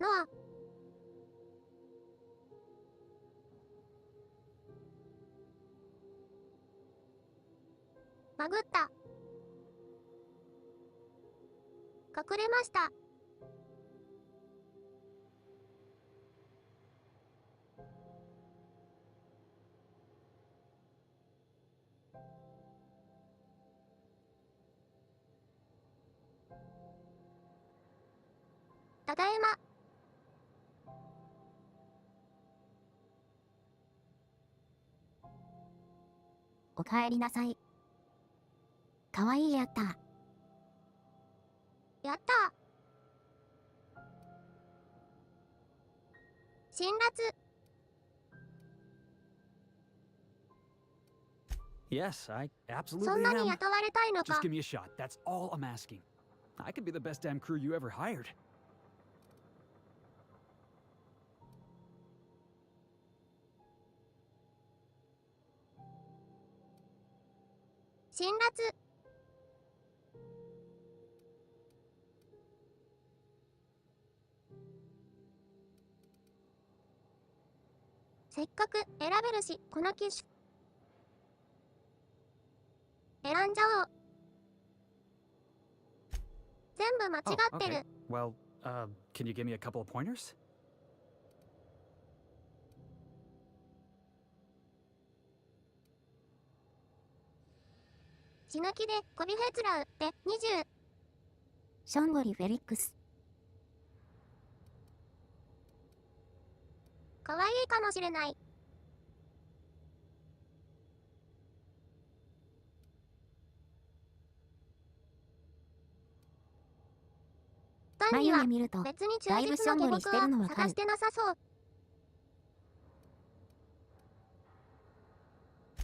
ノア。バグった。隠れました。ただいま。おかえりなさい。かわいいやった。やった。辛辣。 Yes, I そ absolutely んなに am. 雇われたいの Just か。 give me a shot. That's all I'm asking. I could be the best damn crew you ever hired. 辛辣。せっかく選べるし、この機種選んじゃおう。全部間違 Oh, ってる。 okay. Well, can you give me a couple of pointers? 死ぬ気でコビフェツラウって20。ションゴリフェリックス。かわいいかもしれない。単には眉毛見ると別に忠だいぶ実な下ションゴリしてるの僕わかるは探してなさそう。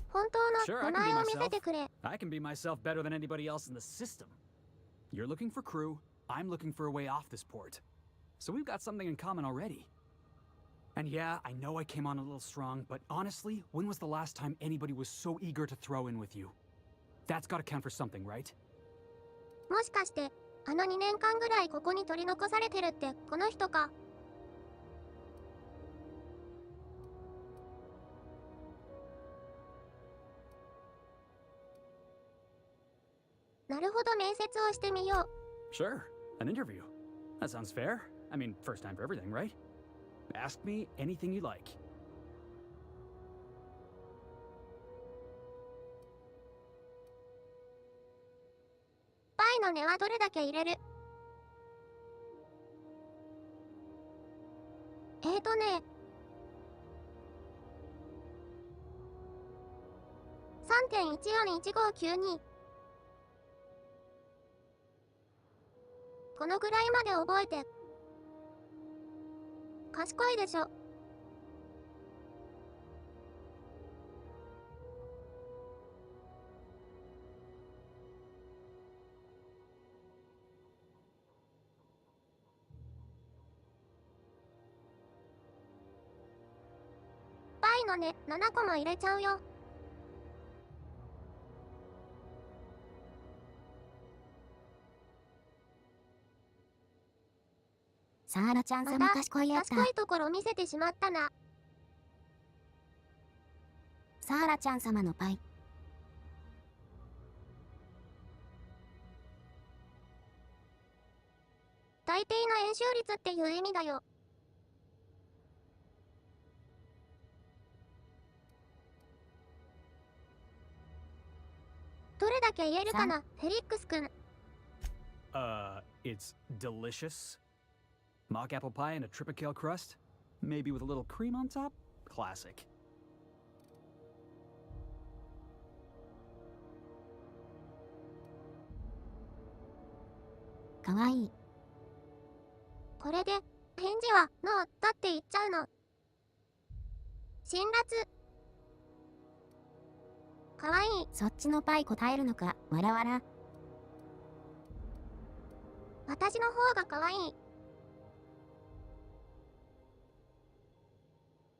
本当 Sure, の I 名 can be 前を見せ myself. てくれ。 I can be myself better than anybody else in the system. You're looking for crew, I'm looking for a way off this port. So we've got something in common already. And yeah, I know I came on a little strong, but honestly, when was the last time anybody was so eager to throw in with you? That's gotta count for something, right? もしかしてあの2年間ぐらいここに取り残されてるってこの人か。なるほど、面接をしてみよう。 Sure, an interview. That sounds fair. I mean, first time for everything, right? Ask me anything you like. パイの値はどれだけ入れる？3.141592。このぐらいまで覚えて。賢いでしょ。パイのね、7個も入れちゃうよ。サーラちゃん様賢いやつだ。賢いところ見せてしまったな。サーラちゃん様のパイ。大抵の円周率っていう意味だよ。どれだけ言えるかな、フェリックス君。It's delicious. Mock apple pie and a tripicale crust? Maybe with a little cream on top? Classic. かわいい。これで、返事は、ノーだって言っちゃうの。辛辣。かわいい。そっちのパイ答えるのか、わらわら。私の方がかわいい。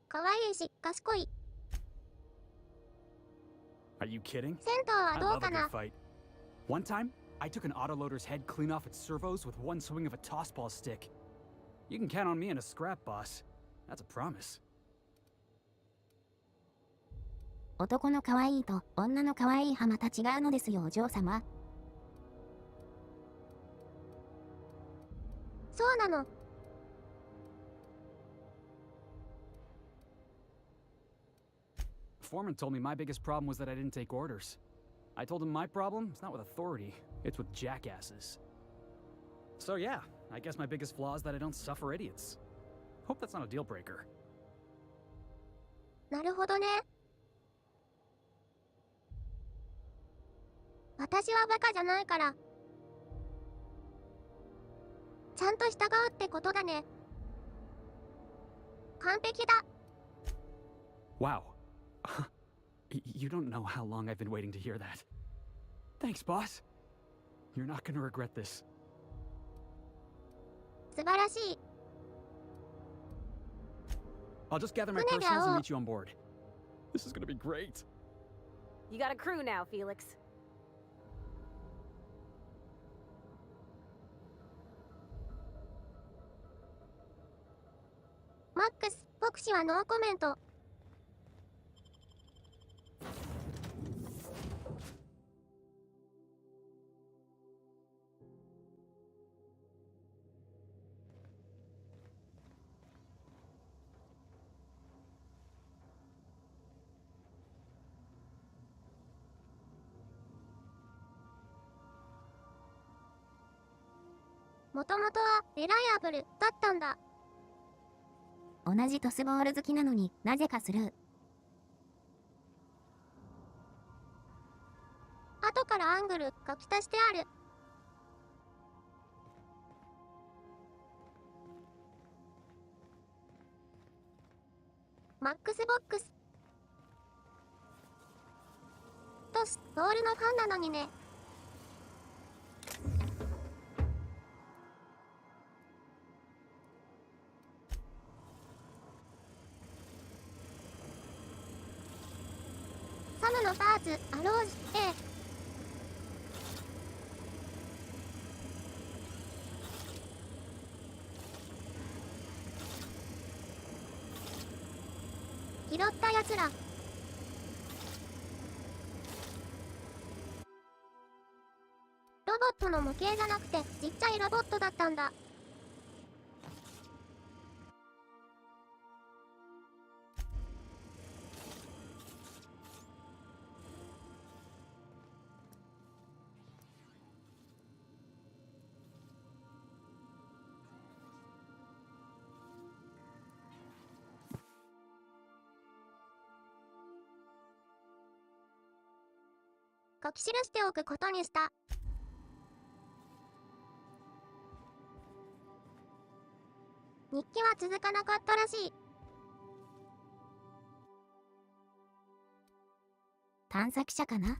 かわいいし、賢い。Are you kidding? 銭湯は I どう love か a な。 good fight. One time, I took an autoloader's head clean off its servos with one swing of a tossball stick. You can count on me in a scrap, boss. That's a promise. 男の可愛いと女の可愛いはまた違うのですよ、お嬢様。そうなの。Foreman told me my biggest problem was that I didn't take orders. I told him my problem is not with authority, it's with jackasses. So yeah, I guess my biggest flaw is that I don't suffer idiots. Hope that's not a deal breaker. なるほどね。私はバカじゃないから。ちゃんと従うってことだね。完璧だ。Wow. You don't know how long I've been waiting to hear that. Thanks, boss. You're not gonna regret this. 素晴らしい。I'll just gather my personals and meet you on board. This is gonna be great. You got a crew now, Felix. マックス、牧師はノーコメント。もともとはレライアブルだったんだ。同じトスボール好きなのになぜかスルー。後からアングル書き足してある。マックスボックス。トス、ボールのファンなのにね。サムのパーツ、アロージ、拾ったやつら。ロボットの模型じゃなくてちっちゃいロボットだったんだ。書き記しておくことにした。2日記は続かなかったらしい。探索者かな。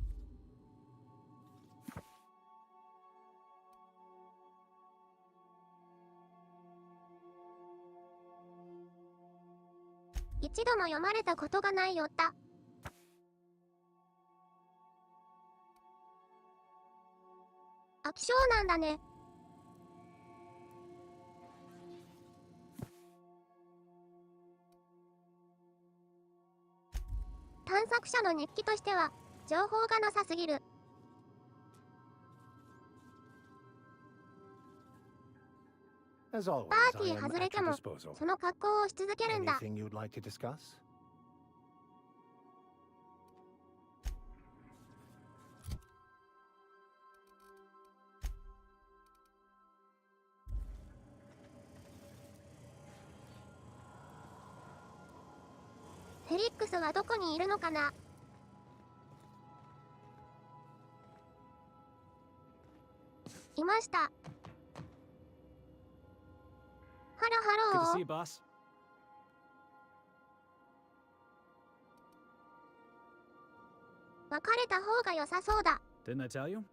一度も読まれたことがないよった。飽き性なんだね。探索者の日記としては情報がなさすぎる。パーティー外れてもその格好をし続けるんだ。フェリックスはどこにいるのかな。いました。ハローハロー。Good to see you, boss. 別れた方が良さそうだ。Didn't I tell you?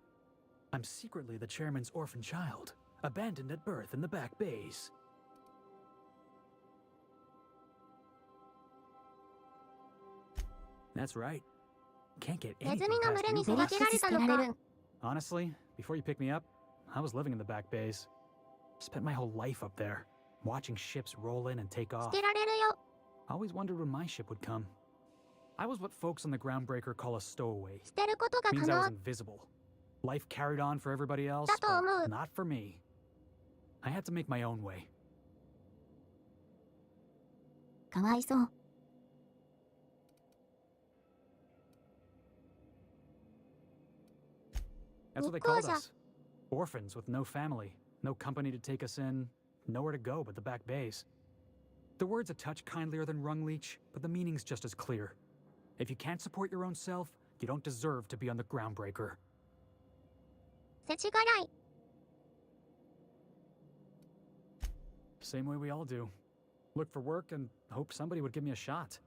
I'm secretly the chairman's orphan child, abandoned at birth in the back bays. That's right. Can't get anything past you, boss. Honestly, before you picked me up, I was living in the back bays. Spent my whole life up there, watching ships roll in and take off. Always wondered when my ship would come. I was what folks on the Groundbreaker call a stowaway. Means I was invisible. Life carried on for everybody else, but not for me. I had to make my own way. かわいそう。That's what they called us. Orphans with no family, no company to take us in, nowhere to go but the back bays. The word's a touch kindlier than rung leech, but the meaning's just as clear. If you can't support your own self, you don't deserve to be on the Groundbreaker. 世知辛い。 Same way we all do. Look for work and hope somebody would give me a shot.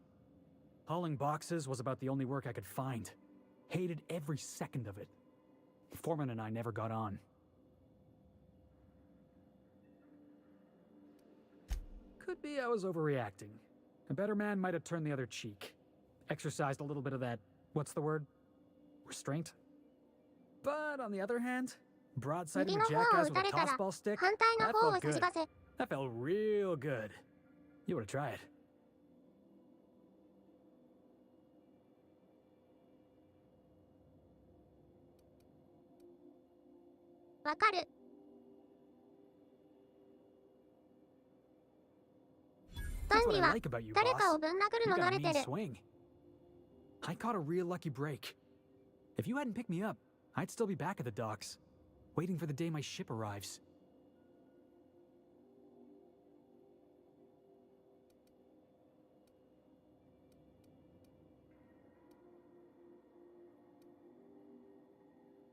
Hauling boxes was about the only work I could find. Hated every second of it. Foreman and I never got on. Could be I was overreacting. A better man might have turned the other cheek. Exercised a little bit of that, what's the word? Restraint? But on the other hand, broadsiding a jackass with a tossball stick, that felt good. That felt real good. You ought to try it. わかる。ダンディは誰かをぶん殴るの慣れてる。I caught a real lucky break. If you hadn't picked me up, I'd still be back at the docks, waiting for the day my ship arrives.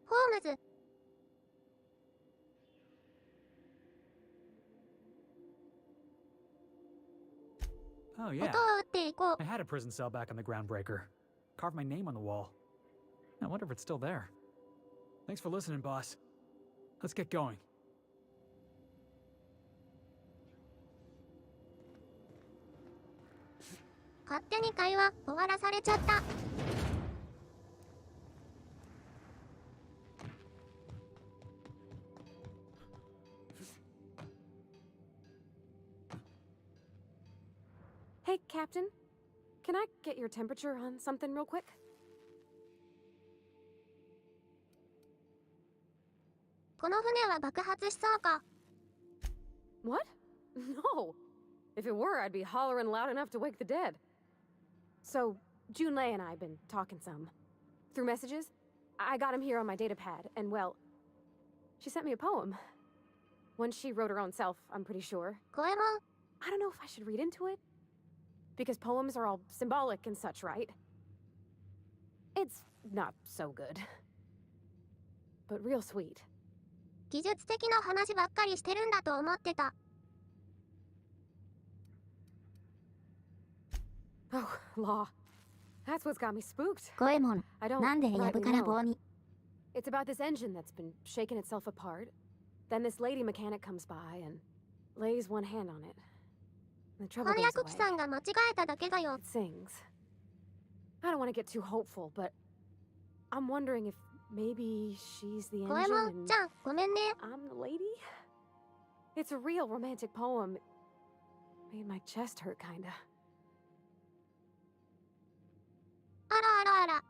Holmes. Oh yeah. I had a prison cell back on the Groundbreaker. Carved my name on the wall. I wonder if it's still there. Thanks for listening, boss. Let's get going. 勝手に会話終わらされちゃった。Hey, Captain. Can I get your temperature on something real quick? この船は爆発しそうか。What? No. If it were, I'd be hollering loud enough to wake the dead. So, Junlei and I have been talking some. Through messages, I got him here on my datapad, and well, she sent me a poem. One she wrote her own self, I'm pretty sure. Goemon? I don't know if I should read into it. Because poems are all symbolic and such, right? It's not so good. But real sweet. 技術的な話ばっかりしてるんだと思ってた。Oh, law. That's what's got me spooked. ゴエモン、 I don't なんでやぶ rightly から棒 know. に。 It's about this engine that's been shaking itself apart. Then this lady mechanic comes by and lays one hand on it. The trouble 翻 goes 訳機さん away. が間違えただけだよ。 It sings. I don't want to get too hopeful, but I'm wondering if maybe she's the ゴエ engine モン and ちゃん、ごめんね。 I'm the lady? It's a real romantic poem. Made my chest hurt, kinda. あらあらあら。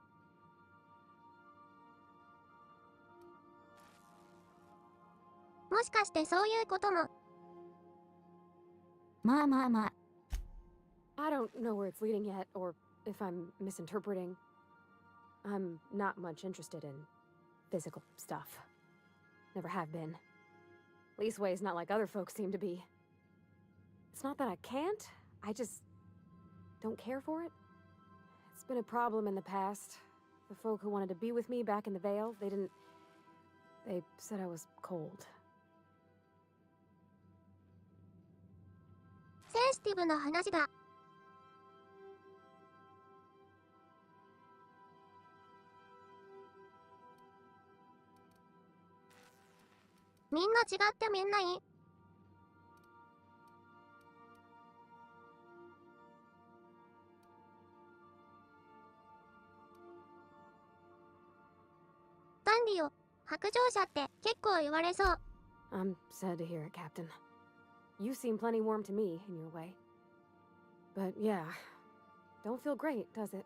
もしかしてそういうことも。まあまあまあ。 I don't know where it's leading yet, or if I'm misinterpreting. I'm not much interested in physical stuff. Never have been. Leastways, not like other folks seem to be. It's not that I can't, I just don't care for it. It's been a problem in the past. The folk who wanted to be with me back in the Vale, they said I was cold. センシティブな話だ。みんな違ってみんないい。ダンディを白状者って結構言われそう。 I'm sad to hear it, Captain. You seem plenty warm to me in your way. But yeah, don't feel great, does it?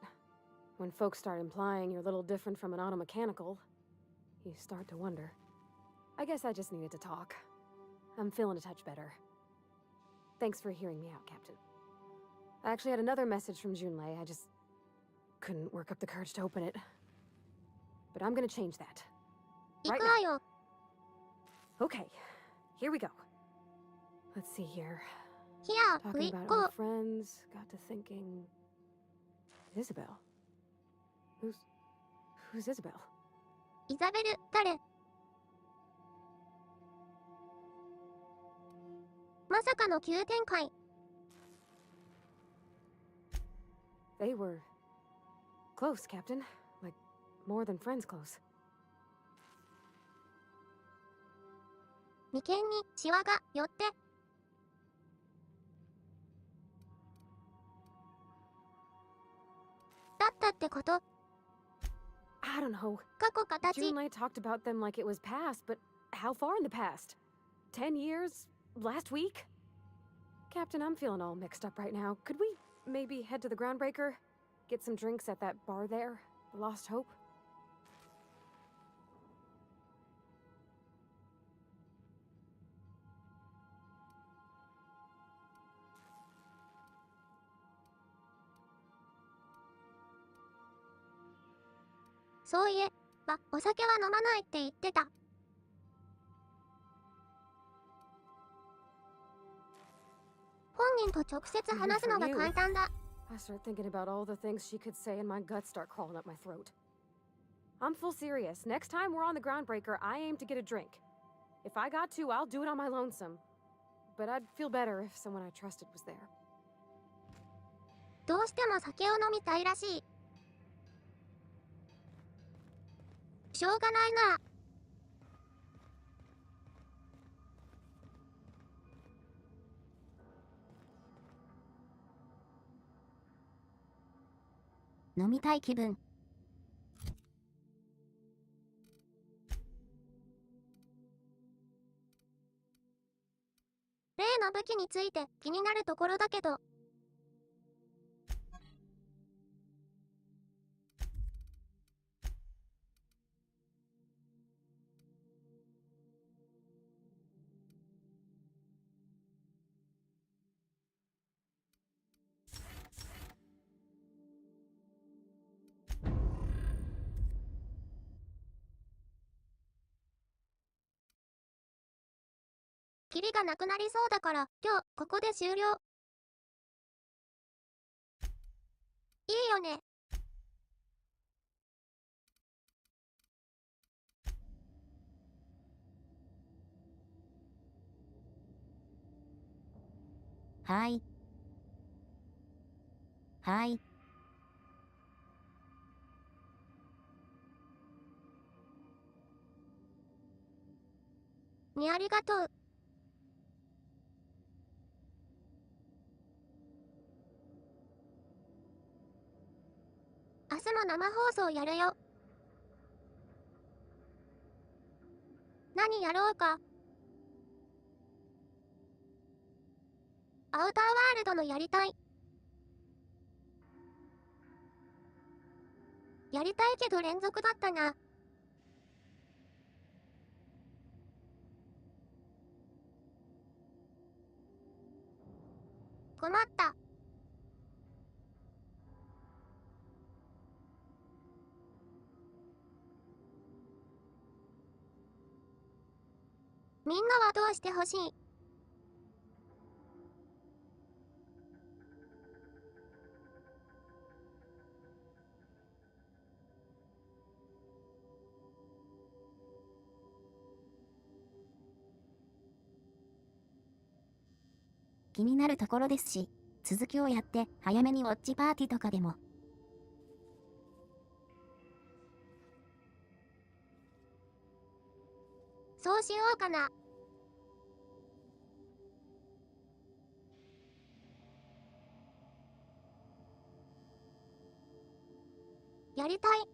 When folks start implying you're a little different from an automechanical, you start to wonder. I guess I just needed to talk. I'm feeling a touch better. Thanks for hearing me out, Captain. I actually had another message from Junlei. I just couldn't work up the courage to open it. But I'm gonna change that. 行 Right くわよ。 Okay, here we go. Let's see here. Here Talking we about go. old friends, got to thinking... Isabel? Who's Isabel? イザベル、誰？まさかの急展開。 They were... close, Captain. Like, more than friends close. 眉間にシワが寄って。だったってこと？ I don't know. 過去形。 Junlei talked about them like it was past, but how far in the past? 10 years? Last week? Captain, I'm feeling all mixed up right now. Could we maybe head to the Groundbreaker? Get some drinks at that bar there? The Lost Hope? そういえば、お酒は飲まないって言ってた。本人と直接話すのが簡単だ。 I start thinking about all the things she could say and my guts start crawling up my throat. I'm full serious. Next time we're on the Groundbreaker, I aim to get a drink. If I got to, I'll do it on my lonesome. But I'd feel better if someone I trusted was there. どうしても酒を飲みたいらしい。しょうがないな。飲みたい気分。例の武器について気になるところだけど。キリがなくなりそうだから今日ここで終了。いいよね。はい。はい。ありがとう。明日も生放送やるよ。何やろうか。アウターワールドのやりたい。やりたいけど連続だったな。困った。みんなはどうしてほしい？気になるところですし、続きをやって早めにウォッチパーティーとかでも。そうしようかな。やりたい。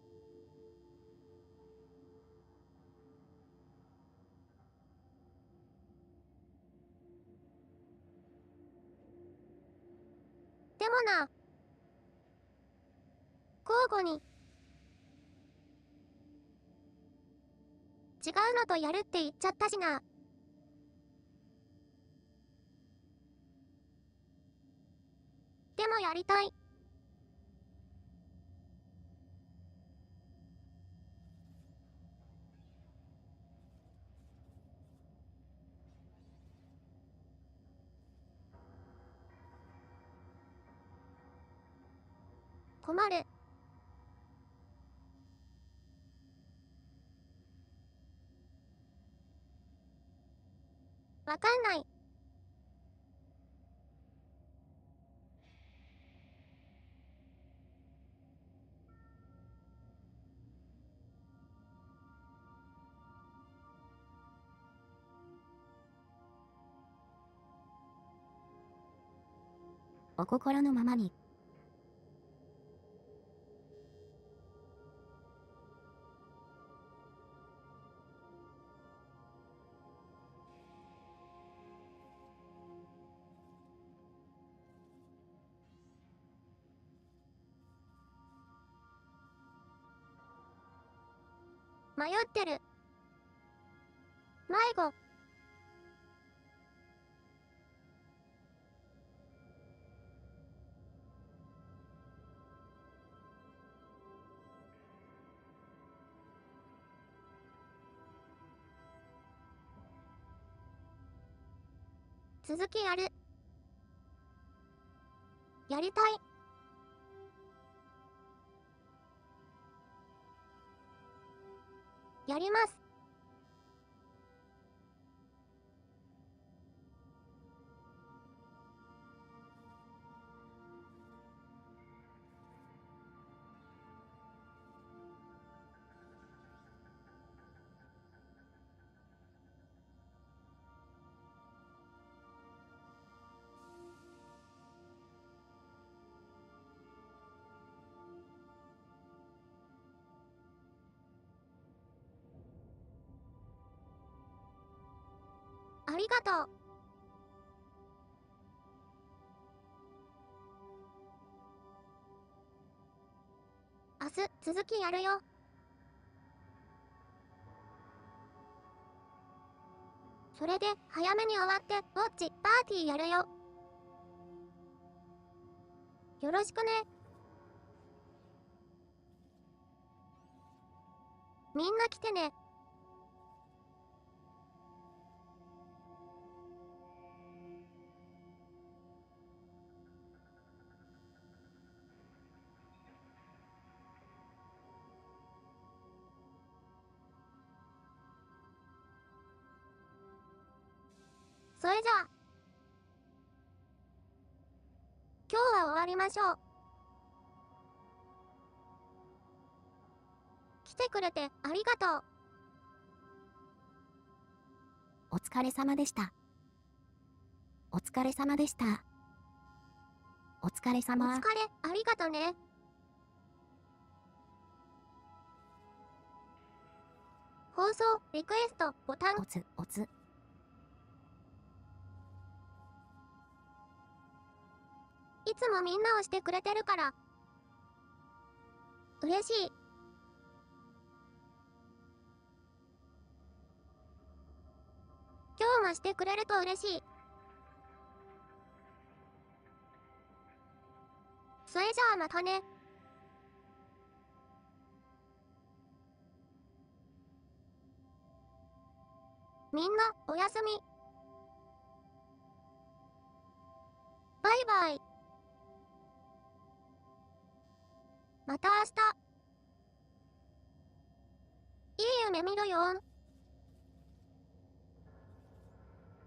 でもな、交互に違うのとやるって言っちゃったしな。でもやりたい。困る。わかんない。お心のままに。迷ってる。迷子。続きやる。やりたい。やります。ありがとう。明日続きやるよ。それで早めに終わってウォッチパーティーやるよ。よろしくね。みんな来てね。それじゃあ今日は終わりましょう。来てくれてありがとう。お疲れ様でした。お疲れ様でした。お疲れ様。お疲れ、ありがとね。放送、リクエスト、ボタン。おつ、おつ。いつもみんなをしてくれてるから。嬉しい。今日もしてくれると嬉しい。それじゃあまたね。みんな、おやすみ。バイバイ。また明日。いい夢見ろよん。